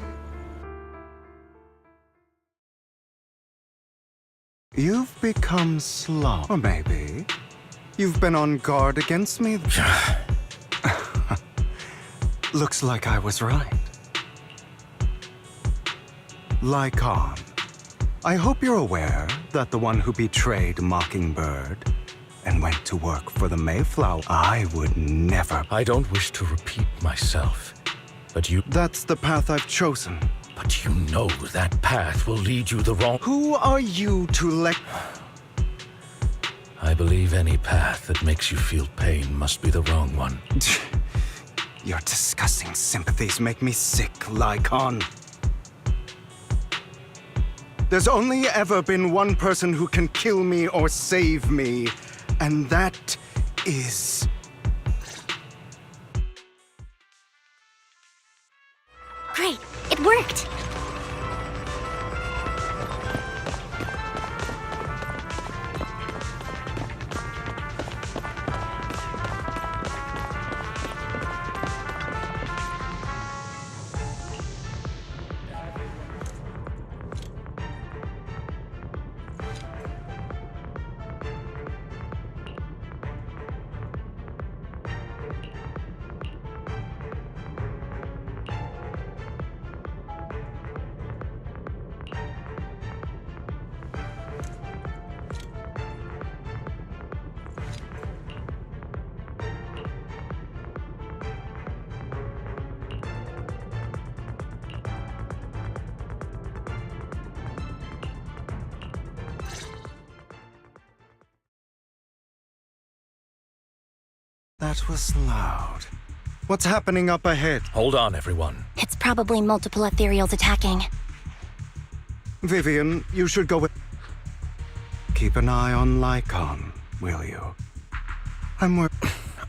You've become slow. Or maybe you've been on guard against me. Looks like I was right. Lycon, I hope you're aware that the one who betrayed Mockingbird and went to work for the Mayflower, I would never... I don't wish to repeat myself, but you... That's the path I've chosen. But you know that path will lead you the wrong... Who are you to let... I believe any path that makes you feel pain must be the wrong one. Your disgusting sympathies make me sick, Lycon. There's only ever been one person who can kill me or save me, and that is... Great, it worked! That was loud. What's happening up ahead? Hold on, everyone. It's probably multiple ethereals attacking. Vivian, you should go with... Keep an eye on Lycon, will you?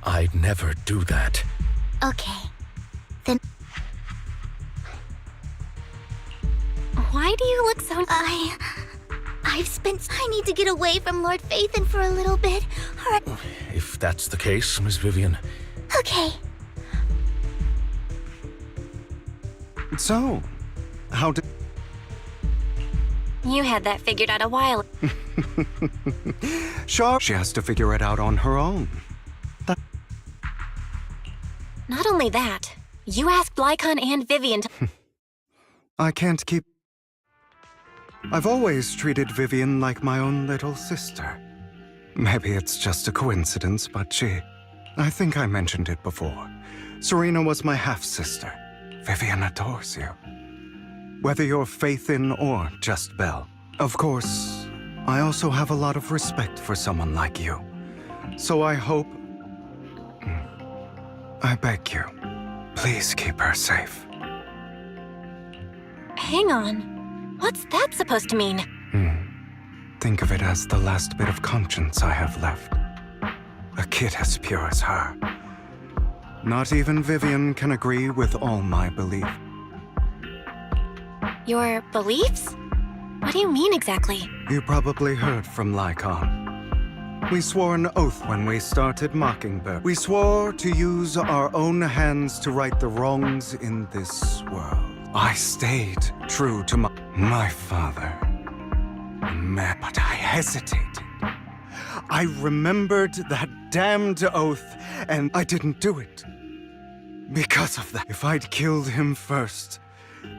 I'd never do that. Okay. Then... Why do you look so... I need to get away from Lord Phaethon for a little bit. Alright. If that's the case, Miss Vivian. Okay. So, how did... You had that figured out a while. Sure, she has to figure it out on her own. Not only that, you asked Lycon and Vivian to... I can't keep... I've always treated Vivian like my own little sister. Maybe it's just a coincidence, but I think I mentioned it before. Serena was my half-sister. Vivian adores you. Whether you're Phaethon or just Belle. Of course, I also have a lot of respect for someone like you. So I hope... I beg you, please keep her safe. Hang on. What's that supposed to mean? Think of it as the last bit of conscience I have left. A kid as pure as her. Not even Vivian can agree with all my belief. Your beliefs? What do you mean exactly? You probably heard from Lycon. We swore an oath when we started Mockingbird. We swore to use our own hands to right the wrongs in this world. I stayed true to my father. But I hesitated. I remembered that damned oath, and I didn't do it. Because of that. If I'd killed him first,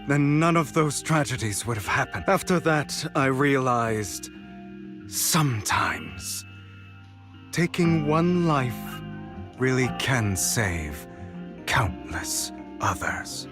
then none of those tragedies would have happened. After that, I realized sometimes taking one life really can save countless others.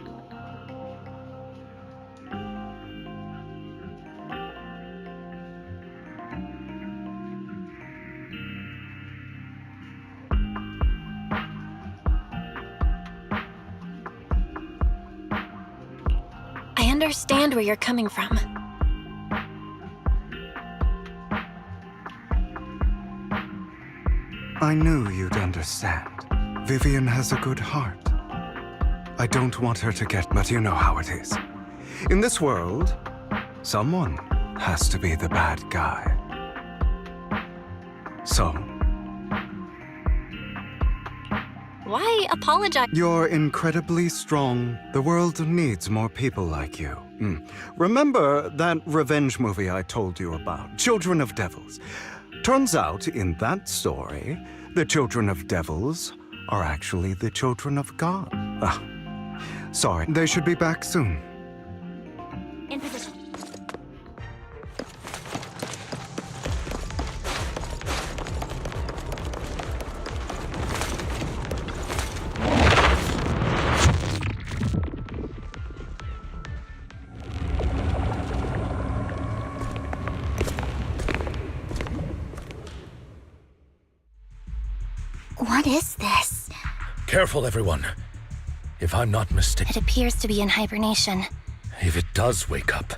I understand where you're coming from. I knew you'd understand. Vivian has a good heart. I don't want her to get, but you know how it is. In this world, someone has to be the bad guy. So, Why apologize? You're incredibly strong. The world needs more people like you. Remember that revenge movie I told you about, Children of Devils? Turns out, in that story, the children of devils are actually the children of God. Sorry, they should be back soon. In position. What is this? Careful, everyone. If I'm not mistaken, It appears to be in hibernation. if it does wake up,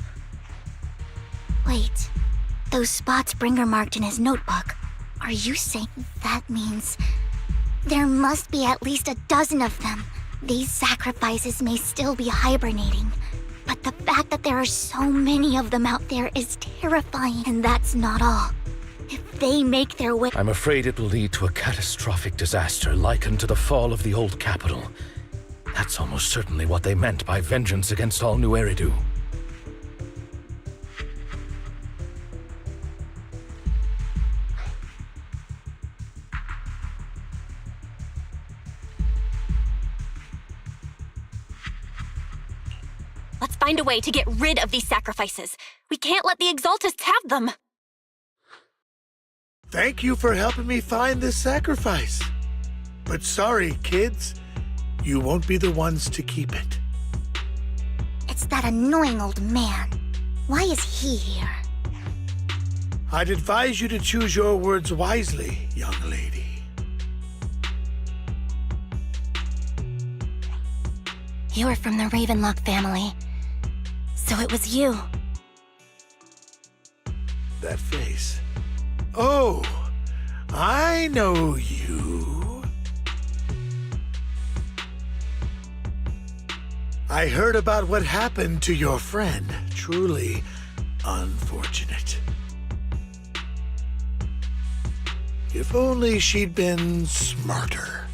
Wait. Those spots Bringer marked in his notebook. Are you saying that means there must be at least a dozen of them? These sacrifices may still be hibernating, but the fact that there are so many of them out there is terrifying. And that's not all. If they make their way... I'm afraid it will lead to a catastrophic disaster likened to the fall of the old capital. That's almost certainly what they meant by vengeance against all New Eridu. Let's find a way to get rid of these sacrifices. We can't let the Exaltists have them. Thank you for helping me find this sacrifice. But sorry, kids. You won't be the ones to keep it. It's that annoying old man. Why is he here? I'd advise you to choose your words wisely, young lady. You're from the Ravenlock family. So it was you. That face. Oh, I know you. I heard about what happened to your friend. Truly unfortunate. If only she'd been smarter.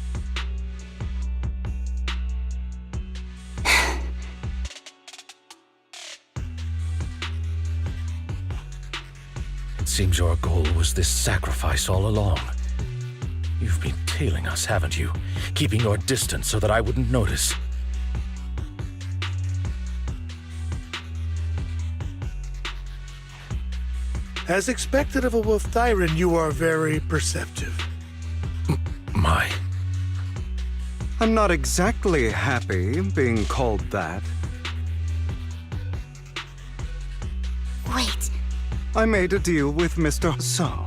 It seems your goal was this sacrifice all along. You've been tailing us, haven't you? Keeping your distance so that I wouldn't notice. As expected of a wolf Thyran, you are very perceptive. My. I'm not exactly happy being called that. Wait. I made a deal with Mr. So.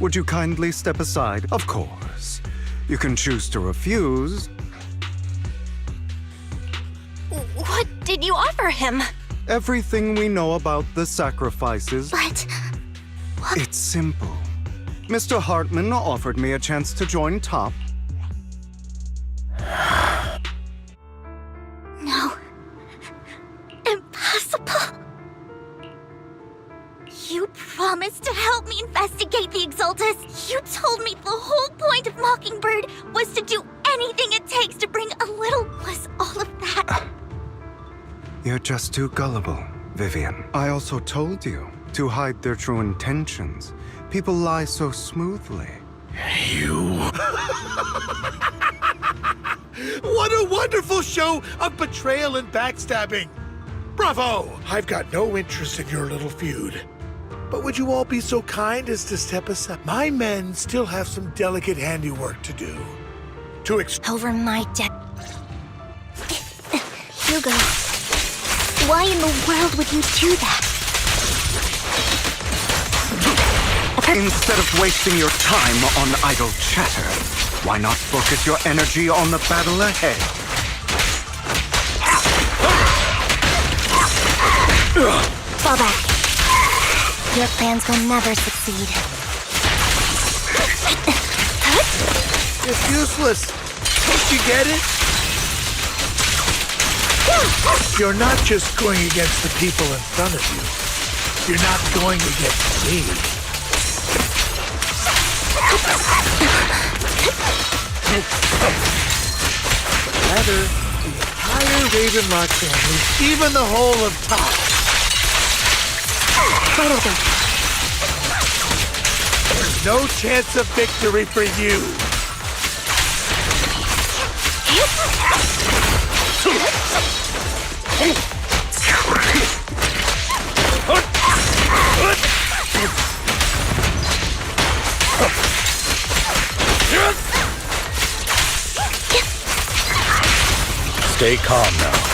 Would you kindly step aside? Of course. You can choose to refuse. What did you offer him? Everything we know about the sacrifices. But... It's simple. Mr. Hartman offered me a chance to join Top. No. Impossible. You promised to help me investigate the Exaltus. You told me the whole point of Mockingbird was to do anything it takes to bring a little... Was all of that? You're just too gullible, Vivian. I also told you to hide their true intentions. People lie so smoothly. You... What a wonderful show of betrayal and backstabbing! Bravo! I've got no interest in your little feud. But would you all be so kind as to step aside? My men still have some delicate handiwork to do. Over my dead... Hugo, why in the world would you do that? Instead of wasting your time on idle chatter, why not focus your energy on the battle ahead? Fall back. Your plans will never succeed. It's useless. Don't you get it? You're not just going against the people in front of you. You're not going against me. Rather, the entire Ravenlock family, even the whole of Top. There's no chance of victory for you. Stay calm now.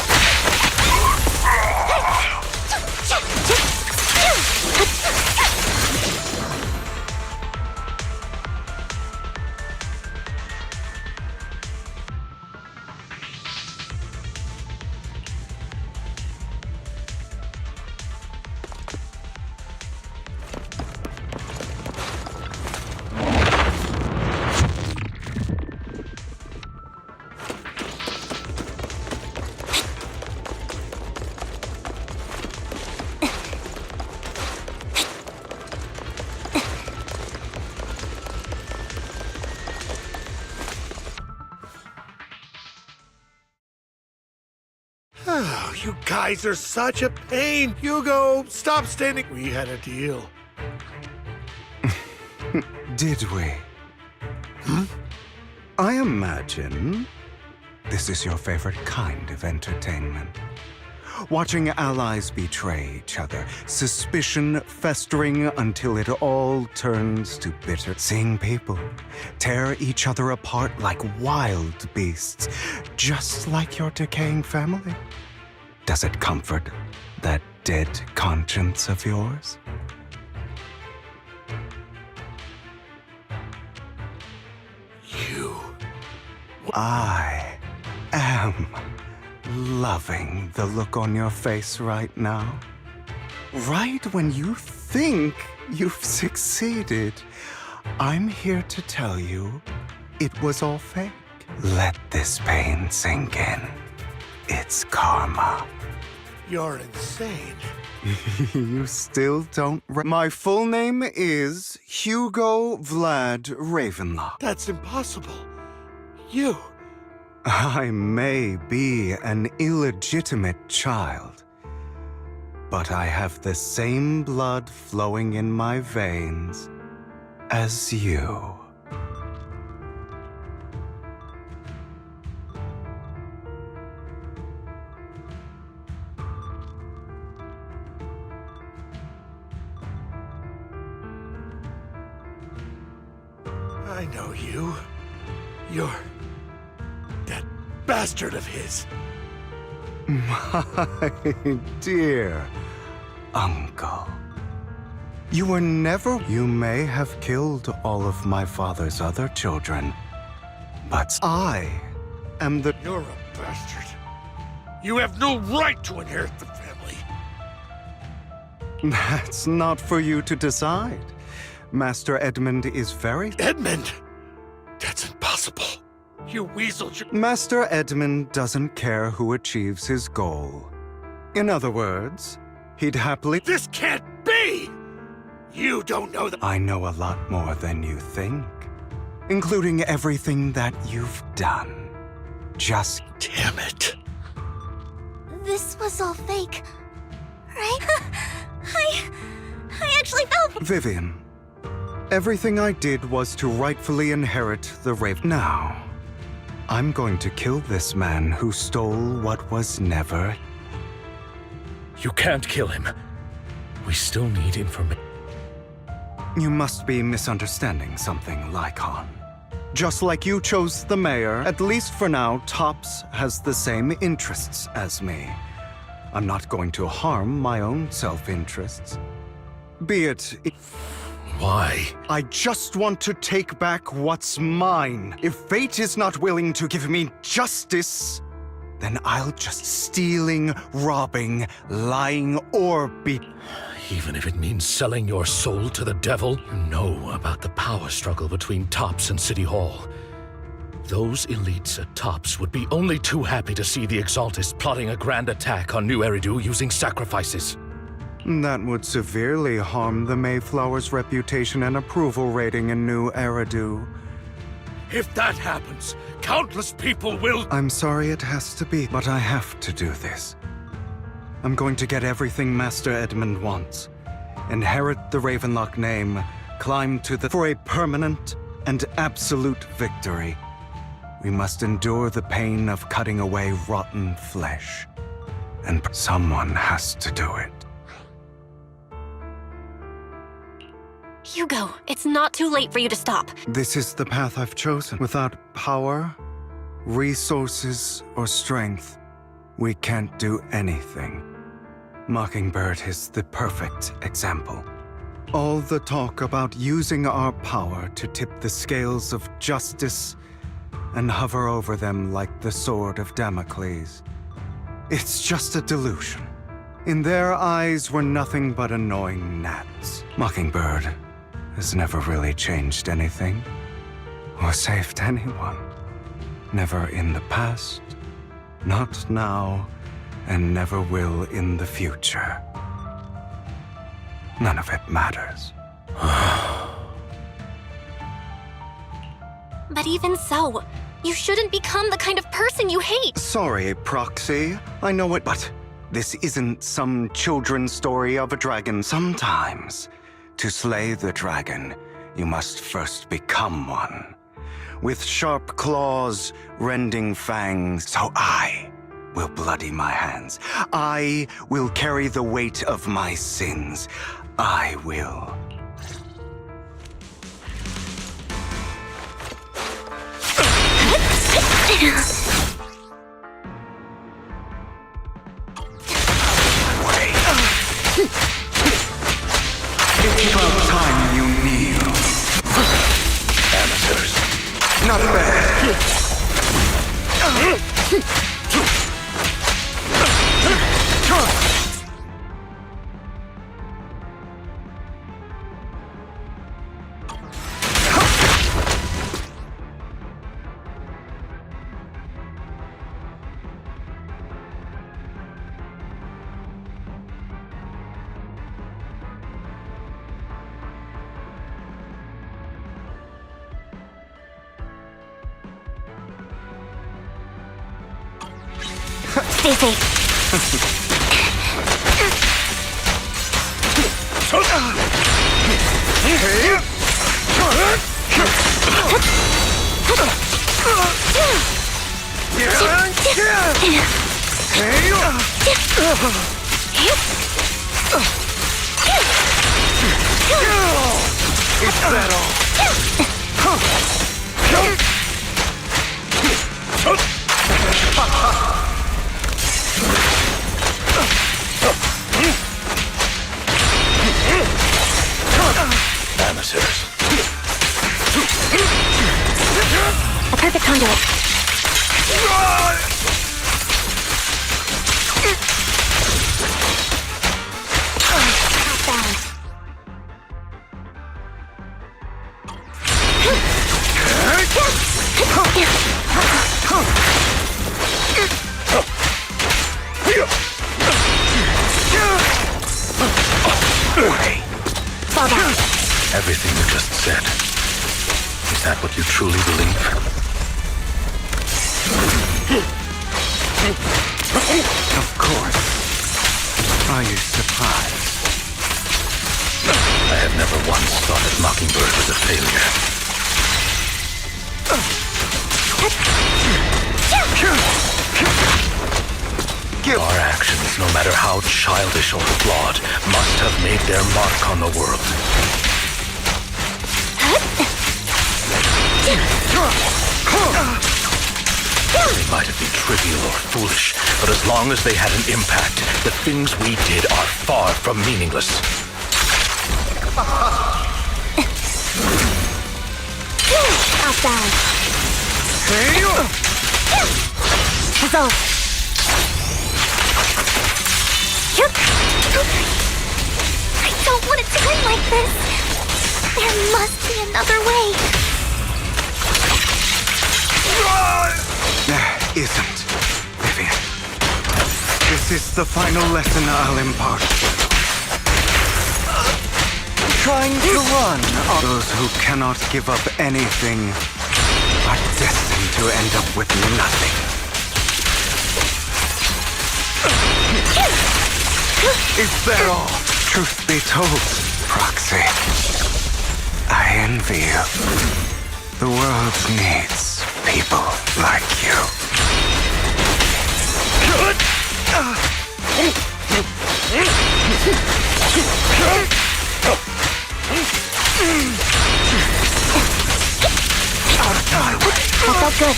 Oh, you guys are such a pain. Hugo, stop standing. We had a deal. Did we? I imagine this is your favorite kind of entertainment. Watching allies betray each other, suspicion festering until it all turns to bitter. Seeing people tear each other apart like wild beasts, just like your decaying family. Does it comfort that dead conscience of yours? I am loving the look on your face right now. Right when you think you've succeeded, I'm here to tell you it was all fake. Let this pain sink in. It's karma. You're insane. You still don't My full name is Hugo Vlad Ravenlock. That's impossible. You. I may be an illegitimate child, but I have the same blood flowing in my veins as you. I know you. You're that bastard of his. My dear uncle. You were never... You may have killed all of my father's other children, but I am the... You're a bastard. You have no right to inherit the family. That's not for you to decide. Master Edmund is very... Edmund? That's impossible. You weasel. Master Edmund doesn't care who achieves his goal. In other words, he'd happily... This can't be! You don't know the... I know a lot more than you think, including everything that you've done. Just... Damn it. This was all fake, right? I actually fell for... Vivian, everything I did was to rightfully inherit the Raven. Now, I'm going to kill this man who stole what was never... You can't kill him. We still need information. You must be misunderstanding something, Lycon. Just like you chose the mayor, at least for now, Tops has the same interests as me. I'm not going to harm my own self-interests. Be it... Why? I just want to take back what's mine. If fate is not willing to give me justice, then I'll just stealing, robbing, lying, or be... Even if it means selling your soul to the devil, you know about the power struggle between Tops and City Hall. Those elites at Tops would be only too happy to see the Exaltists plotting a grand attack on New Eridu using sacrifices. That would severely harm the Mayflower's reputation and approval rating in New Eridu. If that happens, countless people will... I'm sorry it has to be, but I have to do this. I'm going to get everything Master Edmund wants. Inherit the Ravenlock name, climb to the... for a permanent and absolute victory. We must endure the pain of cutting away rotten flesh. And someone has to do it. Hugo, it's not too late for you to stop. This is the path I've chosen. Without power, resources, or strength, we can't do anything. Mockingbird is the perfect example. All the talk about using our power to tip the scales of justice and hover over them like the sword of Damocles. It's just a delusion. In their eyes, we're nothing but annoying gnats. Mockingbird has never really changed anything or saved anyone. Never in the past, not now, and never will in the future. None of it matters. But even so, you shouldn't become the kind of person you hate. Sorry, Proxy. I know it, but this isn't some children's story of a dragon. Sometimes, to slay the dragon, you must first become one. With sharp claws, rending fangs, so I will bloody my hands. I will carry the weight of my sins. I will. It's about time you kneel. Amateurs. Not bad. Stay safe. Is that Amateurs. A perfect conduit. Fall down. Everything you just said. Is that what you truly believe? Of course. Are you surprised? I have never once thought that Mockingbird was a failure. Our actions, no matter how childish or flawed, must have made their mark on the world. They might have been trivial or foolish, but as long as they had an impact, the things we did are far from meaningless. Outside. Resolve. I don't want it to end like this. There must be another way. There isn't, Vivian. This is the final lesson I'll impart. Trying to run on those who cannot give up anything are destined to end up with nothing. Is that all? Truth be told, Proxy, I envy you. The world needs people like you. Out of my way. That felt good.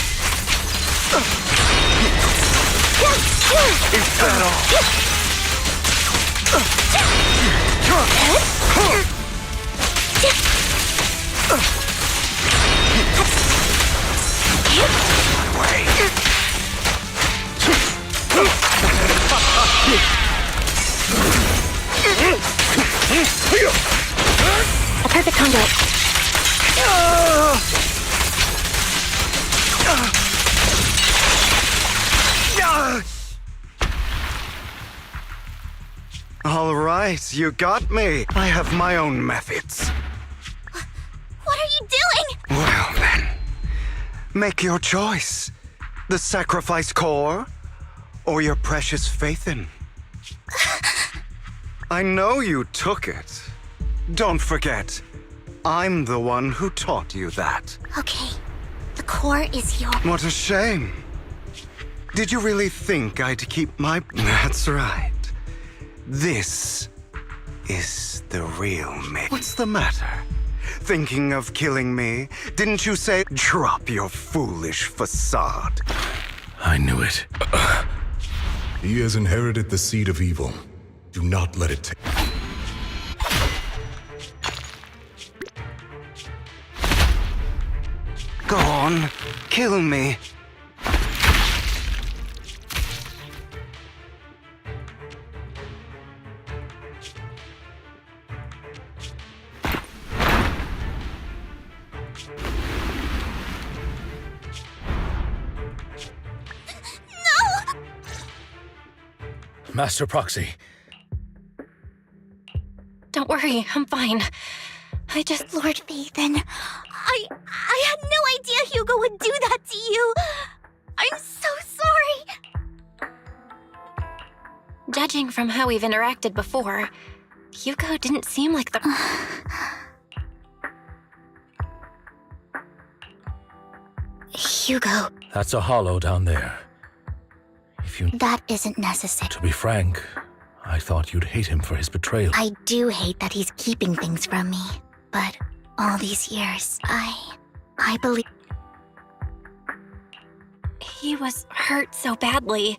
Is that all? My way. A perfect conduit. All right, you got me. I have my own methods. What are you doing? Well then, make your choice. The sacrifice core, or your precious faith in. I know you took it. Don't forget, I'm the one who taught you that. Okay, the core is your... What a shame. Did you really think I'd keep my... That's right. This is the real me. What's the matter? Thinking of killing me? Didn't you say, drop your foolish facade? I knew it. He has inherited the seed of evil. Do not let it take... Go on, kill me. Master Proxy. Don't worry, I'm fine. I just... Lord Faithen, I had no idea Hugo would do that to you. I'm so sorry. Judging from how we've interacted before, Hugo didn't seem like the... Hugo. That's a hollow down there. If you... That isn't necessary. To be frank, I thought you'd hate him for his betrayal. I do hate that he's keeping things from me. But all these years, I believe... He was hurt so badly.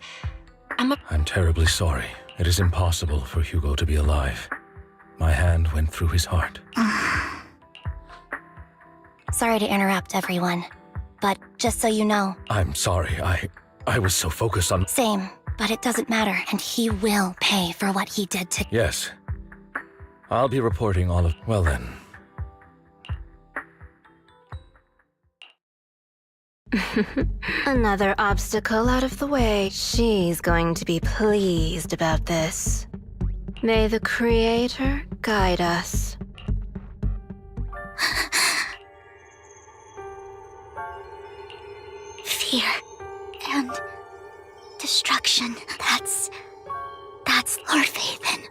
I'm terribly sorry. It is impossible for Hugo to be alive. My hand went through his heart. Sorry to interrupt, everyone. But just so you know... I'm sorry. I was so focused on... Same, but it doesn't matter, and he will pay for what he did to... Yes. I'll be reporting all of... Well then. Another obstacle out of the way. She's going to be pleased about this. May the Creator guide us. Fear and destruction. That's Lord Faithen.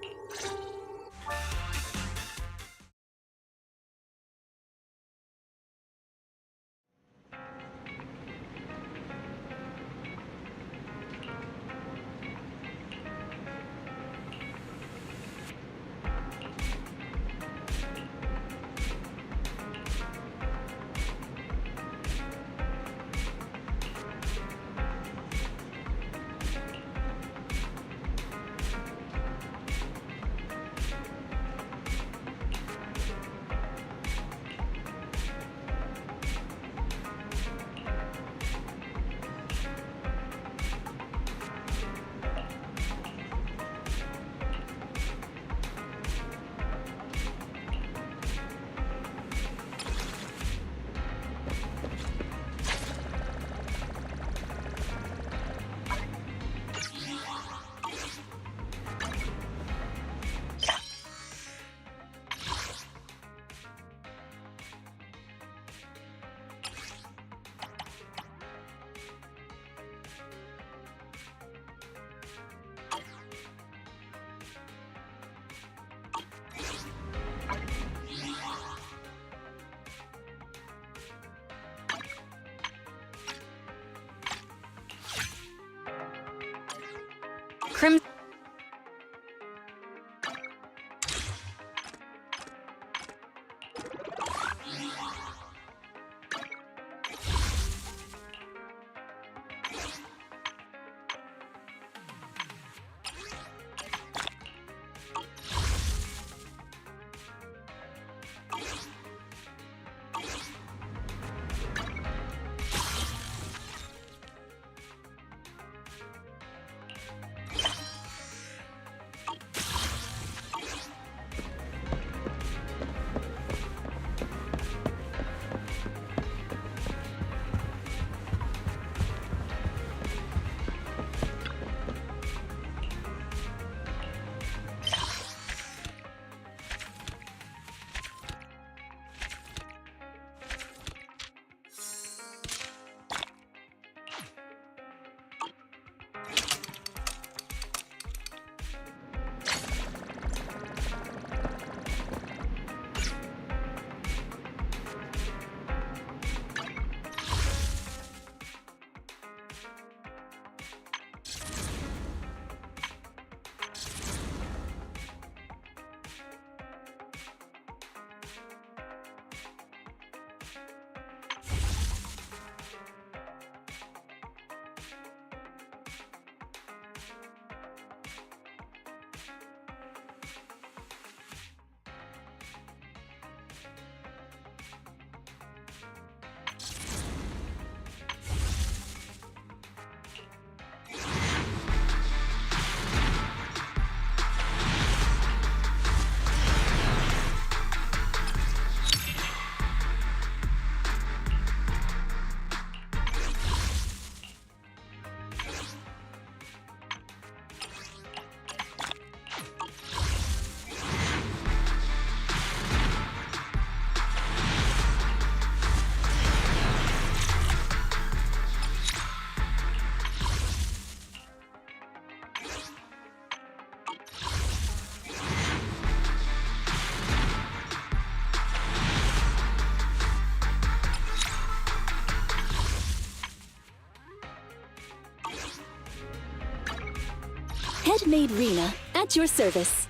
Head-made Rena, at your service.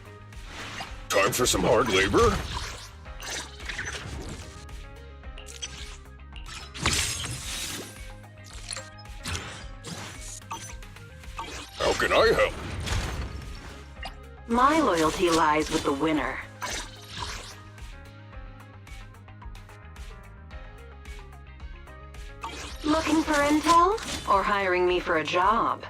Time for some hard labor? How can I help? My loyalty lies with the winner. Looking for intel? Or hiring me for a job?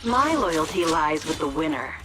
My loyalty lies with the winner.